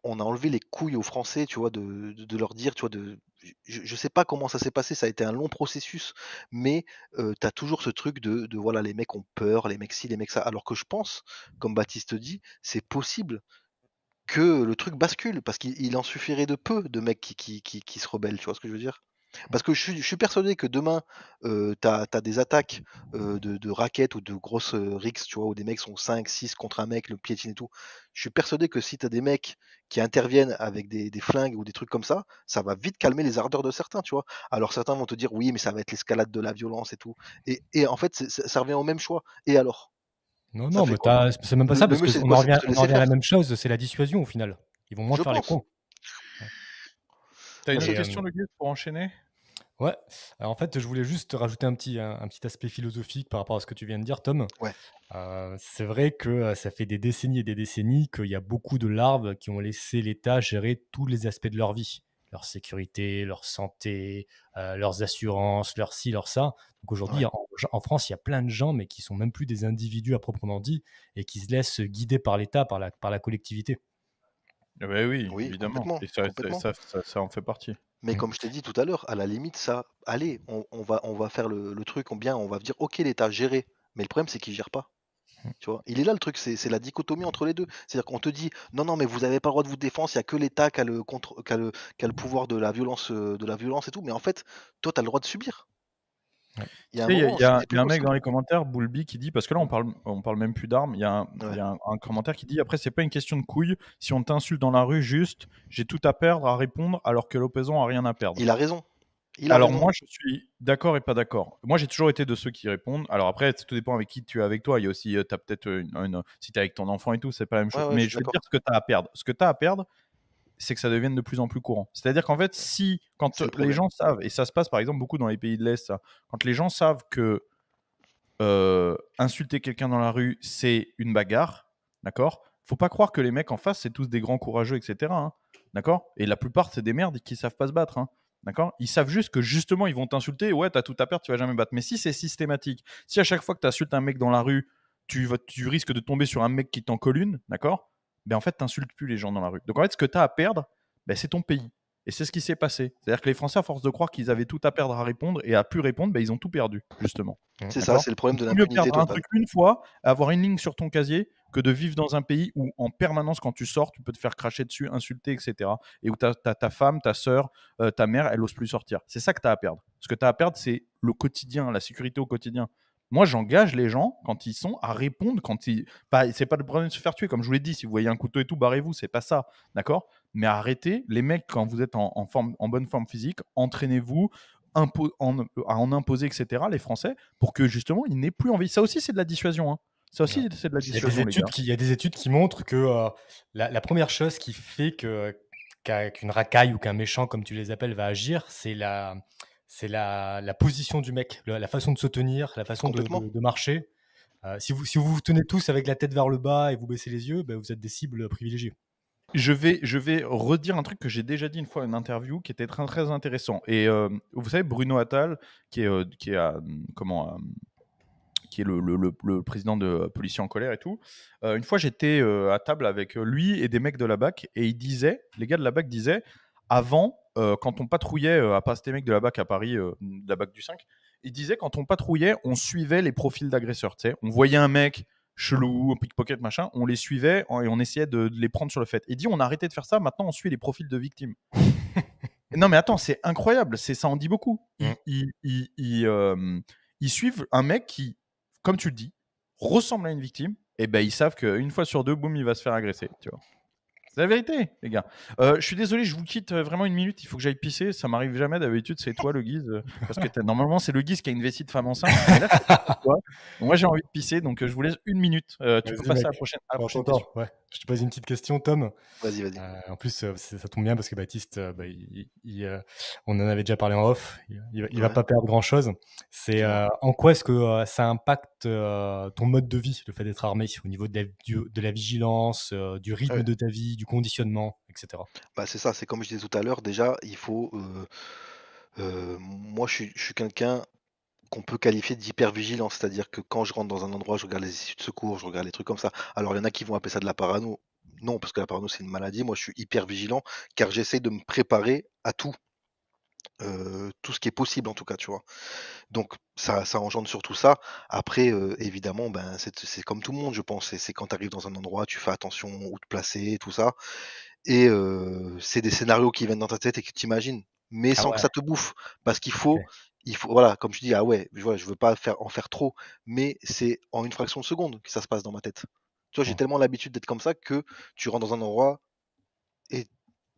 on a enlevé les couilles aux Français, tu vois, de leur dire, tu vois, je sais pas comment ça s'est passé, ça a été un long processus, mais tu as toujours ce truc voilà, les mecs ont peur, les mecs ci, les mecs ça. Alors que je pense, comme Baptiste dit, c'est possible que le truc bascule, parce qu'il en suffirait de peu de mecs qui se rebellent, tu vois ce que je veux dire? Parce que je suis persuadé que demain, tu as des attaques, de rackets ou de grosses, rixes, tu vois? Où des mecs sont 5, 6 contre un mec, le piétine et tout. Je suis persuadé que si tu as des mecs qui interviennent avec des flingues ou des trucs comme ça va vite calmer les ardeurs de certains, tu vois? Alors certains vont te dire: «Oui, mais ça va être l'escalade de la violence et tout» et en fait, ça revient au même choix et alors? Non, Ça non, fait mais quoi? c'est même pas Le ça, le parce mieux, c'est qu'on quoi? en C'est de revient, se on en laisser revient à la faire, même chose, c'est la dissuasion au final. Ils vont moins je faire les pense. cons. Ouais. T'as une Parce autre que Et question, le pour enchaîner? ouais, alors en fait, je voulais juste rajouter un petit aspect philosophique par rapport à ce que tu viens de dire, Tom. ouais, C'est vrai que ça fait des décennies et des décennies qu'il y a beaucoup de larves qui ont laissé l'État gérer tous les aspects de leur vie. Leur sécurité, leur santé, leurs assurances, leur ci, leur ça. Donc aujourd'hui, ouais. en France, il y a plein de gens, mais qui sont même plus des individus à proprement dit, et qui se laissent guider par l'État, par la collectivité. Eh ben oui, Oui, évidemment. complètement, Et ça, complètement. ça en fait partie. Mais Mm. comme je t'ai dit tout à l'heure, à la limite, ça, allez, on va faire le truc, on va dire, ok, l'État géré. Mais le problème, c'est qu'il gère pas. Tu vois, il est là le truc, c'est la dichotomie entre les deux. C'est-à-dire qu'on te dit, non, non, mais vous n'avez pas le droit de vous défendre, il n'y a que l'État qui a le pouvoir de la violence et tout. Mais en fait, toi, tu as le droit de subir. Ouais. Il y Tu a un sais, moment, c'est il y plus a un mec dans possible. les commentaires, Boulby, qui dit, parce que là, on parle même plus d'armes, il Ouais. y a un commentaire qui dit, après, c'est pas une question de couilles, si on t'insulte dans la rue, juste, j'ai tout à perdre à répondre, alors que l'opposant a rien à perdre. Il a raison. Il a Alors raison. moi, je suis d'accord et pas d'accord. Moi, j'ai toujours été de ceux qui répondent. Alors après, tout dépend avec qui tu es avec toi. Il y a aussi, tu as peut-être si tu es avec ton enfant et tout, c'est pas la même Ouais, chose. ouais, je Mais suis je vais te d'accord. dire ce que tu as à perdre. Ce que tu as à perdre, c'est que ça devienne de plus en plus courant. C'est-à-dire qu'en fait, si, quand C'est le les problème. gens savent, et ça se passe par exemple beaucoup dans les pays de l'Est, ça, quand les gens savent que insulter quelqu'un dans la rue, c'est une bagarre, d'accord. Faut pas croire que les mecs en face, c'est tous des grands courageux, etc., hein, d'accord. Et la plupart, c'est des merdes qui savent pas se battre, hein, d'accord. Ils savent juste que justement, ils vont t'insulter, ouais, t'as tout à perdre, tu vas jamais battre. Mais si c'est systématique, si à chaque fois que tu insultes un mec dans la rue, tu risques de tomber sur un mec qui t'en colle une, d'accord, ben en fait, t'insultes plus les gens dans la rue. Donc en fait, ce que tu as à perdre, ben, c'est ton pays. Et c'est ce qui s'est passé. C'est-à-dire que les Français, à force de croire qu'ils avaient tout à perdre à répondre et à plus répondre, ben, ils ont tout perdu, justement. Mm. C'est ça, D'accord. c'est le problème Il de vaut mieux l'impunité perdre un totale. truc une fois, avoir une ligne sur ton casier, que de vivre dans un pays où, en permanence, quand tu sors, tu peux te faire cracher dessus, insulter, etc. Et où ta femme, ta soeur, ta mère, elle n'ose plus sortir. C'est ça que tu as à perdre. Ce que tu as à perdre, c'est le quotidien, la sécurité au quotidien. Moi, j'engage les gens quand ils sont à répondre, c'est pas le problème de se faire tuer, comme je vous l'ai dit. Si vous voyez un couteau et tout, barrez-vous, c'est pas ça, d'accord. Mais arrêtez, les mecs, quand vous êtes en bonne forme physique, entraînez-vous, à en imposer, etc., les Français, pour que justement, ils n'aient plus envie. Ça aussi, c'est de la dissuasion, hein. Ça Ouais. aussi, c'est de la Il y a des dissuasion, les gars. il y a des études qui montrent que la première chose qui fait qu'une racaille ou qu'un méchant, comme tu les appelles, va agir, la position du mec, la façon de se tenir, la façon Complètement. de marcher. Si vous vous tenez tous avec la tête vers le bas et vous baissez les yeux, ben, vous êtes des cibles privilégiées. Je vais redire un truc que j'ai déjà dit une fois en interview qui était très, très intéressant. Et vous savez, Bruno Attal, qui est le président de Policiers en colère et tout, une fois j'étais à table avec lui et des mecs de la BAC, et les gars de la BAC disaient, avant, quand on patrouillait, à part ces mecs de la BAC à Paris, de la BAC du 5, ils disaient, quand on patrouillait, on suivait les profils d'agresseurs. Tu sais, on voyait un mec chelou, un pickpocket, machin, on les suivait et on essayait de les prendre sur le fait. Il dit, on a arrêté de faire ça, maintenant on suit les profils de victimes. Non mais attends, c'est incroyable, ça en dit beaucoup. Mm. Ils suivent un mec qui, comme tu le dis, ressemble à une victime et ben ils savent qu'une fois sur deux, boum, il va se faire agresser, tu vois. C'est la vérité, les gars. Je suis désolé, je vous quitte vraiment une minute. Il faut que j'aille pisser. Ça m'arrive jamais. D'habitude, c'est toi le guise. Parce que normalement, c'est le guise qui a une vessie de femme enceinte. Mais là, c'est toi. Moi, j'ai envie de pisser. Donc, je vous laisse une minute. Tu peux Vas-y, passer mec. à la Prends prochaine ton question. temps. Ouais. Je te pose une petite question, Tom. Vas-y. En plus, ça tombe bien parce que Baptiste, on en avait déjà parlé en off. Il va Ouais. pas perdre grand-chose. C'est Dis-moi. en quoi est-ce que ça impacte ton mode de vie, le fait d'être armé, au niveau de la vigilance, du rythme Ouais. de ta vie, du conditionnement, etc. Bah, c'est ça, c'est comme je disais tout à l'heure, déjà, il faut. Moi, je suis quelqu'un qu'on peut qualifier d'hyper vigilant, c'est-à-dire que quand je rentre dans un endroit, je regarde les issues de secours, je regarde les trucs comme ça. Alors, il y en a qui vont appeler ça de la parano. Non, parce que la parano, c'est une maladie. Moi, je suis hyper vigilant car j'essaie de me préparer à tout ce qui est possible en tout cas, tu vois. Donc, ça engendre surtout ça. Après, évidemment, ben, c'est comme tout le monde, je pense. C'est quand tu arrives dans un endroit, tu fais attention où te placer, tout ça. Et c'est des scénarios qui viennent dans ta tête et que tu imagines, mais Ah sans que ouais, ça te bouffe. Parce ok. il faut, voilà, comme je dis, ah ouais, je veux pas en faire trop, mais c'est en une fraction de seconde que ça se passe dans ma tête. Tu vois, j'ai Hmm. tellement l'habitude d'être comme ça que tu rentres dans un endroit et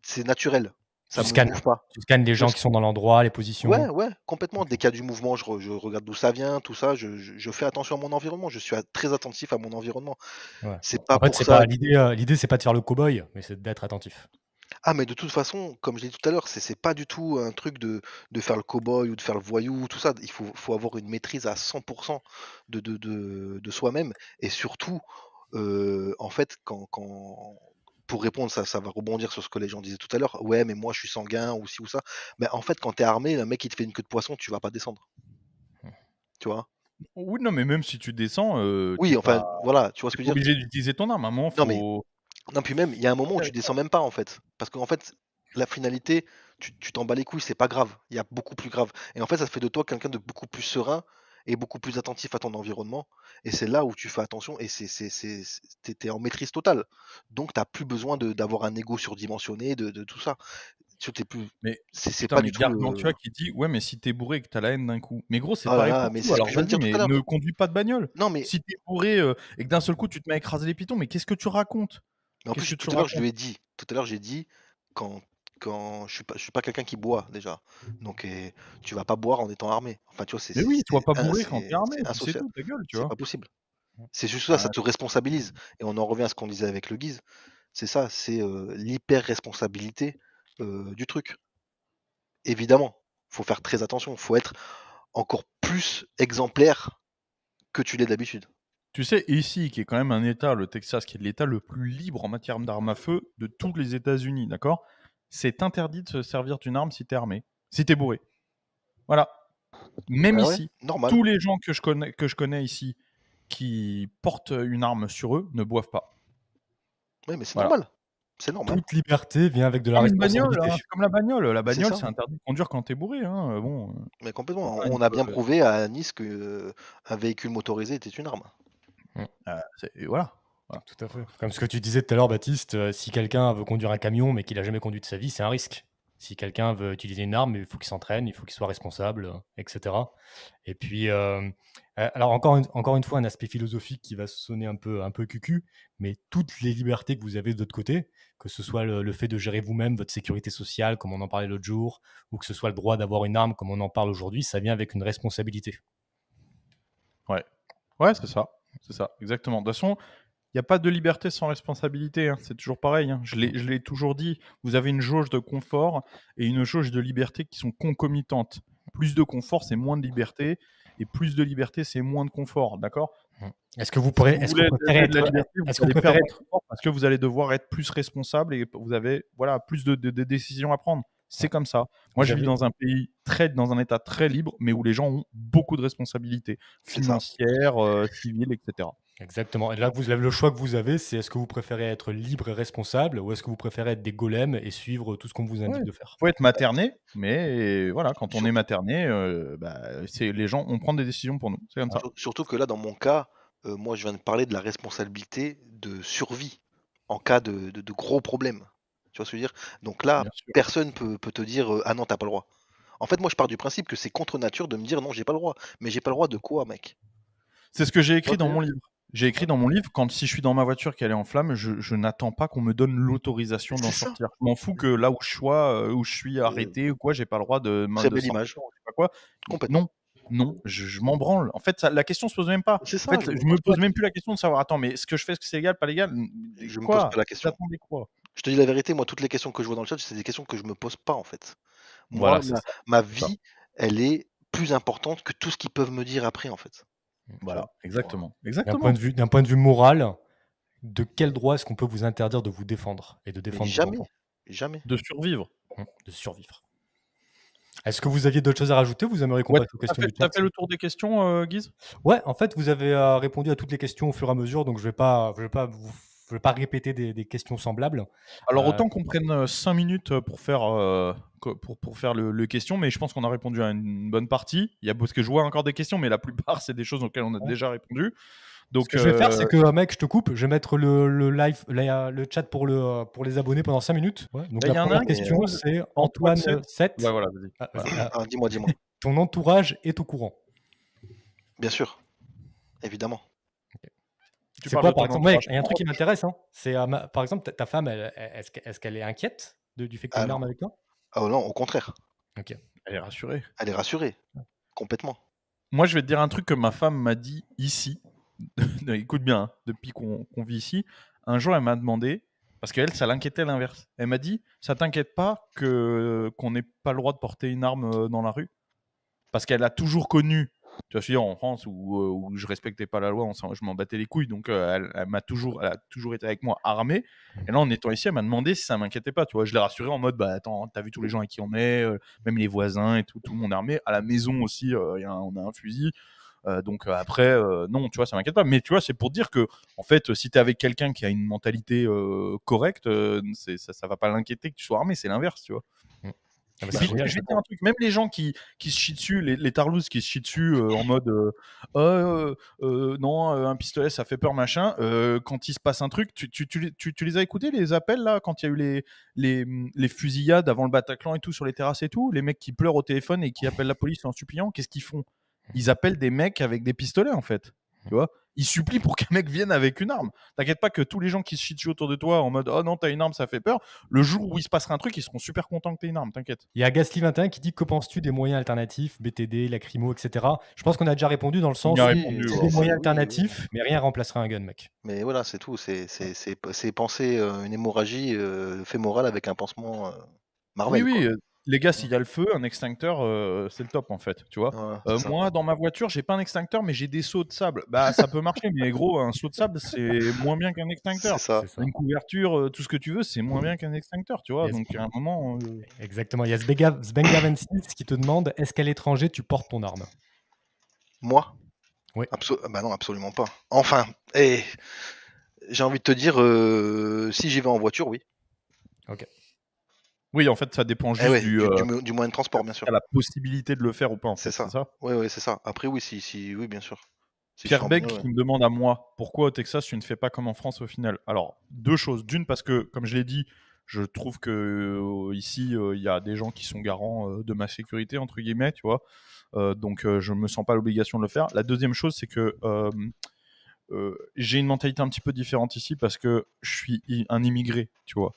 c'est naturel. Ça Tu me scannes. bouffe pas. Tu scannes les Je gens qui sont dans l'endroit, les positions. Ouais, complètement. Ok. Dès qu'il y a du mouvement, je regarde d'où ça vient, tout ça. Je fais attention à mon environnement. Je suis très attentif à mon environnement. Ouais. C'est pas En fait, pour c'est ça. pas l'idée, c'est pas de faire le cow-boy, mais c'est d'être attentif. Ah, mais de toute façon, comme je l'ai dit tout à l'heure, c'est pas du tout un truc de faire le cow-boy ou de faire le voyou, tout ça. Faut avoir une maîtrise à 100% de soi-même. Et surtout, en fait, pour répondre, ça va rebondir sur ce que les gens disaient tout à l'heure. Ouais, mais moi, je suis sanguin ou ci ou ça. Mais en fait, quand t'es armé, un mec qui te fait une queue de poisson, tu vas pas descendre. Tu vois? Oui, non, mais même si tu descends, Oui, enfin, voilà, tu vois ce t'es que pas je veux dire? obligé d'utiliser ton arme. À un moment, Non, mais faut. non, puis même, il y a un moment où tu descends même pas, en fait. Parce qu'en fait, la finalité, tu t'en bats les couilles, c'est pas grave. Il y a beaucoup plus grave. Et en fait, ça fait de toi quelqu'un de beaucoup plus serein et beaucoup plus attentif à ton environnement. Et c'est là où tu fais attention et t'es en maîtrise totale. Donc, t'as plus besoin d'avoir un ego surdimensionné, de tout ça. T'es plus, Mais c'est putain, pas mais du tout Gargantua qui dit ouais, mais si t'es bourré et que t'as la haine d'un coup. Mais gros, c'est Oh là pareil là, pour mais tout. c'est ce que Alors je viens de vas-y, dire tout mais à l'heure. ne conduis pas de bagnole. Non, mais, Si t'es bourré et que d'un seul coup tu te mets à écraser les pitons, mais qu'est-ce que tu racontes? mais en Qu'est-ce plus, que tout tu à l'heure, je racontes? lui ai dit. Tout à l'heure, j'ai dit quand, quand je suis pas quelqu'un qui boit déjà. Donc, tu vas pas boire en étant armé. Enfin, tu vois, Mais oui, sois pas bourré quand t'es armé, c'est puis c'est insociable. tout, ta gueule, tu C'est vois. pas possible. C'est juste ça, Ah, ça te responsabilise. Et on en revient à ce qu'on disait avec le guise. C'est ça, c'est l'hyper-responsabilité du truc. Évidemment, faut faire très attention. Faut être encore plus exemplaire que tu l'es d'habitude. tu sais, ici, qui est quand même un État, le Texas, qui est l'État le plus libre en matière d'armes à feu de tous les États-Unis, d'accord? C'est interdit de se servir d'une arme si t'es armé, si t'es bourré. Voilà. Même Bah ouais, ici, normal. tous les gens que je connais ici qui portent une arme sur eux ne boivent pas. Ouais, mais c'est Voilà. normal. C'est normal. Toute liberté vient avec de la Comme une bagnole, responsabilité. hein, c'est comme la bagnole. La C'est bagnole, ça. c'est interdit de conduire quand t'es bourré, hein. Bon, Mais complètement. voilà, On a bien prouvé à Nice que un véhicule motorisé était une arme. voilà. Voilà. Tout à fait. Comme ce que tu disais tout à l'heure, Baptiste, si quelqu'un veut conduire un camion mais qu'il a jamais conduit de sa vie, c'est un risque. Si quelqu'un veut utiliser une arme, il faut qu'il s'entraîne, il faut qu'il soit responsable, etc. Et puis, alors encore une fois, un aspect philosophique qui va sonner un peu cucu, mais toutes les libertés que vous avez de l'autre côté, que ce soit le fait de gérer vous-même votre sécurité sociale, comme on en parlait l'autre jour, ou que ce soit le droit d'avoir une arme, comme on en parle aujourd'hui, ça vient avec une responsabilité. Ouais, ouais, c'est ça. C'est ça, exactement. De toute façon, il n'y a pas de liberté sans responsabilité, hein. C'est toujours pareil, hein. Je l'ai toujours dit. Vous avez une jauge de confort et une jauge de liberté qui sont concomitantes. Plus de confort, c'est moins de liberté. Et plus de liberté, c'est moins de confort. D'accord? Est-ce que vous Si pourrez, vous est-ce que voulez vous préférez de la être, liberté, vous est-ce que vous allez préférez perdre de confort parce que vous allez devoir être plus responsable et vous avez voilà, plus de décisions à prendre. C'est comme ça. Moi, vous je vis avez, dans un pays dans un état très libre, mais où les gens ont beaucoup de responsabilités C'est ça. financières, civiles, etc. Exactement. Et là, le choix que vous avez, c'est est-ce que vous préférez être libre et responsable ou est-ce que vous préférez être des golems et suivre tout ce qu'on vous indique Ouais, de faire? faut être materné, mais voilà, quand on est Surtout, materné, c'est les gens on prend des décisions pour nous. C'est comme ça. surtout que là, dans mon cas, moi, je viens de parler de la responsabilité de survie en cas de gros problèmes. Tu vois ce que je veux dire? Donc là, Bien sûr. personne peut te dire ah non, t'as pas le droit. En fait, moi, je pars du principe que c'est contre nature de me dire non, j'ai pas le droit. Mais j'ai pas le droit de quoi, mec? C'est ce que j'ai Tu vois écrit ce que dans je veux mon dire? livre. J'ai écrit dans mon livre, si je suis dans ma voiture qu'elle est en flamme, je n'attends pas qu'on me donne l'autorisation d'en C'est ça. sortir. Je m'en fous que là où je suis arrêté ou quoi, j'ai pas le droit de Très de belle sortir image. ou je sais pas quoi. Complètement. Non, non, je m'en branle. En fait, la question se pose même pas. C'est En ça, fait, je me je me pose pas la pose même plus la question de savoir, attends, mais ce que je fais, est-ce que c'est légal, pas légal? je me pose Quoi? pas la Vous question. attendez quoi? Je te dis la vérité, moi, toutes les questions que je vois dans le chat, c'est des questions que je me pose pas, en fait. Moi, Voilà, c'est ça. ma C'est ça. vie, elle est plus importante que tout ce qu'ils peuvent me dire après, en fait. Voilà, exactement. D'un Exactement. point de vue moral, de quel droit est-ce qu'on peut vous interdire de vous défendre et de Mais défendre vos enfants? jamais. De survivre. De survivre. Est-ce que vous aviez d'autres choses à rajouter? Vous aimeriez qu'on Ouais, passe aux questions tu du chat? fait le tour des questions, Guise? Ouais, en fait, vous avez répondu à toutes les questions au fur et à mesure, donc je vais pas répéter des questions semblables. Alors Euh, autant qu'on prenne 5 minutes pour faire, pour faire le question, mais je pense qu'on a répondu à une bonne partie. Il y a parce que je vois encore des questions, mais la plupart, c'est des choses auxquelles on a ouais. déjà répondu. Ce Donc, que je vais faire, c'est que, mec, je te coupe, je vais mettre le live, le chat pour les abonnés pendant 5 minutes. Ouais, donc là, il la y en a première un qui question, pose c'est Antoine Antoine 7. 7. Ouais, voilà, vas-y. Voilà. Ah, dis-moi. Ton entourage est au courant. Bien sûr, évidemment. Tu C'est parles quoi, de par ton exemple, entourage mec, il y a un truc qui proche. m'intéresse, hein. C'est, par exemple, ta femme, est-ce qu'elle est inquiète du fait que tu aies Ah une non. arme avec toi? Ah non, au contraire. Ok. Elle est rassurée. Elle est rassurée. Complètement. Moi, je vais te dire un truc que ma femme m'a dit ici. Écoute bien, hein, depuis qu'on vit ici. Un jour, elle m'a demandé, parce qu'elle, ça l'inquiétait l'inverse. Elle m'a dit, ça t'inquiète pas qu'on n'ait pas le droit de porter une arme dans la rue? Parce qu'elle a toujours connu, tu vois, je veux dire, en France où je respectais pas la loi, je m'en battais les couilles, donc elle a toujours été avec moi armée. Et là, en étant ici, elle m'a demandé si ça m'inquiétait pas, tu vois. Je l'ai rassuré en mode, bah attends, t'as vu tous les gens avec qui on est, même les voisins et tout le monde est armé. À la maison aussi, on a un fusil. Donc après, non, tu vois, ça m'inquiète pas. Mais tu vois, c'est pour dire que, en fait, si t'es avec quelqu'un qui a une mentalité correcte, ça va pas l'inquiéter que tu sois armé, c'est l'inverse, tu vois. Ah bah, Et c'est puis, génial. je vais te dire un truc, même les gens qui se chient dessus, les tarlouses qui se chient dessus en mode non, un pistolet ça fait peur, machin. Quand il se passe un truc, tu les as écoutés, les appels là, quand il y a eu les fusillades avant le Bataclan et tout, sur les terrasses et tout, les mecs qui pleurent au téléphone et qui appellent la police en suppliant, qu'est-ce qu'ils font? Ils appellent des mecs avec des pistolets en fait. Tu vois, ils supplient pour qu'un mec vienne avec une arme. T'inquiète pas que tous les gens qui se chient dessus autour de toi en mode oh non, t'as une arme, ça fait peur. Le jour où il se passera un truc, ils seront super contents que t'aies une arme, t'inquiète. Il y a Gasly21 qui dit que penses-tu des moyens alternatifs, BTD, lacrymo, etc. Je pense qu'on a déjà répondu dans le On y sens a où répondu. c'est Ouais. des moyens Oui. alternatifs, mais rien remplacera un gun, mec. Mais voilà, c'est tout. C'est penser une hémorragie fémorale avec un pansement Oui, Marvel, oui, quoi. les gars, s'il y a le feu, un extincteur, c'est le top en fait, tu vois. Voilà, c'est ça. Moi, dans ma voiture, j'ai pas un extincteur, mais j'ai des seaux de sable. Bah, ça peut marcher, mais gros, un seau de sable, c'est moins bien qu'un C'est extincteur. ça. C'est ça. Une couverture, tout ce que tu veux, c'est moins bien qu'un extincteur, tu vois. Yes. Donc, à un moment, Exactement. Il y a Sbenga26 qui te demande est-ce qu'à l'étranger tu portes ton arme? Moi? Oui. Bah non, absolument pas. Enfin, j'ai envie de te dire, si j'y vais en voiture, oui. Ok. oui, en fait, ça dépend Eh juste ouais, du, du moyen de transport, bien sûr. t'as la possibilité de le faire ou pas, en C'est fait, c'est ça. ça. Ouais, c'est ça. Après, oui, oui, bien sûr. Si je suis Pierre en Beck bagnole, qui me demande à moi pourquoi au Texas tu ne fais pas comme en France au final. Alors, deux choses. D'une, parce que, comme je l'ai dit, je trouve que ici, il y a des gens qui sont garants de ma sécurité, entre guillemets, tu vois. Donc, je me sens pas l'obligation de le faire. La deuxième chose, c'est que j'ai une mentalité un petit peu différente ici parce que je suis un immigré, tu vois.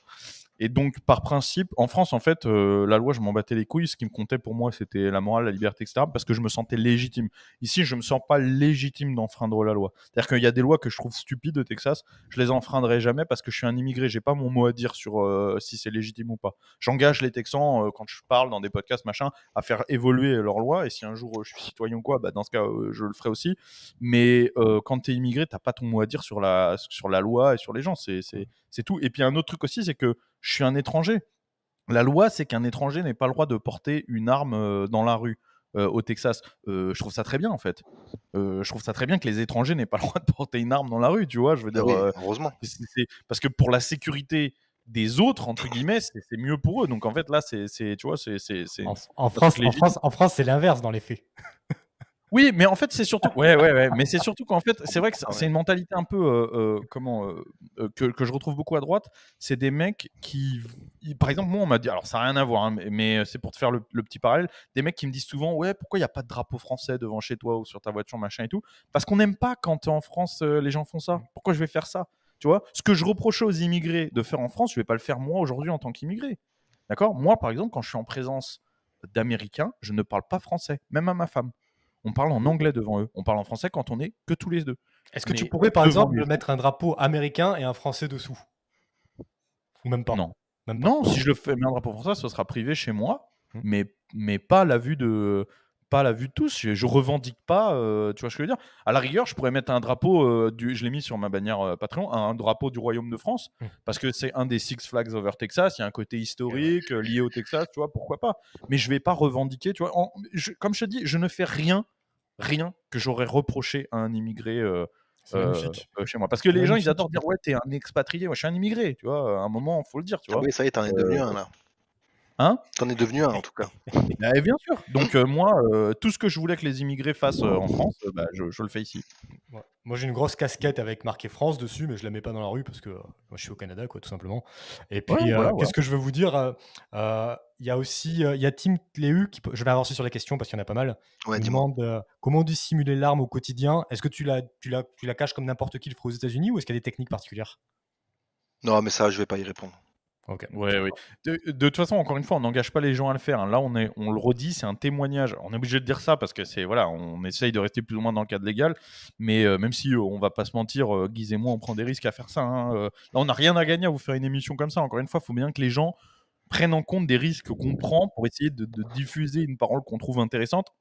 Et donc, par principe, en France, en fait, la loi, je m'en battais les couilles. Ce qui me comptait pour moi, c'était la morale, la liberté, etc. Parce que je me sentais légitime. Ici, je me sens pas légitime d'enfreindre la loi. C'est-à-dire qu'il y a des lois que je trouve stupides au Texas. Je les enfreindrai jamais parce que je suis un immigré. J'ai pas mon mot à dire sur si c'est légitime ou pas. J'engage les Texans, quand je parle dans des podcasts, machin, à faire évoluer leurs lois. Et si un jour je suis citoyen ou quoi, bah, dans ce cas, je le ferai aussi. Mais quand tu es immigré, t'as pas ton mot à dire sur la loi et sur les gens. C'est tout. Et puis, un autre truc aussi, c'est que je suis un étranger. La loi, c'est qu'un étranger n'ait pas le droit de porter une arme dans la rue au Texas. Je trouve ça très bien, en fait. Je trouve ça très bien que les étrangers n'aient pas le droit de porter une arme dans la rue, tu vois. Je veux Ah dire, oui, heureusement. parce que pour la sécurité des autres, entre guillemets, c'est mieux pour eux. Donc, en fait, là, tu vois, c'est En France, c'est l'inverse dans les faits. Oui, mais en fait, c'est surtout. Ouais. Mais c'est surtout qu'en fait, c'est vrai que Ah c'est ouais. une mentalité un peu. Que je retrouve beaucoup à droite. C'est des mecs qui. Par exemple, moi, on m'a dit. Alors, ça n'a rien à voir, hein, mais c'est pour te faire le petit parallèle. Des mecs qui me disent souvent: Ouais, pourquoi il n'y a pas de drapeau français devant chez toi ou sur ta voiture, machin et tout. Parce qu'on n'aime pas quand en France, les gens font ça. Pourquoi je vais faire ça? Tu vois, ce que je reprochais aux immigrés de faire en France, je ne vais pas le faire moi aujourd'hui en tant qu'immigré. D'accord? Moi, par exemple, quand je suis en présence d'Américains, je ne parle pas français, même à ma femme. On parle en anglais devant eux. On parle en français quand on est que tous les deux. Est-ce que tu Mais pourrais, par devant les exemple, gens, mettre un drapeau américain et un français dessous? Ou même pas? non. Même pas. Non, si je le fais bien un drapeau français, ce sera privé chez moi, Hmm. mais pas à la vue de tous. Je revendique pas, tu vois ce que je veux dire? À la rigueur, je pourrais mettre un drapeau, je l'ai mis sur ma bannière Patreon, un drapeau du Royaume de France, Hmm. parce que c'est un des Six Flags Over Texas. Il y a un côté historique lié au Texas, tu vois, pourquoi pas? Mais je vais pas revendiquer, tu vois. Comme je te dis, je ne fais rien que j'aurais reproché à un immigré C'est magnifique. chez moi. Parce que C'est les gens, ils magnifique. adorent dire ouais, t'es un expatrié. Moi, je suis un immigré, tu vois. À un moment, faut le dire, tu Ah vois. oui, ça y est, t'en es devenu un là. Hein? T'en es devenu un en tout cas. Bah, bien sûr. Donc moi, tout ce que je voulais que les immigrés fassent en France, bah, je le fais ici. Ouais. Moi, j'ai une grosse casquette avec marqué France dessus, mais je la mets pas dans la rue parce que moi, je suis au Canada, quoi, tout simplement. Et Ouais, puis, voilà, voilà. qu'est-ce que je veux vous dire? Il y a aussi, il y a Tim Cléhu je vais avancer sur les questions parce qu'il y en a pas mal. Ouais, Il nous dis-moi. demande comment dissimuler l'arme au quotidien. Est-ce que tu la caches comme n'importe qui le ferait aux États-Unis ou est-ce qu'il y a des techniques particulières? Non, mais ça, je vais pas y répondre. Ok. Ouais, oui. De toute façon, encore une fois, on n'engage pas les gens à le faire, hein. Là, on le redit, c'est un témoignage. On est obligé de dire ça parce que c'est voilà, on essaye de rester plus ou moins dans le cadre légal. Mais même si on va pas se mentir, Guise et moi, on prend des risques à faire ça, hein. Là, on n'a rien à gagner à vous faire une émission comme ça. Encore une fois, il faut bien que les gens prennent en compte des risques qu'on prend pour essayer de diffuser une parole qu'on trouve intéressante.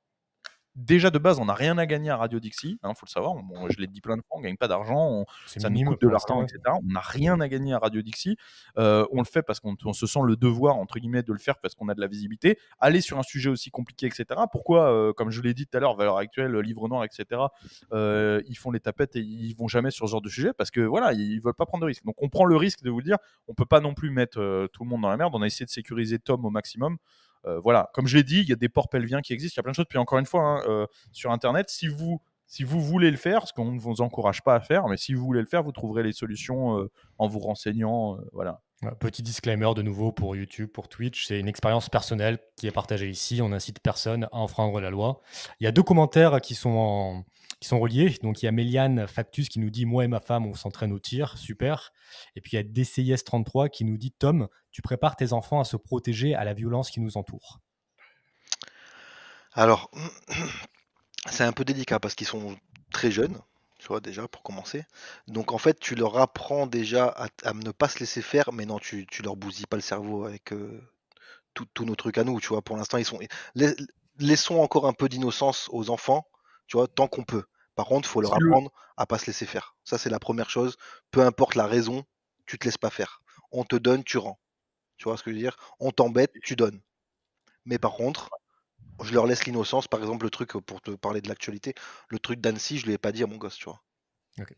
Déjà de base, on n'a rien à gagner à Radio Dixie, hein, faut le savoir. Bon, je l'ai dit plein de fois, on gagne pas d'argent, C'est ça nous minime coûte de pour l'instant, l'argent, ouais. etc. On n'a rien à gagner à Radio Dixie. On le fait parce qu'on se sent le devoir, entre guillemets, de le faire parce qu'on a de la visibilité. Aller sur un sujet aussi compliqué, etc. Pourquoi, comme je l'ai dit tout à l'heure, Valeurs Actuelles, Livre Noir, etc., ils font les tapettes et ils vont jamais sur ce genre de sujet parce que voilà, ils veulent pas prendre de risques. Donc on prend le risque de vous dire, on peut pas non plus mettre tout le monde dans la merde. On a essayé de sécuriser Tom au maximum. Voilà, comme je l'ai dit, il y a des ports pelviens qui existent, il y a plein de choses. Puis encore une fois, hein, sur Internet, si vous voulez le faire, ce qu'on ne vous encourage pas à faire, mais si vous voulez le faire, vous trouverez les solutions en vous renseignant. Voilà. Petit disclaimer de nouveau pour YouTube, pour Twitch, c'est une expérience personnelle qui est partagée ici. On n'incite personne à enfreindre la loi. Il y a 2 commentaires qui sont reliés. Donc il y a Méliane Factus qui nous dit: Moi et ma femme, on s'entraîne au tir, super. Et puis il y a DCIS33 qui nous dit: Tom, tu prépares tes enfants à se protéger à la violence qui nous entoure. Alors, c'est un peu délicat parce qu'ils sont très jeunes, tu vois, déjà, pour commencer. Donc, en fait, tu leur apprends déjà à ne pas se laisser faire, mais non, tu leur bousilles pas le cerveau avec tous nos trucs à nous, tu vois. Pour l'instant, lai- laissons encore un peu d'innocence aux enfants, tu vois, tant qu'on peut. Par contre, il faut leur Si le, apprendre à pas se laisser faire. Ça, c'est la première chose. Peu importe la raison, tu te laisses pas faire. On te donne, tu rends. Tu vois ce que je veux dire? On t'embête, tu donnes. Mais par contre, je leur laisse l'innocence. Par exemple, le truc, pour te parler de l'actualité, le truc d'Annecy, je lui ai pas dit à mon gosse, tu vois. Ok.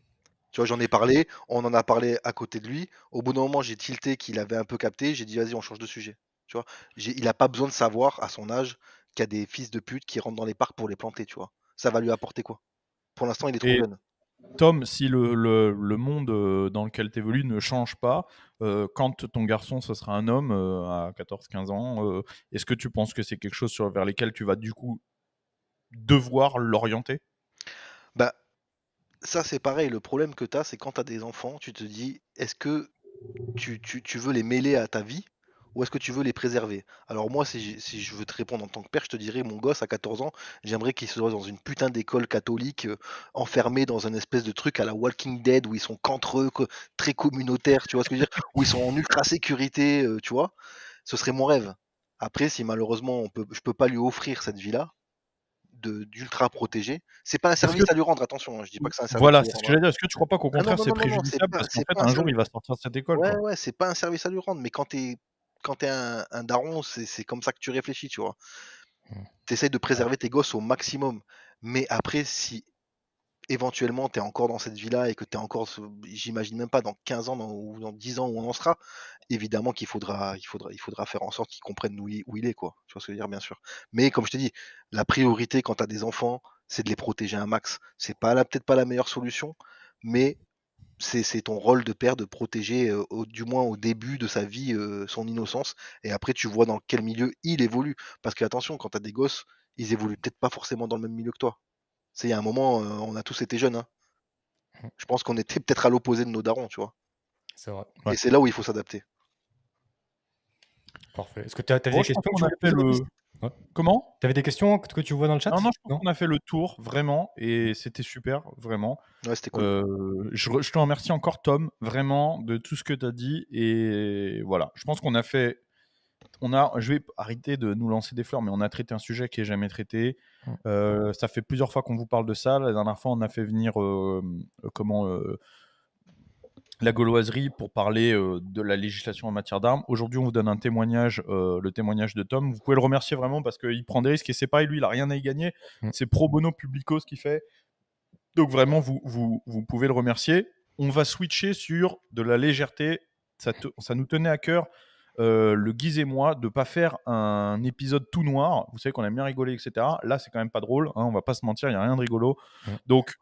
Tu vois, j'en ai parlé, on en a parlé à côté de lui. Au bout d'un moment, j'ai tilté qu'il avait un peu capté. J'ai dit, vas-y, on change de sujet. Tu vois, il a pas besoin de savoir à son âge qu'il y a des fils de pute qui rentrent dans les parcs pour les planter, tu vois. Ça va lui apporter quoi? Pour l'instant, il est trop et jeune. Tom, si le monde dans lequel tu évolues ne change pas, quand ton garçon, ce sera un homme à 14-15 ans, est-ce que tu penses que c'est quelque chose vers lesquels tu vas du coup devoir l'orienter? Bah, ça, c'est pareil. Le problème que tu as, c'est quand tu as des enfants, tu te dis, est-ce que tu veux les mêler à ta vie ou est-ce que tu veux les préserver? Alors moi, si je veux te répondre en tant que père, je te dirais, mon gosse à 14 ans, j'aimerais qu'il soit dans une putain d'école catholique, enfermé dans un espèce de truc à la Walking Dead où ils sont qu'entre eux, très communautaires, tu vois ce que je veux dire? Où ils sont en ultra sécurité, tu vois? Ce serait mon rêve. Après, si malheureusement je peux pas lui offrir cette vie-là, d'ultra protégé, c'est pas un Est-ce que service à lui rendre, attention, hein, je dis pas que c'est un service à Voilà, lui c'est ce que rendre, hein. j'allais dire. Est-ce que tu crois pas qu'au Ah non, contraire non, c'est non, non, non, préjudiciable parce qu'en c'est fait pas un un jour service. il va sortir de cette école, Ouais, quoi? ouais, c'est pas un service à lui rendre, mais quand t'es un daron, c'est comme ça que tu réfléchis, tu vois. Hmm. T'essayes de préserver tes gosses au maximum. Mais après, si éventuellement t'es encore dans cette vie-là et que t'es encore, j'imagine même pas dans 15 ans ou dans 10 ans où on en sera, évidemment il faudra faire en sorte qu'il comprenne où il est, quoi. Tu vois ce que je veux dire, bien sûr. Mais comme je te dis, la priorité quand t'as des enfants, c'est de les protéger un max. C'est peut-être pas la meilleure solution, mais c'est ton rôle de père de protéger, du moins au début de sa vie, son innocence. Et après, tu vois dans quel milieu il évolue. Parce que attention, quand t'as des gosses, ils évoluent peut-être pas forcément dans le même milieu que toi. Il y a un moment, on a tous été jeunes. Hein. Je pense qu'on était peut-être à l'opposé de nos darons, tu vois. C'est vrai. Ouais. Et c'est là où il faut s'adapter. Parfait. Est-ce que tu avais Bon, des je pense questions que qu'on tu a voulais fait poser, le. Baptiste Ouais. Comment? Tu avais des questions que tu vois dans le chat? Non, je pense qu'on a fait le tour, vraiment, et c'était super, vraiment. Ouais, c'était cool. Je te remercie encore, Tom, vraiment, de tout ce que tu as dit. Et voilà, je pense qu'on a fait. Je vais arrêter de nous lancer des fleurs, mais on a traité un sujet qui n'est jamais traité. Ça fait plusieurs fois qu'on vous parle de ça. La dernière fois, on a fait venir la gauloiserie pour parler de la législation en matière d'armes. Aujourd'hui, on vous donne un témoignage, le témoignage de Tom. Vous pouvez le remercier vraiment parce qu'il prend des risques et c'est pareil, lui, il n'a rien à y gagner. C'est pro bono publico ce qu'il fait. Donc vraiment, vous pouvez le remercier. On va switcher sur de la légèreté. Ça nous tenait à cœur, le Guise et moi, de ne pas faire un épisode tout noir. Vous savez qu'on aime bien rigoler, etc. Là, c'est quand même pas drôle. Hein, on va pas se mentir, il n'y a rien de rigolo. Donc,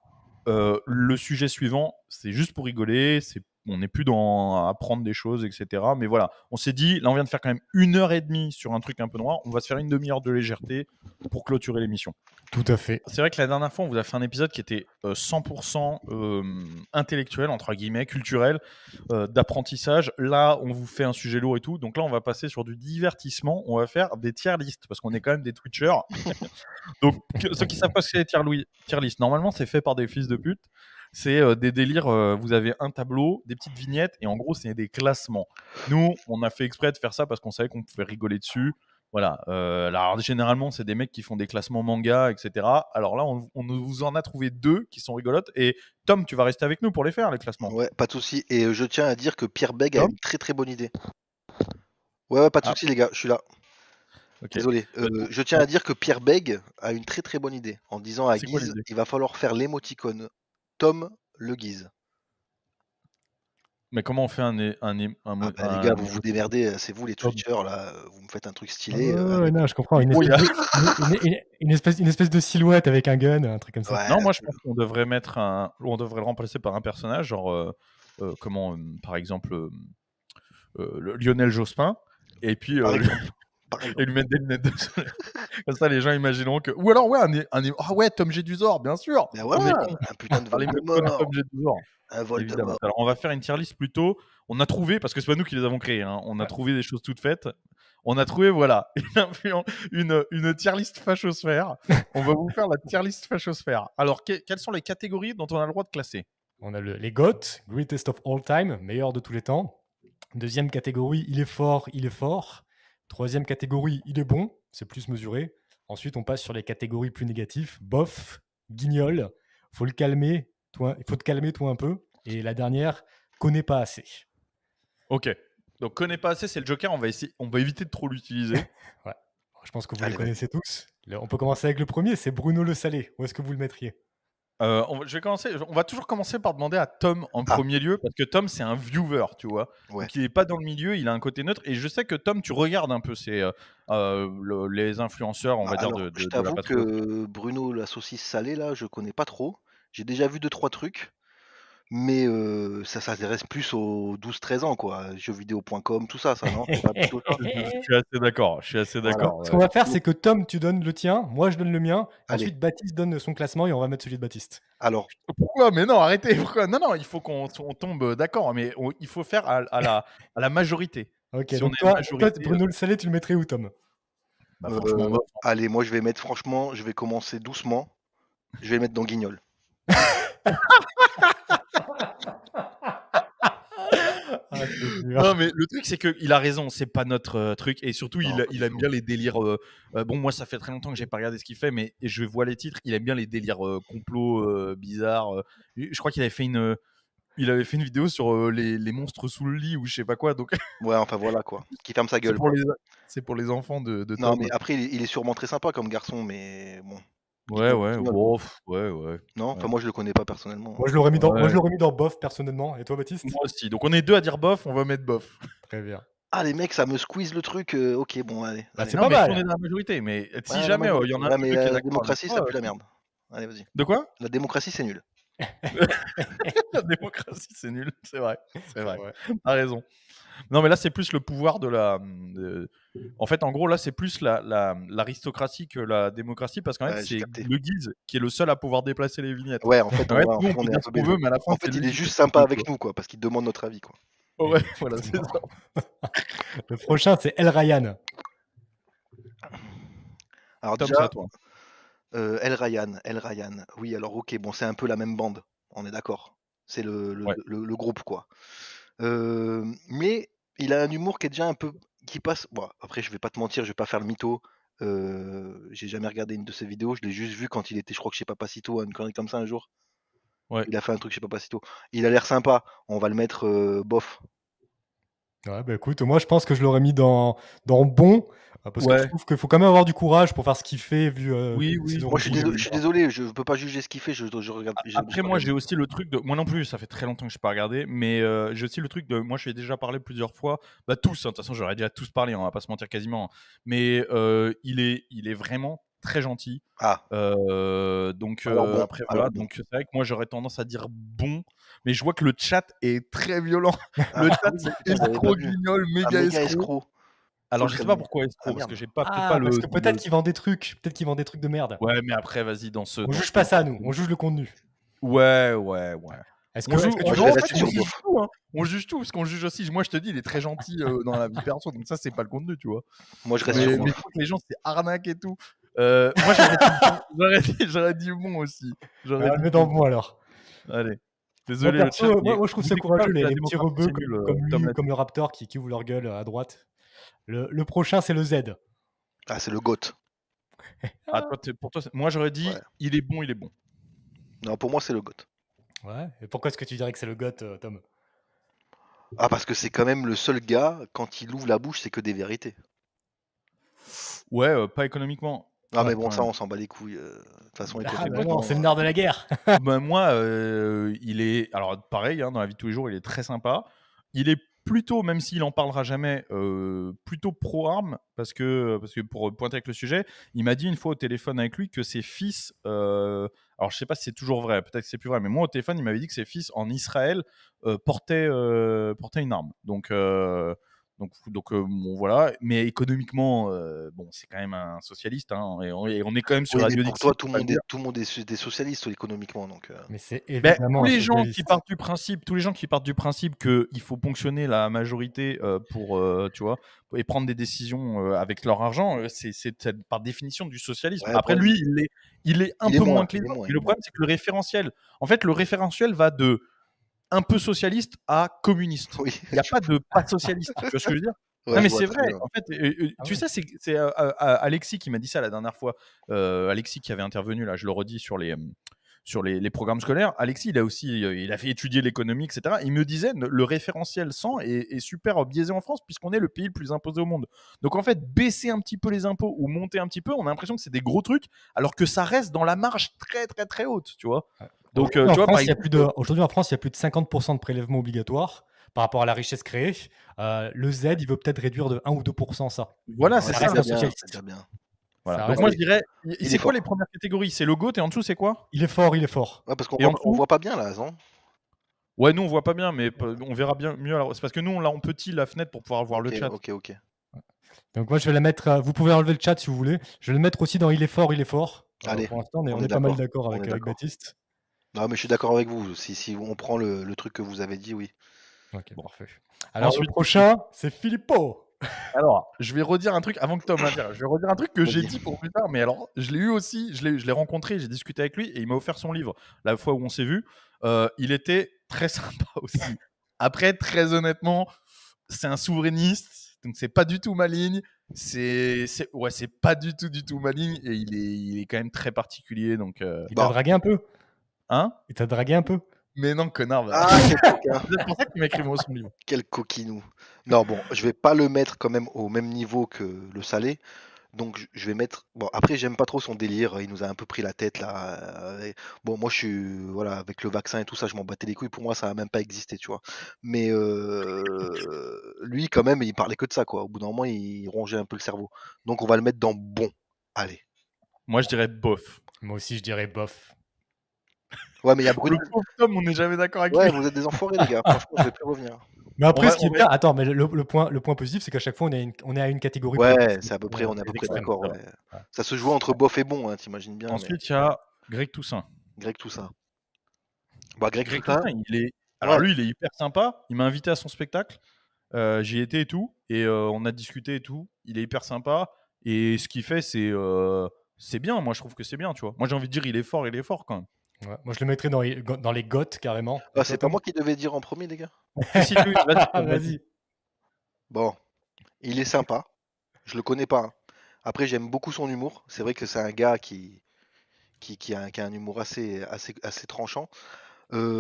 le sujet suivant, c'est juste pour rigoler. On n'est plus dans apprendre des choses, etc. Mais voilà, on s'est dit, là, on vient de faire quand même 1h30 sur un truc un peu noir. On va se faire une demi-heure de légèreté pour clôturer l'émission. Tout à fait. C'est vrai que la dernière fois, on vous a fait un épisode qui était 100% intellectuel, entre guillemets, culturel, d'apprentissage. Là, on vous fait un sujet lourd et tout. Donc là, on va passer sur du divertissement. On va faire des tier lists parce qu'on est quand même des Twitchers. Donc, ceux qui savent pas ce que c'est les tier lists, normalement, c'est fait par des fils de pute. C'est des délires. Vous avez un tableau, des petites vignettes et en gros, c'est des classements. Nous, on a fait exprès de faire ça parce qu'on savait qu'on pouvait rigoler dessus. Voilà. Alors, généralement, c'est des mecs qui font des classements manga, etc. Alors là, on vous en a trouvé 2 qui sont rigolotes. Et Tom, tu vas rester avec nous pour les faire, les classements. Ouais, pas de souci. Et je tiens à dire que Pierre Beg a une très très bonne idée. Ouais, pas de souci, les gars, je suis là. Okay. Désolé. Je tiens à dire que Pierre Beg a une très très bonne idée en disant à Guise, il va falloir faire l'émoticône Tom le Guise. Mais comment on fait les gars, vous vous démerdez, c'est vous les Twitchers là, vous me faites un truc stylé. Non, je comprends. Une espèce de silhouette avec un gun, un truc comme ça. Ouais, non, moi je pense qu'on devrait on devrait le remplacer par un personnage, genre par exemple Lionel Jospin, et puis et lui mettre des lunettes de soleil. Comme ça, les gens imagineront que. Ou alors, ouais, ah ouais, Tom Jedusor, bien sûr. Mais voilà, un putain de Voldemort. Tom Jedusor. Évidemment. Alors, on va faire une tier list plutôt. On a trouvé, parce que c'est pas nous qui les avons créés, hein, on a trouvé des choses toutes faites. On a trouvé, voilà, une tier list fachosphère. On va vous faire la tier list fachosphère. Alors, quelles sont les catégories dont on a le droit de classer? On a les GOAT, Greatest of All Time, meilleur de tous les temps. Deuxième catégorie, il est fort, il est fort. Troisième catégorie, il est bon, c'est plus mesuré. Ensuite, on passe sur les catégories plus négatives. Bof, guignol, il faut te calmer, toi un peu. Et la dernière, connais pas assez. Ok. Donc, connais pas assez, c'est le Joker. On va éviter de trop l'utiliser. Ouais. Je pense que vous les connaissez tous. On peut commencer avec le premier, c'est Bruno Le Salé. Où est-ce que vous le mettriez? Je vais commencer. On va toujours commencer par demander à Tom en premier lieu, parce que Tom, c'est un viewer, tu vois. Ouais. Donc, il n'est pas dans le milieu, il a un côté neutre. Et je sais que Tom, tu regardes un peu les influenceurs, on va dire, de je t'avoue que Bruno, la saucisse salée, là, je connais pas trop. J'ai déjà vu 2-3 trucs. Mais ça s'intéresse plus aux 12-13 ans, quoi. Jeuxvideo.com, tout ça, non? Je suis assez d'accord. Voilà. Ce qu'on va faire, c'est que Tom, tu donnes le tien, moi je donne le mien. Allez. Ensuite, Baptiste donne son classement et on va mettre celui de Baptiste. Alors. Pourquoi? Mais non, arrêtez. Pourquoi? Non, il faut qu'on tombe d'accord, mais il faut faire à la majorité. Ok, si donc toi, Bruno Le Salé, tu le mettrais où, Tom? Franchement, allez, moi je vais commencer doucement. Je vais le mettre dans Guignol. Non, mais le truc, c'est qu'il a raison, c'est pas notre truc. Et surtout, il aime bien les délires. Bon, moi, ça fait très longtemps que j'ai pas regardé ce qu'il fait, mais je vois les titres. Il aime bien les délires complots bizarres. Je crois qu'il avait fait une vidéo sur les monstres sous le lit ou je sais pas quoi. Donc... Ouais, enfin voilà quoi. Qui ferme sa gueule. C'est pour les enfants de Tom. Non, mais après, il est sûrement très sympa comme garçon, mais bon. Ouais. Non, enfin moi je le connais pas personnellement. Moi je l'aurais mis dans bof personnellement. Et toi, Baptiste? Moi aussi. Donc on est 2 à dire bof, on va mettre bof. Très bien. Ah les mecs, ça me squeeze le truc. Ok, bon allez. C'est pas mal. On est dans la majorité, mais si jamais il y en a un mais la démocratie, ça pue la merde. Allez, vas-y. De quoi? La démocratie, c'est nul. La démocratie, c'est nul. C'est vrai. C'est vrai. Ouais. T'as raison. Non, mais là, c'est plus le pouvoir de la. En fait, en gros, là, c'est plus l'aristocratie que la démocratie, parce qu'en fait, Ouais, j'ai c'est capté. Le Guise qui est le seul à pouvoir déplacer les vignettes. Ouais, en fait, En fait, ouais, nous, on on peut est un dire ce peu qu'on veut, mais à la fin, En fait, c'est il lui est qui juste fait ce qu'il sympa veut, avec nous, quoi, parce qu'il demande notre avis, quoi. tu vois. Ouais, voilà, c'est ça. Le prochain, c'est El Ryan. Alors Tom, c'est à déjà, toi. El Ryan. Oui, alors ok, bon, c'est un peu la même bande, on est d'accord. C'est Ouais. le groupe, quoi. Mais il a un humour qui est déjà un peu qui passe. Bon, après, je vais pas te mentir, je vais pas faire le mytho. J'ai jamais regardé une de ses vidéos, je l'ai juste vu quand il était, je crois que chez Papacito, une connerie comme ça un jour. Ouais. Il a fait un truc chez Papacito. Il a l'air sympa. On va le mettre bof. Ouais, bah écoute, moi je pense que je l'aurais mis dans bon, parce que je Ouais. trouve qu'il faut quand même avoir du courage pour faire ce qu'il fait, vu Oui, ses oui. Moi, je origines. suis désolé, je peux pas juger ce qu'il fait. Je regarde. J'ai Après, pas moi, regardé. j'ai aussi le truc de. Moi non plus, ça fait très longtemps que je n'ai pas regardé, mais j'ai aussi le truc de. Moi, je lui ai déjà parlé plusieurs fois. Bah, tous, hein, de toute façon, j'aurais déjà tous parlé, on va pas se mentir quasiment. Mais il est vraiment très gentil. Ah, Donc, alors bon, après, alors voilà. bon. Donc, c'est vrai que moi, j'aurais tendance à dire bon, mais je vois que le chat est très violent. Le Ah chat, oui, c'est putain, j'avais pas escroc, vu. guignol, Un méga méga escroc. escroc. Faut Alors, le je sais pas calmer. pourquoi Ah escroc, parce merde. que j'ai pas, peut-être pas Ah, parce le. que peut-être qu'il vend des trucs, peut-être qu'il vend des trucs de merde. Ouais, mais après, vas-y, On juge pas ça, nous, on juge le contenu. Ouais. Est-ce On que, joue, est-ce que on, tu Moi, je non, vais en veux- fait, rester on sur juge bof. tout, hein. On juge tout, parce qu'on juge aussi. Moi, je te dis, il est très gentil dans la vie perso, donc ça, c'est pas le contenu, tu vois. Moi, je reste sur Mais bof. je crois que les gens, c'est arnaque et tout. Moi, j'aurais dit bon aussi. J'aurais Ah, dit mets dans bon. bon alors. Allez. Moi Désolé, le chat, perso, mais moi je trouve vous ça découvert courageux, que la les petits démocratie, rebeux c'est nul, comme lui Tom ou l'a comme dit. le Raptor qui ouvrent leur gueule à droite. Le prochain, c'est le Z. Ah, c'est le GOAT. Ah, pour toi, moi, j'aurais Ouais. dit, il est bon, il est bon. Non, pour moi, c'est le GOAT. Ouais. Et pourquoi est-ce que tu dirais que c'est le GOAT, Tom? Ah, parce que c'est quand même le seul gars, quand il ouvre la bouche, c'est que des vérités. Ouais, pas économiquement. Ah, mais Ouais, bon, quand ça, même. on s'en bat les couilles. De toute façon, Ah bah non, économiquement. c'est le nerf de la guerre. Ben moi, il est alors pareil, hein, dans la vie de tous les jours, il est très sympa. Il est plutôt, même s'il en parlera jamais, plutôt pro-armes parce que pour pointer avec le sujet, il m'a dit une fois au téléphone avec lui que ses fils, alors je sais pas si c'est toujours vrai, peut-être que c'est plus vrai, mais moi au téléphone, il m'avait dit que ses fils en Israël, portaient une arme. Donc bon voilà, mais économiquement, bon, c'est quand même un socialiste, hein, et on est quand même sur Oui, mais Radio pour Dixit, toi, faut pas le dire. tout le monde est des socialistes économiquement. Donc, Mais c'est Ben, évidemment tous un les gens qui socialiste. partent du principe qu'il faut ponctionner la majorité pour, tu vois, et prendre des décisions avec leur argent, c'est par définition du socialisme. ouais, Après, bon, lui, il est un il est peu moins moins. que les Il est autres. moins. Mais Il le est moins. problème, c'est que le référentiel, en fait, le référentiel va de un peu socialiste à communiste. Oui, Il n'y a pas de pas socialiste. Tu vois ce que je veux dire? ouais, Non, je mais vois c'est très vrai. bien. En fait, Ah tu ouais. sais, c'est Alexis qui m'a dit ça la dernière fois. Alexis qui avait intervenu, là, je le redis, sur les programmes scolaires. Alexis, il a fait étudier l'économie, etc. Il me disait, le référentiel 100 est super biaisé en France puisqu'on est le pays le plus imposé au monde. Donc en fait, baisser un petit peu les impôts ou monter un petit peu, on a l'impression que c'est des gros trucs, alors que ça reste dans la marge très très très haute, tu vois. Donc Aujourd'hui, tu vois, par aujourd'hui, en France, il y a plus de 50% de prélèvements obligatoires par rapport à la richesse créée. Le Z, il veut peut-être réduire de 1 ou 2% ça. voilà, Ouais, c'est Ça c'est ça. reste déjà un bien. C'est socialiste. déjà bien. Voilà. Ça Donc reste... moi je dirais, Il c'est est quoi fort. les premières catégories? C'est le GOAT et en dessous c'est quoi? Il est fort, il est fort. Ouais, parce qu'on Et en on dessous? voit pas bien là, non? Ouais, nous on voit pas bien, mais on verra bien mieux. C'est parce que nous on l'a en petit la fenêtre pour pouvoir voir le Ok, chat. ok. Donc moi, je vais la mettre... vous pouvez enlever le chat si vous voulez. Je vais le mettre aussi dans il est fort, il est fort. Allez, Pour l'instant, on on est est pas mal d'accord. d'accord On est avec d'accord. Baptiste. Non, mais je suis d'accord avec vous. Si on prend le truc que vous avez dit, oui. Ok, Bon. parfait. Alors le Ensuite, prochain, c'est Filippo. alors, je vais redire un truc avant que Tom l'interroge. Je vais redire un truc que j'ai Vas-y. dit pour plus tard, mais alors, je l'ai eu aussi, je l'ai rencontré, j'ai discuté avec lui et il m'a offert son livre la fois où on s'est vu. Il était très sympa aussi. Après, très honnêtement, c'est un souverainiste, donc c'est pas du tout ma ligne. Ouais, c'est pas du tout ma ligne et il est quand même très particulier, donc Il t'a Bon. dragué un peu. hein? Il t'a dragué un peu. Mais non, connard. Ah, quel coquin. C'est pour ça qu'il m'a écrit moi son livre. Quel coquinou. Non, bon, je vais pas le mettre quand même au même niveau que le salé. Donc je vais mettre. Bon, après, j'aime pas trop son délire. Il nous a un peu pris la tête là. Bon, moi, je suis. Voilà, avec le vaccin et tout ça, je m'en battais les couilles. Pour moi, ça a même pas existé, tu vois. Mais lui, quand même, il parlait que de ça, quoi. Au bout d'un moment, il rongeait un peu le cerveau. Donc on va le mettre dans bon. Allez. Moi, je dirais bof. Moi aussi, je dirais bof. Ouais, mais il y a Bruno. Le pauvre Tom, on n'est jamais d'accord avec Ouais, lui. vous êtes des enfoirés, les gars. Franchement, je vais plus revenir. Mais après, va- ce qui est on va- bien, attends, mais le point positif, c'est qu'à chaque fois, on est à une catégorie près. Ouais, c'est à peu près, on est à les peu près extrêmes. d'accord. c'est Ouais. Ouais. Ça se joue entre bof et bon, hein, t'imagines bien. Mais Ensuite, il y a Greg Toussaint. Greg Toussaint. Bah, Greg Greg Toussaint. Toussaint, il est. Alors Ouais. lui, il est hyper sympa. Il m'a invité à son spectacle. J'y étais et tout. Et on a discuté et tout. Il est hyper sympa. Et ce qu'il fait, c'est bien. Moi, je trouve que c'est bien, tu vois. Moi, j'ai envie de dire, il est fort quand même. Ouais. Moi, je le mettrais dans les goths, carrément. Et Ah, toi, c'est pas Tom moi qui devais dire en premier, les gars. Cite-lui, vas-y, Ah, vas-y. vas-y. Bon, il est sympa. Je le connais pas, hein. Après, j'aime beaucoup son humour. C'est vrai que c'est un gars qui a un humour assez tranchant.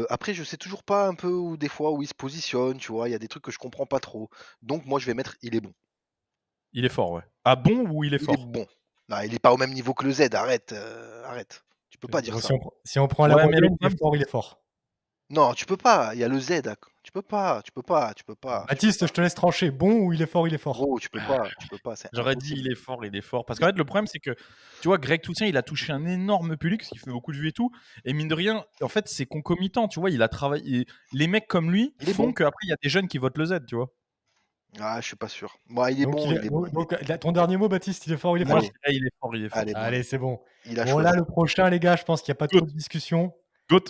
Après, je sais toujours pas un peu où des fois où il se positionne, tu vois. Il y a des trucs que je comprends pas trop. Donc, moi, je vais mettre il est bon. Il est fort, ouais. Ah bon ou il est Il fort est bon. Non, il est pas au même niveau que le Z. Arrête, arrête. Tu peux pas dire Bon, ça. si on prend la Ouais, mais le moyenne, il est problème, fort, il est fort. Non, tu peux pas. Il y a le Z. Tu peux pas. Baptiste, je te laisse trancher. Bon ou il est fort, il est fort. Gros, tu peux pas. C'est J'aurais dit impossible. il est fort. Parce qu'en fait, le problème, c'est que, tu vois, Greg Toussaint, il a touché un énorme public, parce qu'il fait beaucoup de vues et tout. Et mine de rien, en fait, c'est concomitant, tu vois. Il a travaillé. Les mecs comme lui Il est font bon. qu'après, il y a des jeunes qui votent le Z, tu vois. Ah, je suis pas sûr. Moi, il est Donc, bon, il est bon. ton dernier mot, Baptiste, il est fort ou il est Moi, fort? je dirais, il est fort, il est fort. Allez, bon, Allez, c'est bon. il a Bon, choisi. là, le prochain, les gars, je pense qu'il n'y a pas trop de discussion. Goat.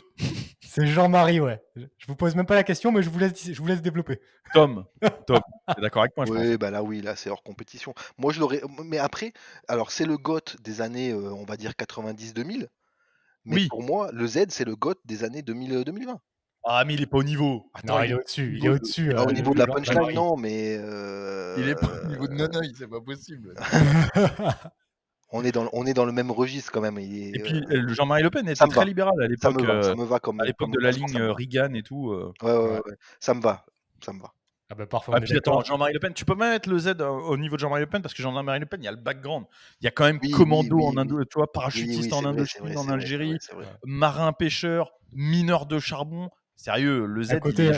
C'est Jean-Marie, ouais. Je vous pose même pas la question, mais je vous laisse développer. Tom. T'es d'accord avec moi, je pense. Oui, bah là, oui, là, c'est hors compétition. Moi, je l'aurais. Mais après, alors, c'est le GOAT des années, on va dire 90-2000. Mais Oui. pour moi, le Z, c'est le GOAT des années 2020. Ah, mais il est pas au niveau. Attends, Non, il est au-dessus. Il est au-dessus. Au niveau de la punchline, Jean-Marie. non, mais. Il est pas au niveau de Nanoï, c'est pas possible. On est dans le même registre quand même. Et puis, Jean-Marie Le Pen ça était me très va. libéral à Ça l'époque. me va comme. À l'époque de la ligne Reagan et tout. Ouais. Ça me va. Ah bah parfait, Ah, on est puis attends, d'accord. Jean-Marie Le Pen, tu peux même mettre le Z au niveau de Jean-Marie Le Pen parce que Jean-Marie Le Pen, il y a le background. Il y a quand même Oui, commando oui, en Indo, tu vois, parachutiste en c'est vrai, Indochine, en Algérie, c'est vrai. marin pêcheur, mineur de charbon. Sérieux, le Z, D'un côté,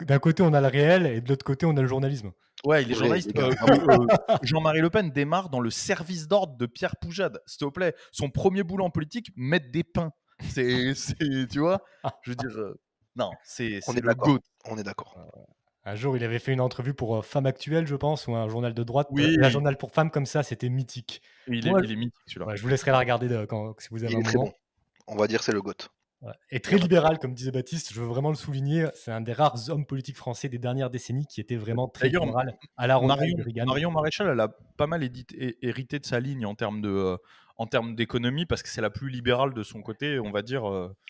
d'un côté, on a le réel et de l'autre côté, on a le journalisme. Ouais, il est C'est vrai, journaliste. les gars. Jean-Marie Le Pen démarre dans le service d'ordre de Pierre Poujade. S'il te plaît, son premier boulot en politique, mettre des pains. Tu vois, je veux dire, non, c'est On est le d'accord. GOAT. On est d'accord. Un jour, il avait fait une entrevue pour Femme Actuelle, je pense, ou un journal de droite. Oui. Un journal pour femmes comme ça, c'était mythique. Il Moi, est mythique celui-là. ouais, je vous laisserai la regarder si vous avez Il un est très moment. bon. On va dire c'est le GOAT. Ouais. Et très libéral, comme disait Baptiste, je veux vraiment le souligner. C'est un des rares hommes politiques français des dernières décennies qui était vraiment très D'ailleurs, libéral à la Ronald Reagan. Marion Maréchal, elle a pas mal hérité de sa ligne en termes d'économie parce que c'est la plus libérale de son côté, on va dire.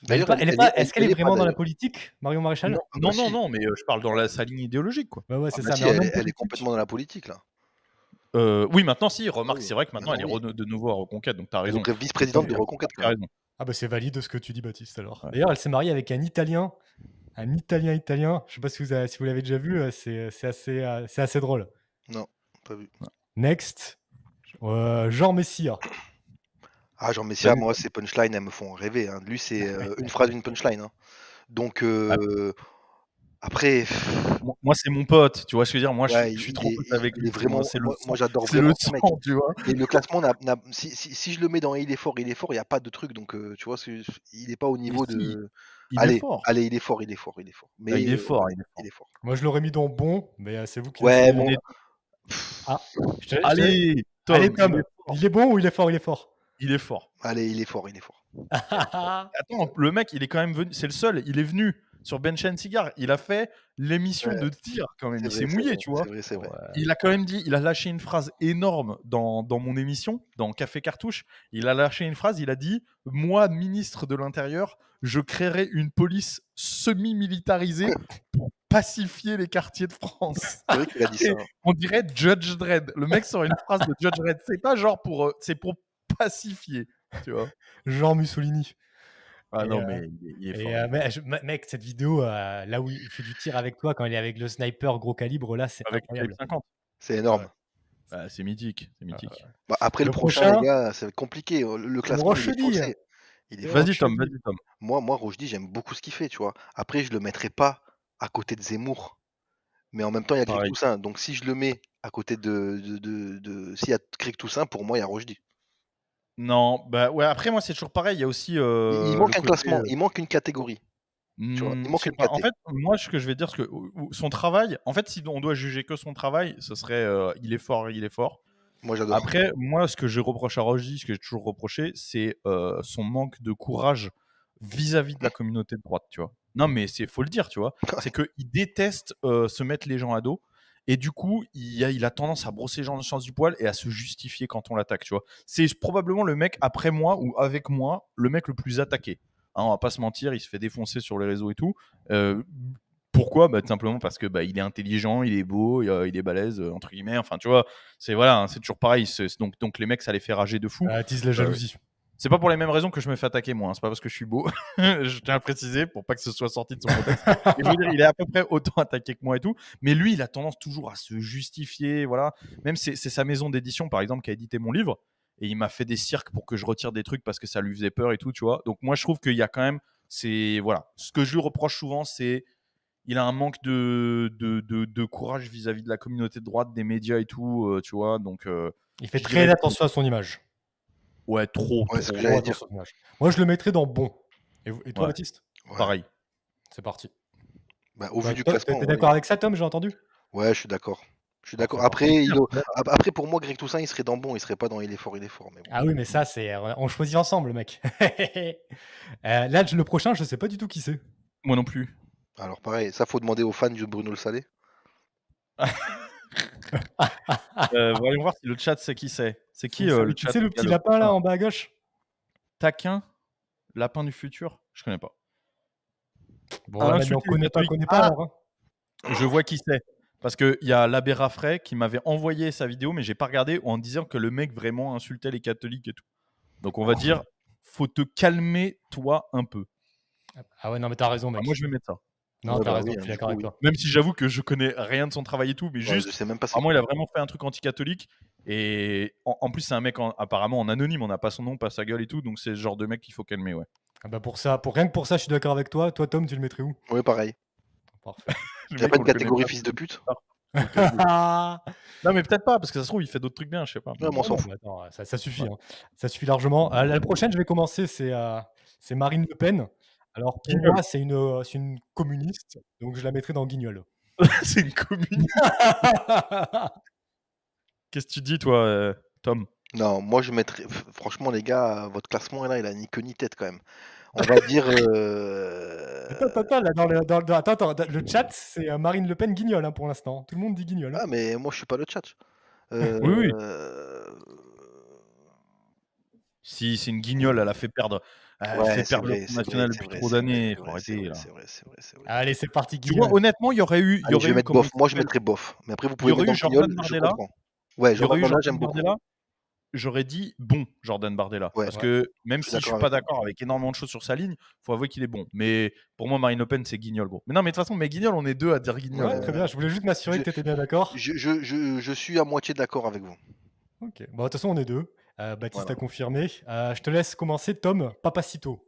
D'ailleurs, Est-ce qu'elle est vraiment dans la politique, Marion Maréchal? Non, mais je parle dans sa ligne idéologique, quoi. Ouais, c'est ça. Si, Mais en homme elle est politique, complètement dans la politique là. Oui, maintenant, si, remarque, Oui, c'est vrai que maintenant, elle est maintenant, de nouveau à Reconquête, donc t'as Elle raison. est vice-présidente de Reconquête. T'as raison. ah bah c'est valide ce que tu dis, Baptiste, alors. Ouais. D'ailleurs, elle s'est mariée avec un Italien. Un Italien. Je sais pas si vous l'avez déjà vu, c'est assez drôle. Non, pas vu. Next, Jean Messia. Ah, Jean Messia, moi, ses punchlines, elles me font rêver. Hein. Lui, c'est une phrase, une punchline. Hein. Donc, après. Moi, c'est mon pote, tu vois ce que je veux dire. Moi, Ouais, je suis trop pote avec lui. Vraiment, C'est le moi, j'adore c'est le vraiment ce mec. sang, tu vois. Et le classement, si je le mets dans il est fort, il n'y a pas de truc. Donc, tu vois, il n'est pas au niveau si, de. il est fort. Allez, il est fort. Mais, il est fort. il est fort. Moi, je l'aurais mis dans bon, mais c'est vous qui Ouais, décidez. bon. Ah, Allez, Tom. Allez, Tom. Il est bon ou il est fort? Il est fort. Il est fort. Allez, il est fort. Attends, le mec, il est quand même venu. C'est le seul. Il est venu sur Bench and Cigar. Il a fait l'émission de tir quand même. Il s'est mouillé, tu vois. C'est vrai. Il a quand même dit, il a lâché une phrase énorme dans mon émission, dans Café Cartouche. Il a lâché une phrase, il a dit « Moi, ministre de l'Intérieur, je créerai une police semi-militarisée pour pacifier les quartiers de France. » C'est vrai qu'il a dit ça. Hein. On dirait Judge Dredd. Le mec sort une phrase de Judge Dredd. C'est pas genre c'est pour pacifier, tu vois. Jean Mussolini. Ah non, mais il est fort. Mec, cette vidéo, là où il fait du tir avec toi, quand il est avec le sniper gros calibre, là, c'est Avec incroyable. 50. C'est énorme. Bah, c'est mythique. Bah, après, le prochain, les gars, c'est compliqué. Le classement, il est faussé. Vas-y, Tom. Moi, Rochdy, j'aime beaucoup ce qu'il fait, tu vois. Après, je le mettrai pas à côté de Zemmour. Mais en même temps, il y a Greg Toussaint. Donc, si je le mets à côté s'il y a Greg Toussaint, pour moi, il y a Rochdy. Non, bah ouais, après, moi, c'est toujours pareil. Il y a aussi Il le manque un côté. classement, il manque une catégorie. Tu vois, il Je manque sais une pas. En caté. fait, moi, ce que je vais dire, c'est que son travail, en fait, si on doit juger que son travail, ce serait il est fort, il est fort. Moi, j'adore. Après, moi, ce que je reproche à Rogy, ce que j'ai toujours reproché, c'est son manque de courage vis-à-vis de la communauté de droite, tu vois. Non, mais faut le dire, tu vois. C'est qu'il déteste se mettre les gens à dos. Et du coup, il a tendance à brosser les gens dans le sens du poil et à se justifier quand on l'attaque, tu vois. C'est probablement le mec, après moi ou avec moi, le mec le plus attaqué. Hein, on va pas se mentir, il se fait défoncer sur les réseaux et tout. Pourquoi Tout simplement parce que il est intelligent, il est beau, il est balèze, entre guillemets. Enfin, tu vois, c'est voilà, hein, c'est toujours pareil. Donc les mecs, ça les fait rager de fou. Attise la jalousie. C'est pas pour les mêmes raisons que je me fais attaquer, moi. Hein. C'est pas parce que je suis beau. Je tiens à préciser pour pas que ce soit sorti de son contexte. Et je veux dire, il est à peu près autant attaqué que moi et tout. Mais lui, il a tendance toujours à se justifier. Voilà. Même c'est sa maison d'édition, par exemple, qui a édité mon livre. Et il m'a fait des cirques pour que je retire des trucs parce que ça lui faisait peur et tout, tu vois. Donc moi, je trouve qu'il y a quand même. Voilà. Ce que je lui reproche souvent, c'est il a un manque de courage vis-à-vis de la communauté de droite, des médias et tout, tu vois. Donc, il fait très attention à son image. Ouais, trop. Ouais, c'est ce que j'allais dire. Moi, je le mettrais dans bon. Et toi, Ouais. Baptiste? Ouais. Pareil. C'est parti. Au vu du classement. T'es d'accord avec ça, Tom? J'ai entendu. Ouais, je suis d'accord. Je suis d'accord. Parfait. Après, pour moi, Greg Toussaint, il serait dans bon, il serait pas dans il est fort, il est fort. Mais bon. Ah oui, mais ça, c'est on choisit ensemble, mec. Là, le prochain, je sais pas du tout qui c'est. Moi non plus. Alors pareil, ça faut demander aux fans de Bruno Le Salé. Voyons voir si le chat sait qui c'est. C'est qui le chat? C'est le petit lapin là en bas à gauche? Taquin, lapin du futur? Je connais pas. Bon, là, on connaît pas alors. Hein. Je vois qui c'est. Parce qu'il y a l'abbé Raffray qui m'avait envoyé sa vidéo, mais j'ai pas regardé, en disant que le mec vraiment insultait les catholiques et tout. Donc on va dire, faut te calmer toi un peu. Ah ouais, non mais t'as raison, mec. Moi je vais mettre ça. Non, t'as raison, je suis d'accord avec toi. Même si j'avoue que je connais rien de son travail et tout, mais juste, je sais même pas vraiment, il a vraiment fait un truc anti-catholique. Et en plus, c'est un mec apparemment en anonyme, on n'a pas son nom, pas sa gueule et tout, donc c'est le genre de mec qu'il faut calmer, ouais. Ah bah rien que pour ça, je suis d'accord avec toi. Toi, Tom, tu le mettrais où? Ouais, pareil. Parfait. Il n'y a pas une catégorie fils de pute? Non, mais peut-être pas, parce que ça se trouve, il fait d'autres trucs bien, je sais pas. Ouais, moi, on s'en fout. Attends, ça suffit. Hein. Ça suffit largement. La prochaine, je vais commencer, c'est Marine Le Pen. Alors, pour moi, c'est une communiste, donc je la mettrai dans Guignol. C'est une communiste. Qu'est-ce que tu dis, toi, Tom? Non, moi, je mettrais. Franchement, les gars, votre classement, là, il a ni queue ni tête quand même. On va dire. Attends, le chat, c'est Marine Le Pen Guignol hein, pour l'instant. Tout le monde dit Guignol. Hein. Ah, mais moi, je suis pas le chat. Oui. Si, c'est une guignole, elle a fait perdre. Le national depuis trop d'années. Faut arrêter là. C'est vrai. Allez, c'est parti. Tu vois, honnêtement, il y aurait eu. Allez, je vais mettre bof. Moi, je mettrais bof. Mais après, vous pouvez mettre Jordan Bardella. Ouais, Jordan Bardella, j'aime beaucoup. J'aurais dit bon, Jordan Bardella. Parce que même si je suis pas d'accord avec énormément de choses sur sa ligne, faut avouer qu'il est bon. Mais pour moi, Marine Le Pen, c'est Guignol, gros. Mais non, mais de toute façon, Guignol, on est deux à dire Guignol. Ouais, très bien. Je voulais juste m'assurer que tu étais bien d'accord. Je suis à moitié d'accord avec vous. Ok. Bon, de toute façon, on est deux. Baptiste a confirmé. Je te laisse commencer, Tom. Papacito.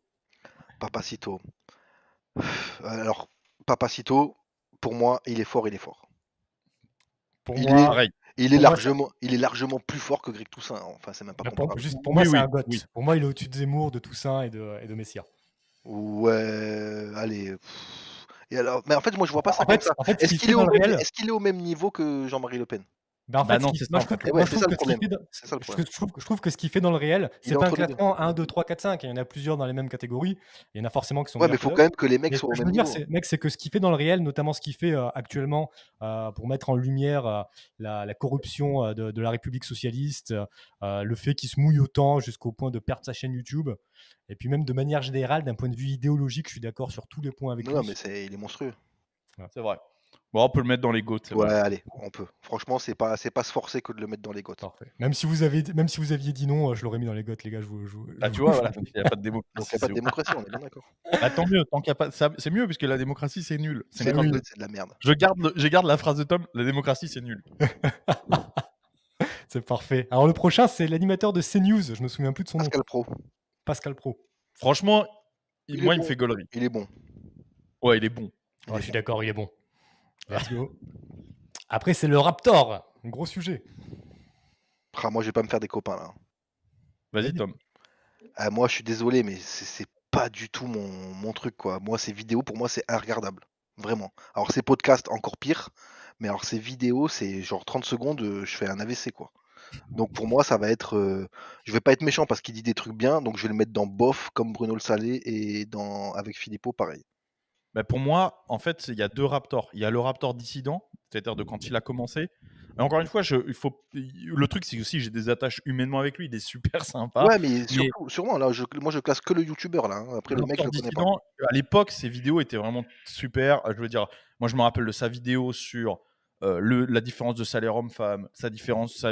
Alors, Papacito, pour moi, il est fort. Pour moi, il est largement plus fort que Greg Toussaint. Enfin, c'est même pas comparable. Pour moi, c'est un goth. Oui. Pour moi, il est au-dessus de Zemmour, de Toussaint et de Messia. Ouais, allez. Et alors, mais en fait, moi, je vois pas ça comme ça. En fait, est-ce qu'il est au même niveau que Jean-Marie Le Pen? Je trouve que ce qu'il fait dans le réel, c'est pas un classement 1, 2, 3, 4, 5. Il y en a plusieurs dans les mêmes catégories. Il y en a forcément qui sont. Ouais, mais il faut quand même que les mecs soient au même niveau. C'est que ce qu'il fait dans le réel, notamment ce qu'il fait actuellement pour mettre en lumière la corruption de la République socialiste, le fait qu'il se mouille autant jusqu'au point de perdre sa chaîne YouTube. Et puis même de manière générale, d'un point de vue idéologique, je suis d'accord sur tous les points avec lui. Non, mais il est monstrueux. Ouais. C'est vrai. Bon, on peut le mettre dans les GOAT. Ouais, allez, on peut. Franchement, c'est pas se forcer que de le mettre dans les GOAT. Parfait. Même si vous aviez dit non, je l'aurais mis dans les GOAT, les gars. Tu vois, voilà, il n'y a pas de démocratie. Donc, il n'y a pas de démocratie, on est bien d'accord. Tant mieux, tant qu'il y a pas. C'est mieux, puisque la démocratie, c'est nul. C'est nul, c'est de la merde. Je garde la phrase de Tom, la démocratie, c'est nul. C'est parfait. Alors, le prochain, c'est l'animateur de CNews. Je me souviens plus de son nom. Pascal Pro. Franchement, il me fait gaulerie. Il est bon. Ouais, il est bon. Je suis d'accord, il est bon. Let's go. Après, c'est le Raptor. Un gros sujet. Moi, je vais pas me faire des copains là. Vas-y, Vas-y. Tom. Ah, moi, je suis désolé, mais c'est pas du tout mon truc, quoi. Moi, ces vidéos, pour moi, c'est regardable. Vraiment. Alors, ces podcasts, encore pire. Mais alors, ces vidéos, c'est genre 30 secondes, je fais un AVC, quoi. Donc, pour moi, ça va être. Je vais pas être méchant parce qu'il dit des trucs bien, donc je vais le mettre dans bof, comme Bruno Le Salé, et avec Philippot, pareil. Bah, pour moi, en fait, il y a 2 Raptors. Il y a le Raptor dissident, c'est-à-dire de quand il a commencé. Et encore une fois, le truc, c'est que aussi j'ai des attaches humainement avec lui. Il est super sympa. Ouais, mais Mais sûrement, là, moi, je classe que le youtubeur, là. Hein. Après, le le mec, je Raptor le connais pas. dissident, à l'époque, ses vidéos étaient vraiment super. Je veux dire, moi, je me rappelle de sa vidéo sur la différence de salaire homme-femme, sa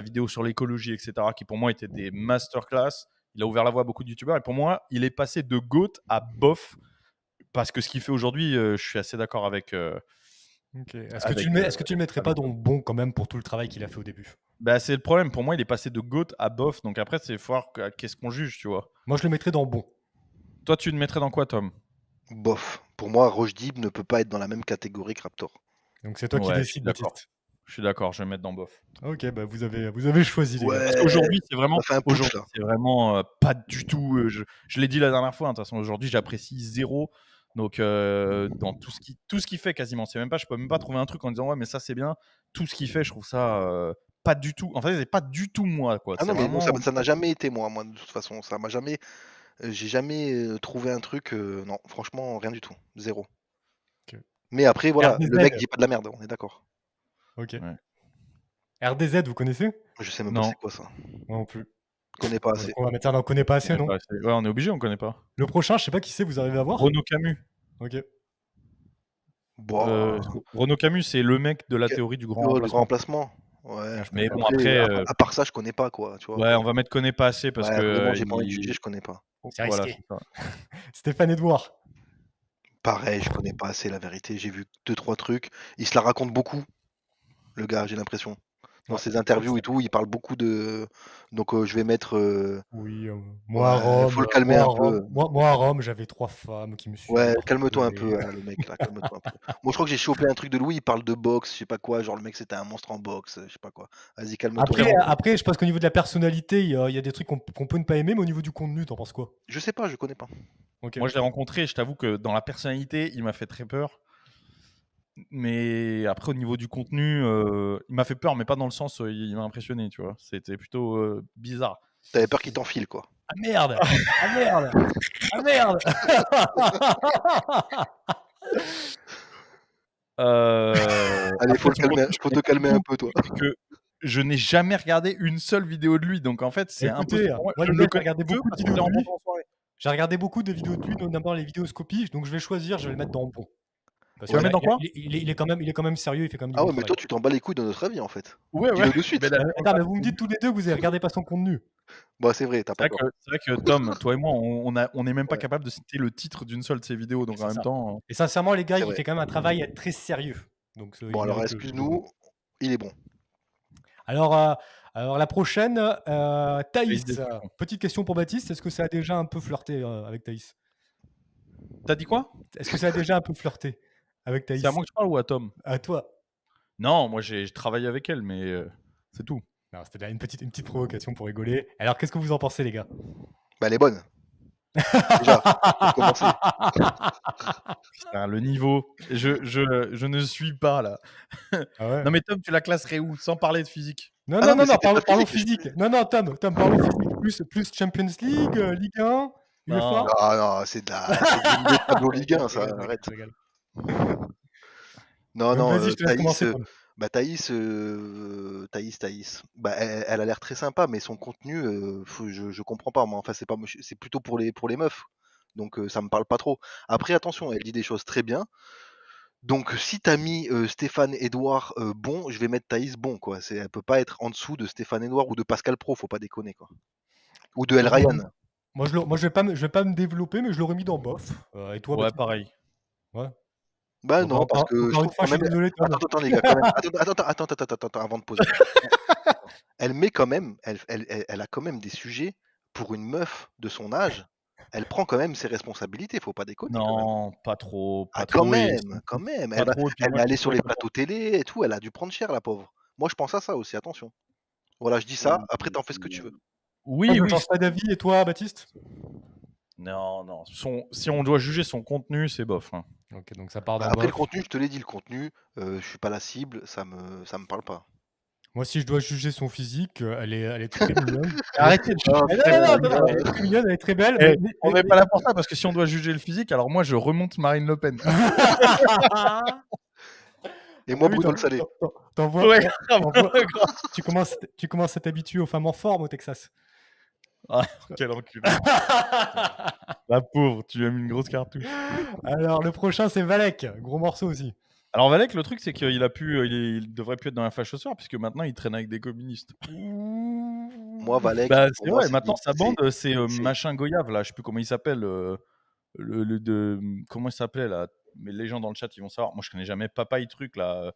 vidéo sur l'écologie, etc., qui pour moi étaient des masterclass. Il a ouvert la voie à beaucoup de youtubeurs. Et pour moi, il est passé de GOAT à bof. Parce que ce qu'il fait aujourd'hui, je suis assez d'accord avec. Ok. Est-ce que Avec, tu le mettrais pas dans le bon quand même pour tout le travail qu'il a fait au début? Bah, c'est le problème. Pour moi, il est passé de GOAT à bof. Donc après, c'est voir qu'est-ce qu'on juge, tu vois. Moi, je le mettrais dans bon. Toi, tu le mettrais dans quoi, Tom? Bof. Pour moi, Roche Dib ne peut pas être dans la même catégorie que Raptor. Donc c'est toi qui Ouais, je suis décides, d'accord. Baptiste. Je suis d'accord, je vais le mettre dans bof. Ok, bah vous avez choisi, les gars. Parce Ouais, qu'aujourd'hui, c'est ça vraiment, fait un putsch, là. pas du tout. Je l'ai dit la dernière fois, hein, de toute façon, aujourd'hui, j'apprécie zéro. Donc, dans tout ce qu'il fait quasiment, je peux même pas trouver un truc en disant ouais, mais ça c'est bien. Tout ce qu'il fait, je trouve ça pas du tout. En fait, c'est pas du tout moi, quoi. Ah C'est non, mais moi, vraiment. ça n'a jamais été moi, de toute façon. Ça m'a jamais. J'ai jamais trouvé un truc. Non, franchement, rien du tout. Zéro. Ok. Mais après, voilà, le mec RDZ. dit pas de la merde, on est d'accord. Ok. Ouais. RDZ, vous connaissez? Je sais même pas Non. c'est quoi ça. Moi non plus. Je connais pas assez. On va mettre ça, on n'en connaît pas assez, non? Ouais, on est obligé, on connaît pas. Le prochain, je sais pas qui c'est, vous arrivez à voir? Renaud Camus. Ok. Bon, Renaud Camus, c'est le mec de la Ok. théorie du grand du remplacement. remplacement. Ouais. Ah, je Mais connais bon, après, à part ça, je connais pas, quoi. Tu vois. ouais, on va mettre connaît pas assez parce Ouais, que vraiment, j'ai pas envie de juger, je connais pas. C'est voilà, risqué. c'est ça. Stéphane Edouard. Pareil, je connais pas assez la vérité. J'ai vu 2-3 trucs. Il se la raconte beaucoup, le gars, j'ai l'impression. Dans Ouais, ses interviews et tout, il parle beaucoup de. Donc je vais mettre. Oui, moi à Ouais, Rome, faut le calmer un peu. moi à Rome, j'avais 3 femmes qui me suivaient Ouais, partout. calme-toi un Et- peu, hein, le mec là, calme-toi un peu. Moi, je crois que j'ai chopé un truc de Louis, il parle de boxe, je sais pas quoi, genre le mec c'était un monstre en boxe, je sais pas quoi. Vas-y, calme-toi. Après, je pense qu'au niveau de la personnalité, il y a des trucs qu'on peut ne pas aimer, mais au niveau du contenu, t'en penses quoi? Je sais pas, je connais pas. Ok. Moi, je l'ai rencontré, je t'avoue que dans la personnalité, il m'a fait très peur. Mais après, au niveau du contenu, il m'a fait peur, mais pas dans le sens il m'a impressionné, tu vois. C'était plutôt bizarre. T'avais peur qu'il t'enfile, quoi. Ah merde! Ah merde! Ah merde! Allez, faut te calmer un peu, toi. Que je n'ai jamais regardé une seule vidéo de lui, donc en fait, c'est Écoutez, impossible pour moi. moi, Je les le gars, j'ai connais regardé que beaucoup de parce que vidéos je l'ai de lui. rencontré en soirée. J'ai regardé beaucoup de vidéos de lui, notamment les vidéos Scopy, donc je vais choisir, je vais le mettre dans bon. Parce Tu vas que le mettre dans quoi? il est quand même sérieux, il fait quand même du Ah bon ouais, mais travail. toi, tu t'en bats les couilles de notre avis, en fait. Ouais, ouais. Dis-le de suite. Mais là, Attends, mais vous me dites tous les deux que vous avez regardé pas son contenu. Bon, c'est vrai, t'as pas tort. c'est vrai que Tom, toi et moi, on n'est même pas capable de citer le titre d'une seule de ses vidéos, donc C'est en même ça. temps. Et sincèrement, les gars, C'est il vrai. fait quand même un travail très sérieux. Donc, il Bon, alors, mérite excuse-nous, il est bon. Alors, la prochaine, Thaïs. Thaïs, Petite question pour Baptiste. Est-ce que ça a déjà un peu flirté avec Thaïs? T'as dit quoi? Est-ce que ça a déjà un peu flirté avec Thaïs? C'est à moi que je parle ou à Tom? À toi. Non, moi j'ai travaillé avec elle, mais c'est tout. Non, c'était une petite provocation pour rigoler. Alors, qu'est-ce que vous en pensez, les gars? Bah, elle est bonne. Déjà, pour commencer. Putain, le niveau, je ne suis pas là. Ah ouais? Non mais Tom, tu la classerais où? Sans parler de physique. Non, Ah non, non, mais non, c'était pas parlons physique. physique. Non, Tom, parlons physique. Plus Champions League, Ligue 1, Non. UEFA. Ah non, c'est du milieu de tableau Ligue 1, ça, arrête. Je rigole. Non, Donc, non, vas-y, je te laisse commencer, Tom. bah Thaïs, bah elle a l'air très sympa, mais son contenu, je comprends pas moi. Enfin, c'est plutôt pour les meufs, donc ça me parle pas trop. Après, attention, elle dit des choses très bien. Donc, si t'as mis Stéphane Edouard bon, je vais mettre Thaïs bon, quoi. Elle peut pas être en dessous de Stéphane Edouard ou de Pascal Pro, faut pas déconner, quoi. Ou de El Ryan. Moi, je vais pas me développer, mais je l'aurais mis dans bof. Et toi, Ouais, Baptiste? pareil. Ouais. Bah Bon, non, parce que je encore une trouve fois, quand je suis même. désolé, Tom. Attends, les gars, quand même. Attends, avant de poser. Elle met quand même, elle a quand même des sujets pour une meuf de son âge. Elle prend quand même ses responsabilités, faut pas déconner quand même. Non, pas trop, pas Ah, trop. quand même. Pas trop, et puis Elle moi, est je allée trouve sur pas les que- plateaux télé et tout, elle a dû prendre cher, la pauvre. Moi, je pense à ça aussi, attention. Voilà, je dis ça, après t'en fais ce que tu veux. Oui, Je oui. change pas d'avis. Et toi, Baptiste? Non. Si on doit juger son contenu, c'est bof. Hein. Ok, donc ça part dans Après, le bof. contenu, je te l'ai dit, le contenu, je suis pas la cible, ça me parle pas. Moi, si je dois juger son physique, elle est très mignonne. Arrêtez de juger. Non, Non, putain, non, les non, gars, elle est très mignonne, elle est très belle. Eh, on n'est pas là pour ça, parce que si on doit juger le physique, alors moi, je remonte Marine Le Pen. Et moi, Oui, Bruno le Salé. t'envoies- Ouais, tu commences à t'habituer aux femmes en forme au Texas. quel enculé. La pauvre, tu lui as mis une grosse cartouche. Alors, le prochain, c'est Valek. Gros morceau aussi. Alors Valek, le truc, c'est qu'il il devrait plus être dans la fâchosphère, puisque maintenant, il traîne avec des communistes. Moi, Valek, Bah, pour c'est moi, vrai, maintenant, sa bande, c'est c'est- machin Goyave, là, je sais plus comment il s'appelle. Comment il s'appelait, là. Mais les gens dans le chat, ils vont savoir. Moi, je connais jamais Papaye truc, là.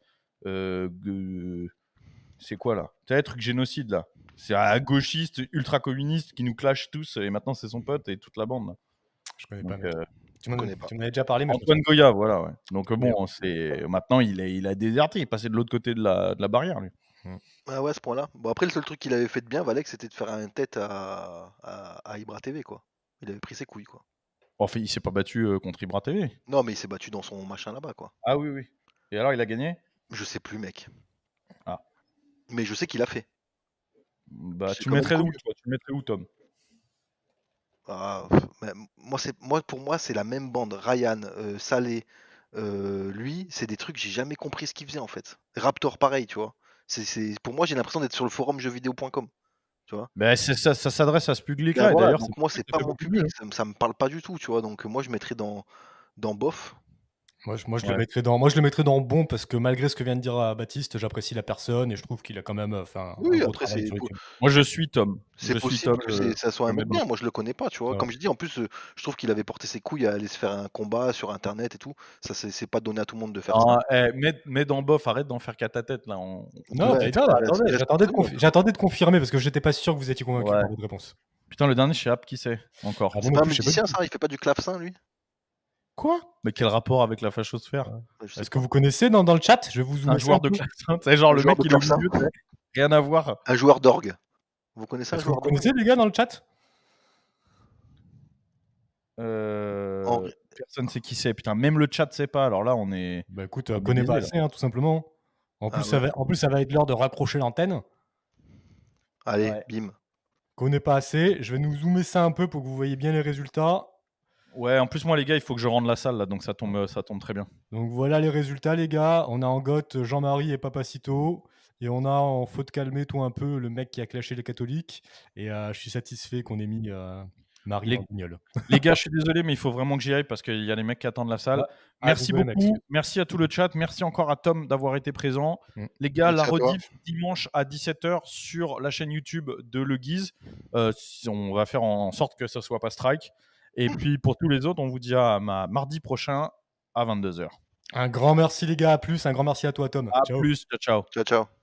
C'est quoi, là? Tu sais, truc génocide, là. C'est un gauchiste ultra communiste qui nous clash tous, et maintenant, c'est son pote et toute la bande, là. Je connais Donc, pas, mec. Tu m'en connais pas. avais déjà parlé, mais je me Antoine Goya, voilà, ouais. Donc Goya. bon, maintenant il a déserté, il est passé de l'autre côté de la barrière, lui. Ah ouais, à ce point-là. Bon, après, le seul truc qu'il avait fait de bien, Valek, c'était de faire un tête à Ibra TV, quoi. Il avait pris ses couilles, quoi. Enfin, il s'est pas battu contre Ibra TV. Non, mais il s'est battu dans son machin là-bas, quoi. Ah oui. Et alors, il a gagné? Je sais plus, mec. Ah. Mais je sais qu'il a fait. Bah, C'est tu quand même mettrais où, cool. toi? Tu mettrais où, Tom? Ah, mais pour moi, c'est la même bande. Ryan, Salé, lui, c'est des trucs, j'ai jamais compris ce qu'il faisait en fait. Raptor, pareil, tu vois. Pour moi, j'ai l'impression d'être sur le forum jeuxvideo.com. Tu vois. Bah, ça s'adresse à ce Ben public-là, et voilà, d'ailleurs, donc moi, c'est ça pas fait mon beaucoup public, mieux. ça me parle pas du tout, tu vois. Donc moi, je mettrais dans bof. Moi, je Ouais. le mettrais dans bon parce que malgré ce que vient de dire Baptiste, j'apprécie la personne et je trouve qu'il a quand même fait un Oui, gros après, travail sur YouTube. Moi, je suis Tom. c'est Je suis possible Tom. que ça soit un je mec mets bien. Moi, je le connais pas, tu vois. Ouais. Comme je dis, en plus, je trouve qu'il avait porté ses couilles à aller se faire un combat sur Internet et tout. Ça, c'est pas donné à tout le monde de faire ça. Mets dans bof, arrête d'en faire qu'à ta tête, là. Non, Ouais, putain, attendez, j'attendais de confirmer parce que j'étais pas sûr que vous étiez convaincu Ouais. par votre réponse. Putain, le dernier, je sais pas qui c'est, encore. Ah, C'est moi pas non un plus, je sais musicien, pas du ça? Il fait pas du clavecin, lui? Quoi? Mais quel rapport avec la fachosphère? Je sais Est-ce pas. que vous connaissez dans le chat? Je vais vous Un joueur de clavecin, c'est genre Un le joueur mec de il est au clavecin. milieu, rien à voir. Un joueur d'orgue. Vous connaissez un Est-ce que vous joueur d'orgue? connaissez les gars dans le chat? Personne sait qui c'est, putain, même le chat sait pas, alors là on est... Bah écoute, On est connais pas baisé, assez, hein, tout simplement. En plus, ouais. ça va être l'heure de raccrocher l'antenne. Allez, Ouais. bim. Connais pas assez. Je vais nous zoomer ça un peu pour que vous voyez bien les résultats. Ouais, en plus moi les gars, il faut que je rende la salle là, donc ça tombe très bien. Donc voilà les résultats, les gars. On a en goth Jean-Marie et Papacito. Et on a en faute calmer toi un peu le mec qui a clashé les catholiques. Et je suis satisfait qu'on ait mis Marie Les- dans le guignol. Les gars, je suis désolé, mais il faut vraiment que j'y aille parce qu'il y a les mecs qui attendent la salle. Ouais. Merci désolé, beaucoup, mec. merci à tout le chat, merci encore à Tom d'avoir été présent. Les gars, Merci la à toi. rediff dimanche à 17h sur la chaîne YouTube de Le Guise. On va faire en sorte que ça soit pas strike. Et puis pour tous les autres, on vous dit à mardi prochain à 22h. Un grand merci les gars, à plus. Un grand merci à toi Tom. À Ciao. plus, ciao ciao. Ciao, ciao.